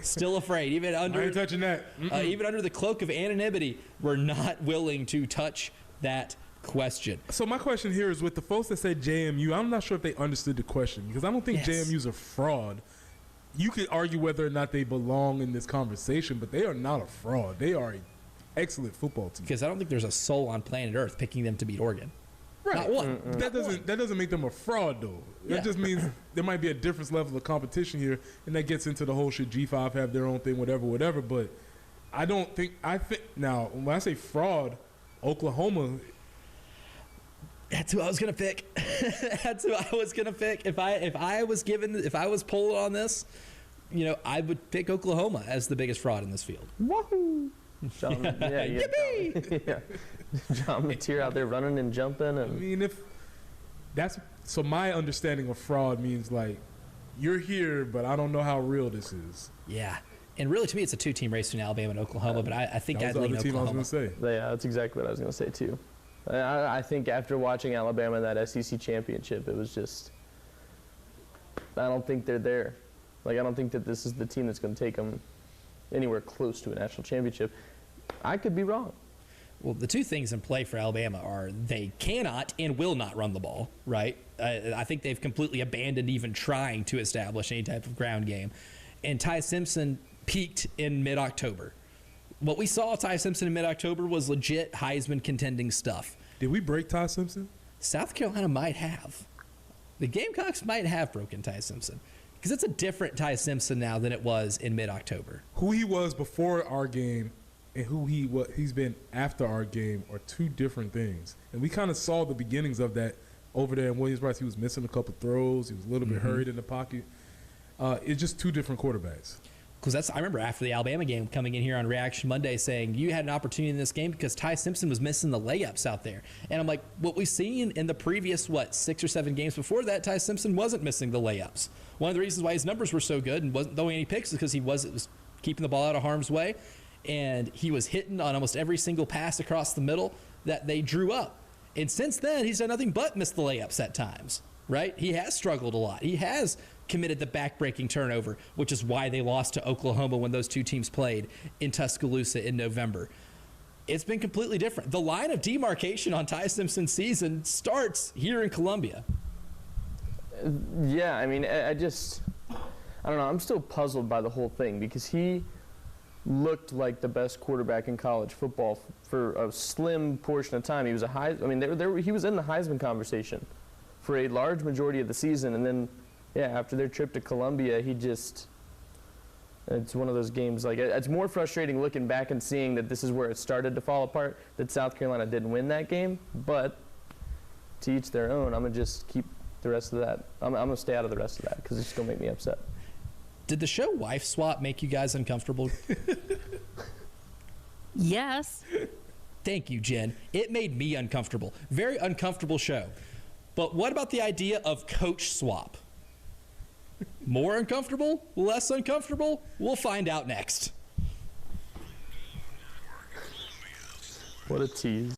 Still afraid. Even I under ain't touching that. even under the cloak of anonymity, we're not willing to touch that question. So my question here is with the folks that said JMU, I'm not sure if they understood the question because I don't think Yes. JMU's a fraud. You could argue whether or not they belong in this conversation, but they are not a fraud. They are an excellent football team. Because I don't think there's a soul on planet Earth picking them to beat Oregon. Not one. That doesn't make them a fraud though. Yeah. That just means there might be a different level of competition here, and that gets into the whole should G5 have their own thing, whatever. But I think now when I say fraud, Oklahoma. That's who I was gonna pick. That's who I was gonna pick. If I was polled on this, I would pick Oklahoma as the biggest fraud in this field. Wahoo! John, yeah. John Mateer out there running and jumping. I And mean, if that's so, my understanding of fraud means like you're here, but I don't know how real this is. Yeah. And really, to me, it's a two-team race between Alabama and Oklahoma, but I think That I'd was the lean other team I Oklahoma. was going to say. yeah, that's exactly what I was going to say too. I think after watching Alabama in that SEC championship, it was just, I don't think they're there. Like, I don't think that this is the team that's going to take them anywhere close to a national championship. I could be wrong. Well, the two things in play for Alabama are they cannot and will not run the ball, right? I think they've completely abandoned even trying to establish any type of ground game. And Ty Simpson peaked in mid-October. What we saw Ty Simpson in mid-October was legit Heisman contending stuff. Did we break Ty Simpson? South Carolina might have. The Gamecocks might have broken Ty Simpson because it's a different Ty Simpson now than it was in mid-October. Who he was before our game and who he's been after our game are two different things. And we kind of saw the beginnings of that over there in Williams-Brice. He was missing a couple throws. He was a little bit hurried in the pocket. It's just two different quarterbacks. Because I remember after the Alabama game coming in here on Reaction Monday saying you had an opportunity in this game because Ty Simpson was missing the layups out there. And I'm like, what we've seen in the previous, 6 or 7 games before that, Ty Simpson wasn't missing the layups. One of the reasons why his numbers were so good and wasn't throwing any picks is because he was keeping the ball out of harm's way. And he was hitting on almost every single pass across the middle that they drew up. And since then, he's done nothing but miss the layups at times, right? He has struggled a lot. He has committed the back-breaking turnover, which is why they lost to Oklahoma when those two teams played in Tuscaloosa in November. It's been completely different. The line of demarcation on Ty Simpson's season starts here in Columbia. Yeah, I mean, I don't know. I'm still puzzled by the whole thing because he looked like the best quarterback in college football for a slim portion of time. He was he was in the Heisman conversation for a large majority of the season, and then after their trip to Columbia, it's one of those games, like, it's more frustrating looking back and seeing that this is where it started to fall apart, that South Carolina didn't win that game, but to each their own. I'm going to just keep the rest of that. I'm going to stay out of the rest of that because it's going to make me upset. Did the show Wife Swap make you guys uncomfortable? Yes. Thank you, Jen. It made me uncomfortable. Very uncomfortable show. But what about the idea of coach swap? More uncomfortable? Less uncomfortable? We'll find out next. What a tease.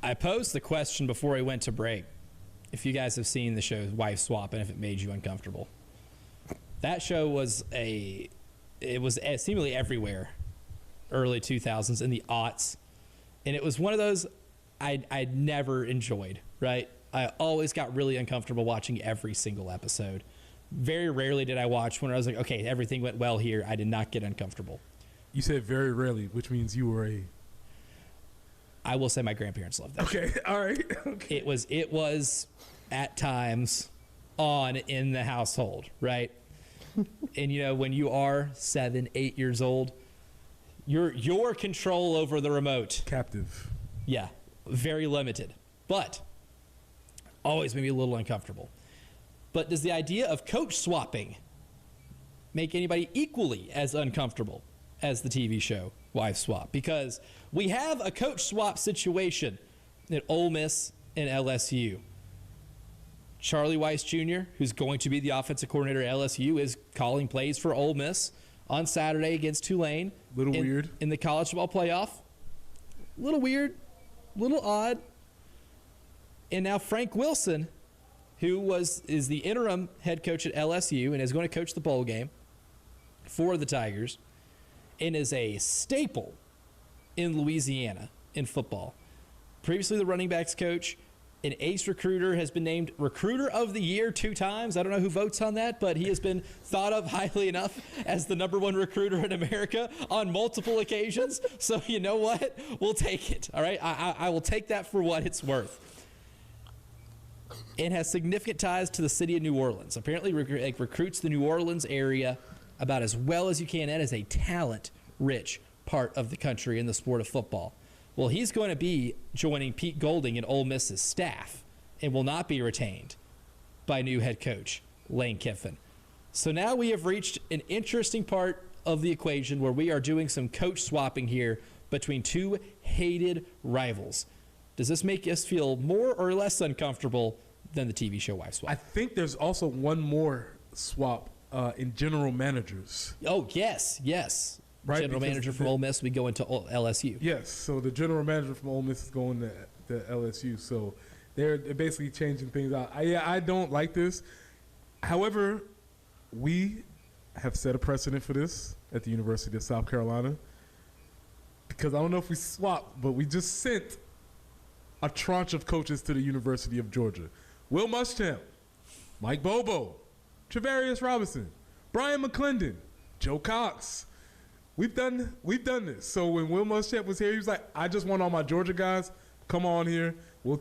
I posed the question before we went to break. If you guys have seen the show Wife Swap and if it made you uncomfortable. That show was seemingly everywhere, early 2000s, in the aughts. And it was one of those I'd never enjoyed, right? I always got really uncomfortable watching every single episode. Very rarely did I watch when I was like, okay, everything went well here. I did not get uncomfortable. You said very rarely, which means you were I will say my grandparents loved that. Okay, all right. Okay. It was at times on in the household, right? And when you are 7, 8 years old, your control over the remote, Captive. yeah, very limited. But always made me a little uncomfortable. But does the idea of coach swapping make anybody equally as uncomfortable as the TV show Wife Swap? Because we have a coach swap situation at Ole Miss and LSU. Charlie Weiss Jr., who's going to be the offensive coordinator at LSU, is calling plays for Ole Miss on Saturday against Tulane. Weird. In the college football playoff. Little weird, little odd. And now Frank Wilson, who is the interim head coach at LSU and is going to coach the bowl game for the Tigers and is a staple in Louisiana in football. Previously the running backs coach, an ace recruiter, has been named Recruiter of the Year 2 times. I don't know who votes on that, but he has been thought of highly enough as the #1 recruiter in America on multiple occasions. So you know what? We'll take it. All right? I will take that for what it's worth. And has significant ties to the city of New Orleans. Apparently recruits the New Orleans area about as well as you can. That is a talent-rich part of the country in the sport of football. Well, he's going to be joining Pete Golding and Ole Miss's staff and will not be retained by new head coach Lane Kiffin. So now we have reached an interesting part of the equation where we are doing some coach swapping here between two hated rivals. Does this make us feel more or less uncomfortable than the TV show Wife Swap? I think there's also one more swap in general managers. Oh, yes. Right, General manager from Ole Miss, we go into LSU. Yes, so the general manager from Ole Miss is going to LSU. So they're basically changing things out. I don't like this. However, we have set a precedent for this at the University of South Carolina. Because I don't know if we swapped, but we just sent a tranche of coaches to the University of Georgia. Will Muschamp, Mike Bobo, Travarius Robinson, Brian McClendon, Joe Cox. We've done this. So when Will Muschamp was here, he was like, I just want all my Georgia guys. Come on here. We'll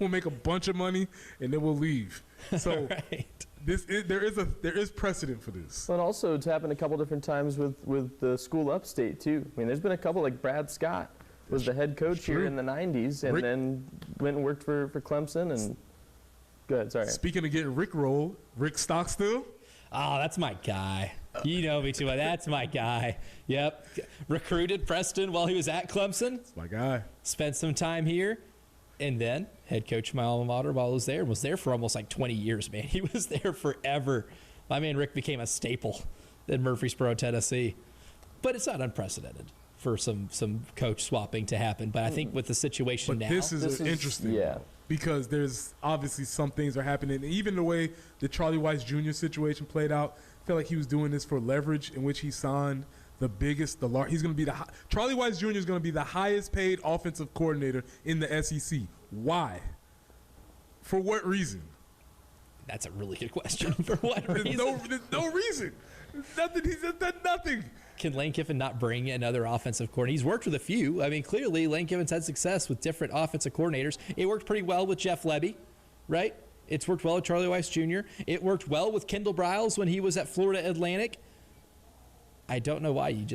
make a bunch of money and then we'll leave. So right. there is precedent for this. But also it's happened a couple different times with the school upstate too. I mean, there's been a couple, like Brad Scott was the head coach here in the 90s and then went and worked for Clemson and good. Sorry. Speaking of getting Rickrolled, Rick Stockstill. Oh, that's my guy. You know me too well. That's my guy. Yep. Recruited Preston while he was at Clemson. That's my guy. Spent some time here. And then head coach of my alma mater while I was there. Was there for almost like 20 years, man. He was there forever. My man Rick became a staple in Murfreesboro, Tennessee. But it's not unprecedented for some coach swapping to happen. But I think with the situation now. This is interesting. Yeah. Because there's obviously some things are happening. Even the way the Charlie Weiss Jr. situation played out, I feel like he was doing this for leverage, in which he signed he's going to be Charlie Weiss Jr. is going to be the highest paid offensive coordinator in the SEC. Why? For what reason? That's a really good question. For what reason? There's no reason. Nothing. He's done nothing. Can Lane Kiffin not bring another offensive coordinator? He's worked with a few. I mean, clearly Lane Kiffin's had success with different offensive coordinators. It worked pretty well with Jeff Lebby, right? It's worked well with Charlie Weiss Jr. It worked well with Kendall Briles when he was at Florida Atlantic. I don't know why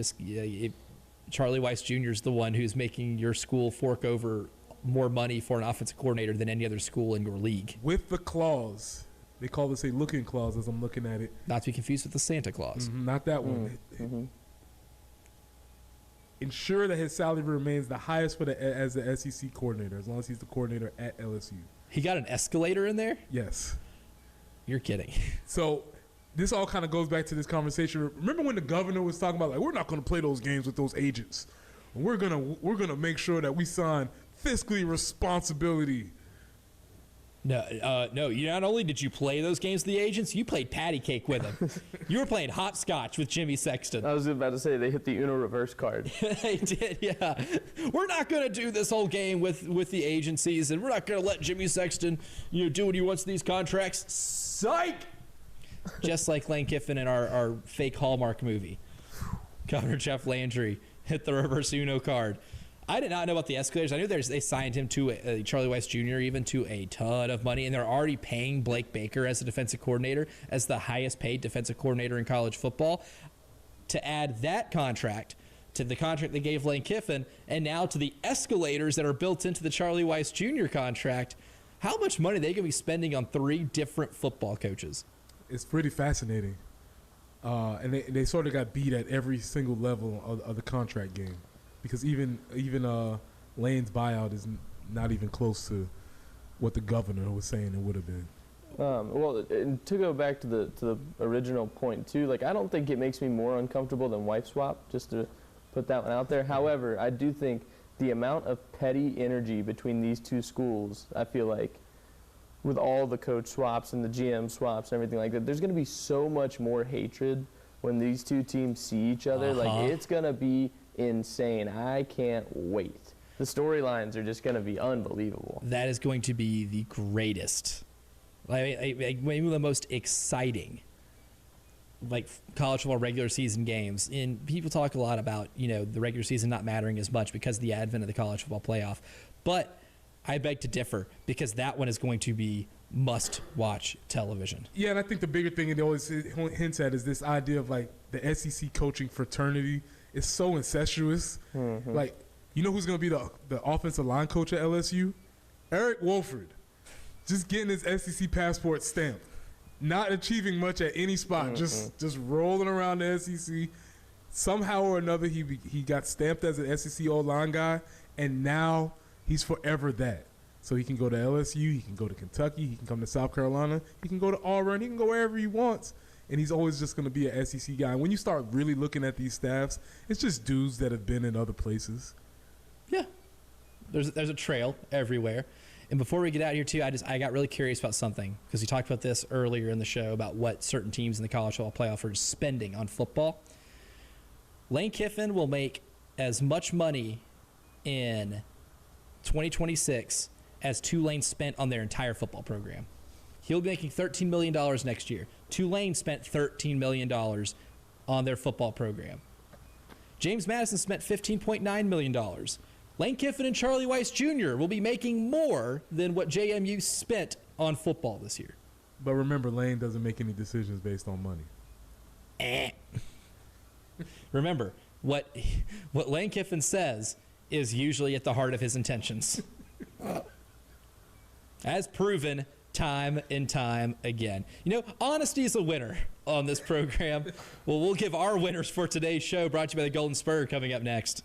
Charlie Weiss Jr. is the one who's making your school fork over more money for an offensive coordinator than any other school in your league. With the clause. They call this a looking clause as I'm looking at it. Not to be confused with the Santa Claus. Not that one. Mm-hmm. Ensure that his salary remains the highest as the SEC coordinator, as long as he's the coordinator at LSU. He got an escalator in there? Yes. You're kidding. So this all kind of goes back to this conversation. Remember when the governor was talking about, like, we're not going to play those games with those agents. We're gonna make sure that we sign fiscally responsibility. No. You not only did you play those games with the agents, you played patty cake with them. You were playing hopscotch with Jimmy Sexton. I was about to say they hit the Uno reverse card. They did, yeah. We're not going to do this whole game with the agencies, and we're not going to let Jimmy Sexton, do what he wants with these contracts. Psych! Just like Lane Kiffin in our fake Hallmark movie. Governor Jeff Landry hit the reverse Uno card. I did not know about the escalators. I knew they signed him to Charlie Weiss Jr. even to a ton of money, and they're already paying Blake Baker as a defensive coordinator as the highest paid defensive coordinator in college football. To add that contract to the contract they gave Lane Kiffin, and now to the escalators that are built into the Charlie Weiss Jr. contract, how much money are they going to be spending on 3 different football coaches? It's pretty fascinating. And they sort of got beat at every single level of the contract game. Because even Lane's buyout is not even close to what the governor was saying it would have been. Well, and to go back to the original point too, like I don't think it makes me more uncomfortable than wife swap. Just to put that one out there. However, I do think the amount of petty energy between these two schools, I feel like, with all the coach swaps and the GM swaps and everything like that, there's going to be so much more hatred when these two teams see each other. Like it's going to be insane. I can't wait. The storylines are just going to be unbelievable. That is going to be the greatest, maybe the most exciting, college football regular season games. And people talk a lot about, the regular season not mattering as much because of the advent of the college football playoff. But I beg to differ because that one is going to be must-watch television. Yeah, and I think the bigger thing it always hints at is this idea of, the SEC coaching fraternity. It's so incestuous. Mm-hmm. You know who's going to be the offensive line coach at LSU? Eric Wolford. Just getting his SEC passport stamped. Not achieving much at any spot. Mm-hmm. Just rolling around the SEC. Somehow or another, he got stamped as an SEC O-line guy, and now he's forever that. So he can go to LSU, he can go to Kentucky, he can come to South Carolina, he can go to Auburn, he can go wherever he wants. And he's always just going to be an SEC guy. And when you start really looking at these staffs, it's just dudes that have been in other places. Yeah. There's a trail everywhere. And before we get out of here, too, I got really curious about something because we talked about this earlier in the show about what certain teams in the college football playoff are spending on football. Lane Kiffin will make as much money in 2026 as Tulane spent on their entire football program. He'll be making $13 million next year. Tulane spent $13 million on their football program. James Madison spent $15.9 million. Lane Kiffin and Charlie Weiss Jr. will be making more than what JMU spent on football this year. But remember, Lane doesn't make any decisions based on money. Remember, what Lane Kiffin says is usually at the heart of his intentions. As proven time and time again. Honesty is a winner on this program. Well, we'll give our winners for today's show, brought to you by the Golden Spur, coming up next.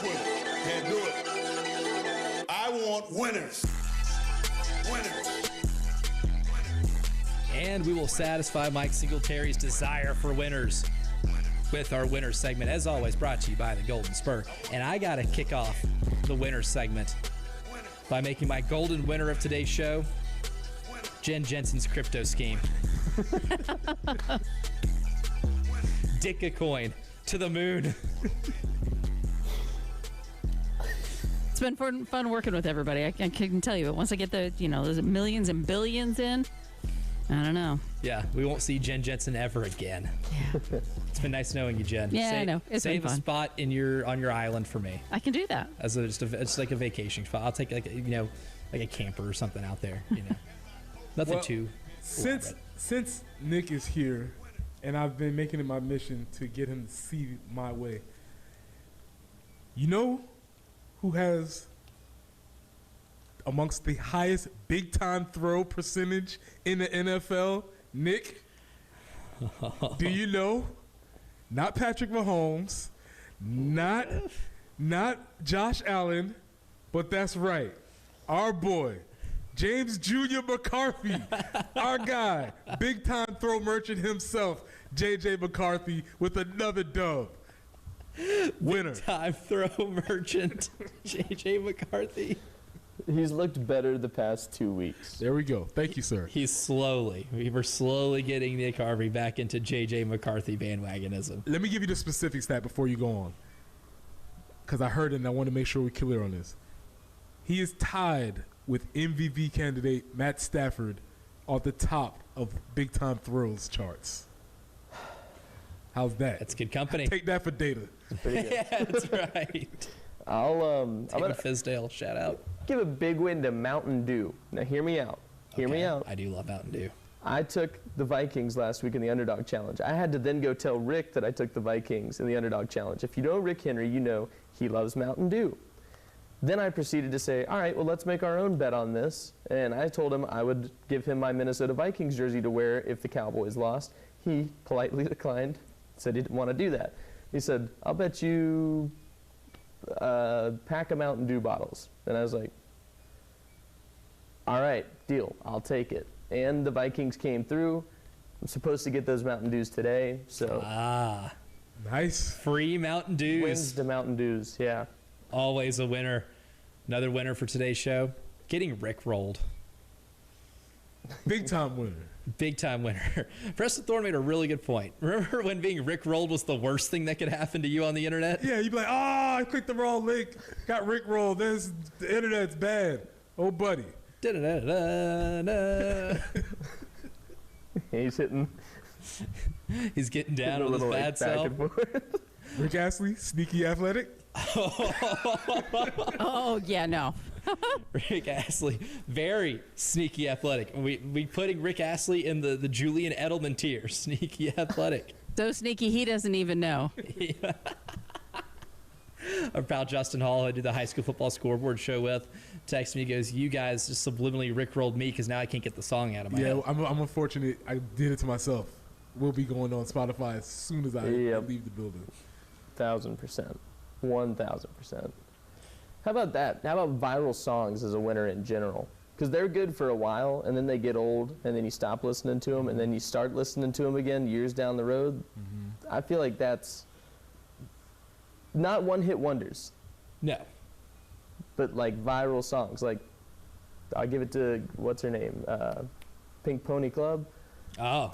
quit. Can't do it. I want winners. Winners. And we will satisfy Mike Singletary's desire for winners with our winner segment, as always, brought to you by the Golden Spur. And I got to kick off the winner segment by making my golden winner of today's show, Jen Jensen's crypto scheme. Dick a coin to the moon. It's been fun working with everybody. I can tell you, but once I get the, those millions and billions in, I don't know. Yeah, we won't see Jen Jensen ever again. Yeah. It's been nice knowing you, Jen. Yeah, I know. It's save been a fun. spot in on your island for me. I can do that. As it's like a vacation spot. I'll take like a camper or something out there. Nothing Well, too. Since Nick is here, and I've been making it my mission to get him to see my way. You know who has amongst the highest big time throw percentage in the NFL? Nick, do you know? Not Patrick Mahomes, not Josh Allen, but that's right, our boy, James Jr. McCarthy, our guy, big time throw merchant himself, J.J. McCarthy with another dub. Winner. Time throw merchant, J.J. McCarthy. He's looked better the past 2 weeks. There we go. Thank you, sir. We're slowly getting Nick Harvey back into J.J. McCarthy bandwagonism. Let me give you the specific stat before you go on, because I heard it and I want to make sure we're clear on this. He is tied with MVP candidate Matt Stafford at the top of big time throws charts. How's that? That's good company. Take that for data. Yeah, that's right. I'm gonna Fizdale, shout out. give a big win to Mountain Dew. Now hear me out. Hear me out. I do love Mountain Dew. I took the Vikings last week in the Underdog Challenge. I had to then go tell Rick that I took the Vikings in the Underdog Challenge. If you know Rick Henry, you know he loves Mountain Dew. Then I proceeded to say, all right, well, let's make our own bet on this. And I told him I would give him my Minnesota Vikings jersey to wear if the Cowboys lost. He politely declined, said he didn't want to do that. He said, I'll bet you a pack of Mountain Dew bottles. And I was like, all right, deal, I'll take it. And the Vikings came through. I'm supposed to get those Mountain Dews today, so. Nice. Free Mountain Dews. Wins to Mountain Dews, yeah. Always a winner. Another winner for today's show. Getting rickrolled. Big time winner. Big time winner. Preston Thorne made a really good point. Remember when being rickrolled was the worst thing that could happen to you on the internet? Yeah, you'd be like, I clicked the wrong link. Got rickrolled. The internet's bad. Oh, buddy. He's hitting. He's getting down a with his little bad back self. and forth. Rick Astley, sneaky athletic. Oh, yeah, no. Rick Astley, very sneaky athletic. We putting Rick Astley in the Julian Edelman tier. Sneaky athletic. So sneaky, he doesn't even know. Yeah. Our pal Justin Hall, who I did the high school football scoreboard show with, texted me, goes, you guys just subliminally rickrolled me because now I can't get the song out of my head. I'm unfortunate. I did it to myself. We'll be going on Spotify as soon as I leave the building. 1,000%. 1,000%. How about that? How about viral songs as a winner in general? Because they're good for a while, and then they get old, and then you stop listening to them, and then you start listening to them again years down the road. Mm-hmm. I feel like that's not one-hit wonders. No. But like viral songs. Like, I'll give it to, what's her name? Pink Pony Club. Oh,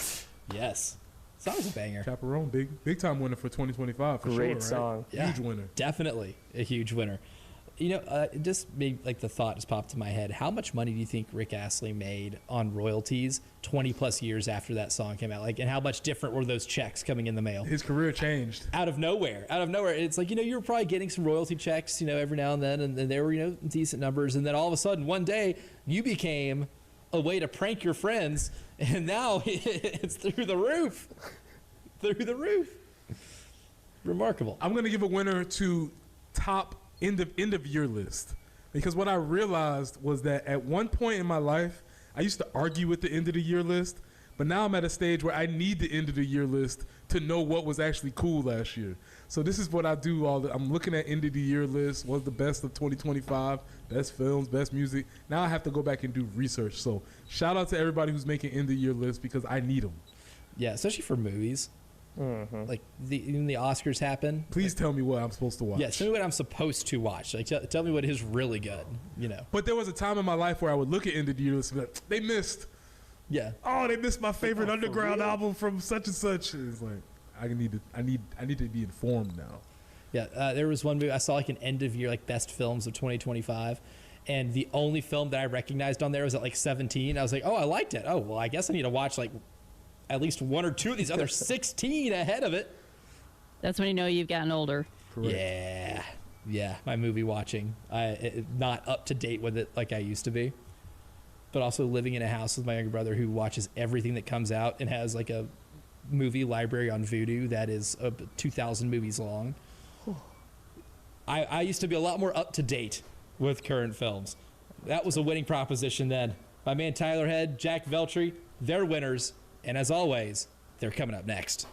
yes. Song's a banger. Chaperone, big time winner for 2025 for sure. Great song. Right? Yeah, huge winner. Definitely a huge winner. You know, just made, like the thought just popped in my head. How much money do you think Rick Astley made on royalties 20 plus years after that song came out? Like, and how much different were those checks coming in the mail? His career changed. Out of nowhere. It's like, you were probably getting some royalty checks, every now and then, and there were, decent numbers. And then all of a sudden, one day, you became a way to prank your friends, and now it's through the roof. Through the roof. Remarkable. I'm going to give a winner to top end of year list, because what I realized was that at one point in my life, I used to argue with the end of the year list, But now I'm at a stage where I need the end of the year list to know what was actually cool last year. So this is what I do. I'm looking at end of the year lists. What's the best of 2025? Best films, best music. Now I have to go back and do research. So shout out to everybody who's making end of year lists because I need them. Yeah, especially for movies. Mm-hmm. Like when the Oscars happen. Please tell me what I'm supposed to watch. Yeah, tell me what I'm supposed to watch. Like tell me what is really good. But there was a time in my life where I would look at end of the year lists and be like, they missed. Yeah. Oh, they missed my favorite underground album from such and such. It's like I need to be informed now. Yeah, there was one movie I saw like an end of year like best films of 2025, and the only film that I recognized on there was at like 17. I was like, oh, I liked it. Oh, well, I guess I need to watch like at least one or two of these other 16 ahead of it. That's when you know you've gotten older. Correct. Yeah, my movie watching, not up to date with it like I used to be. But also living in a house with my younger brother who watches everything that comes out and has like a movie library on Vudu that is 2,000 movies long. I used to be a lot more up to date with current films. That was a winning proposition then. My man Tyler Head, Jack Veltri, they're winners. And as always, they're coming up next.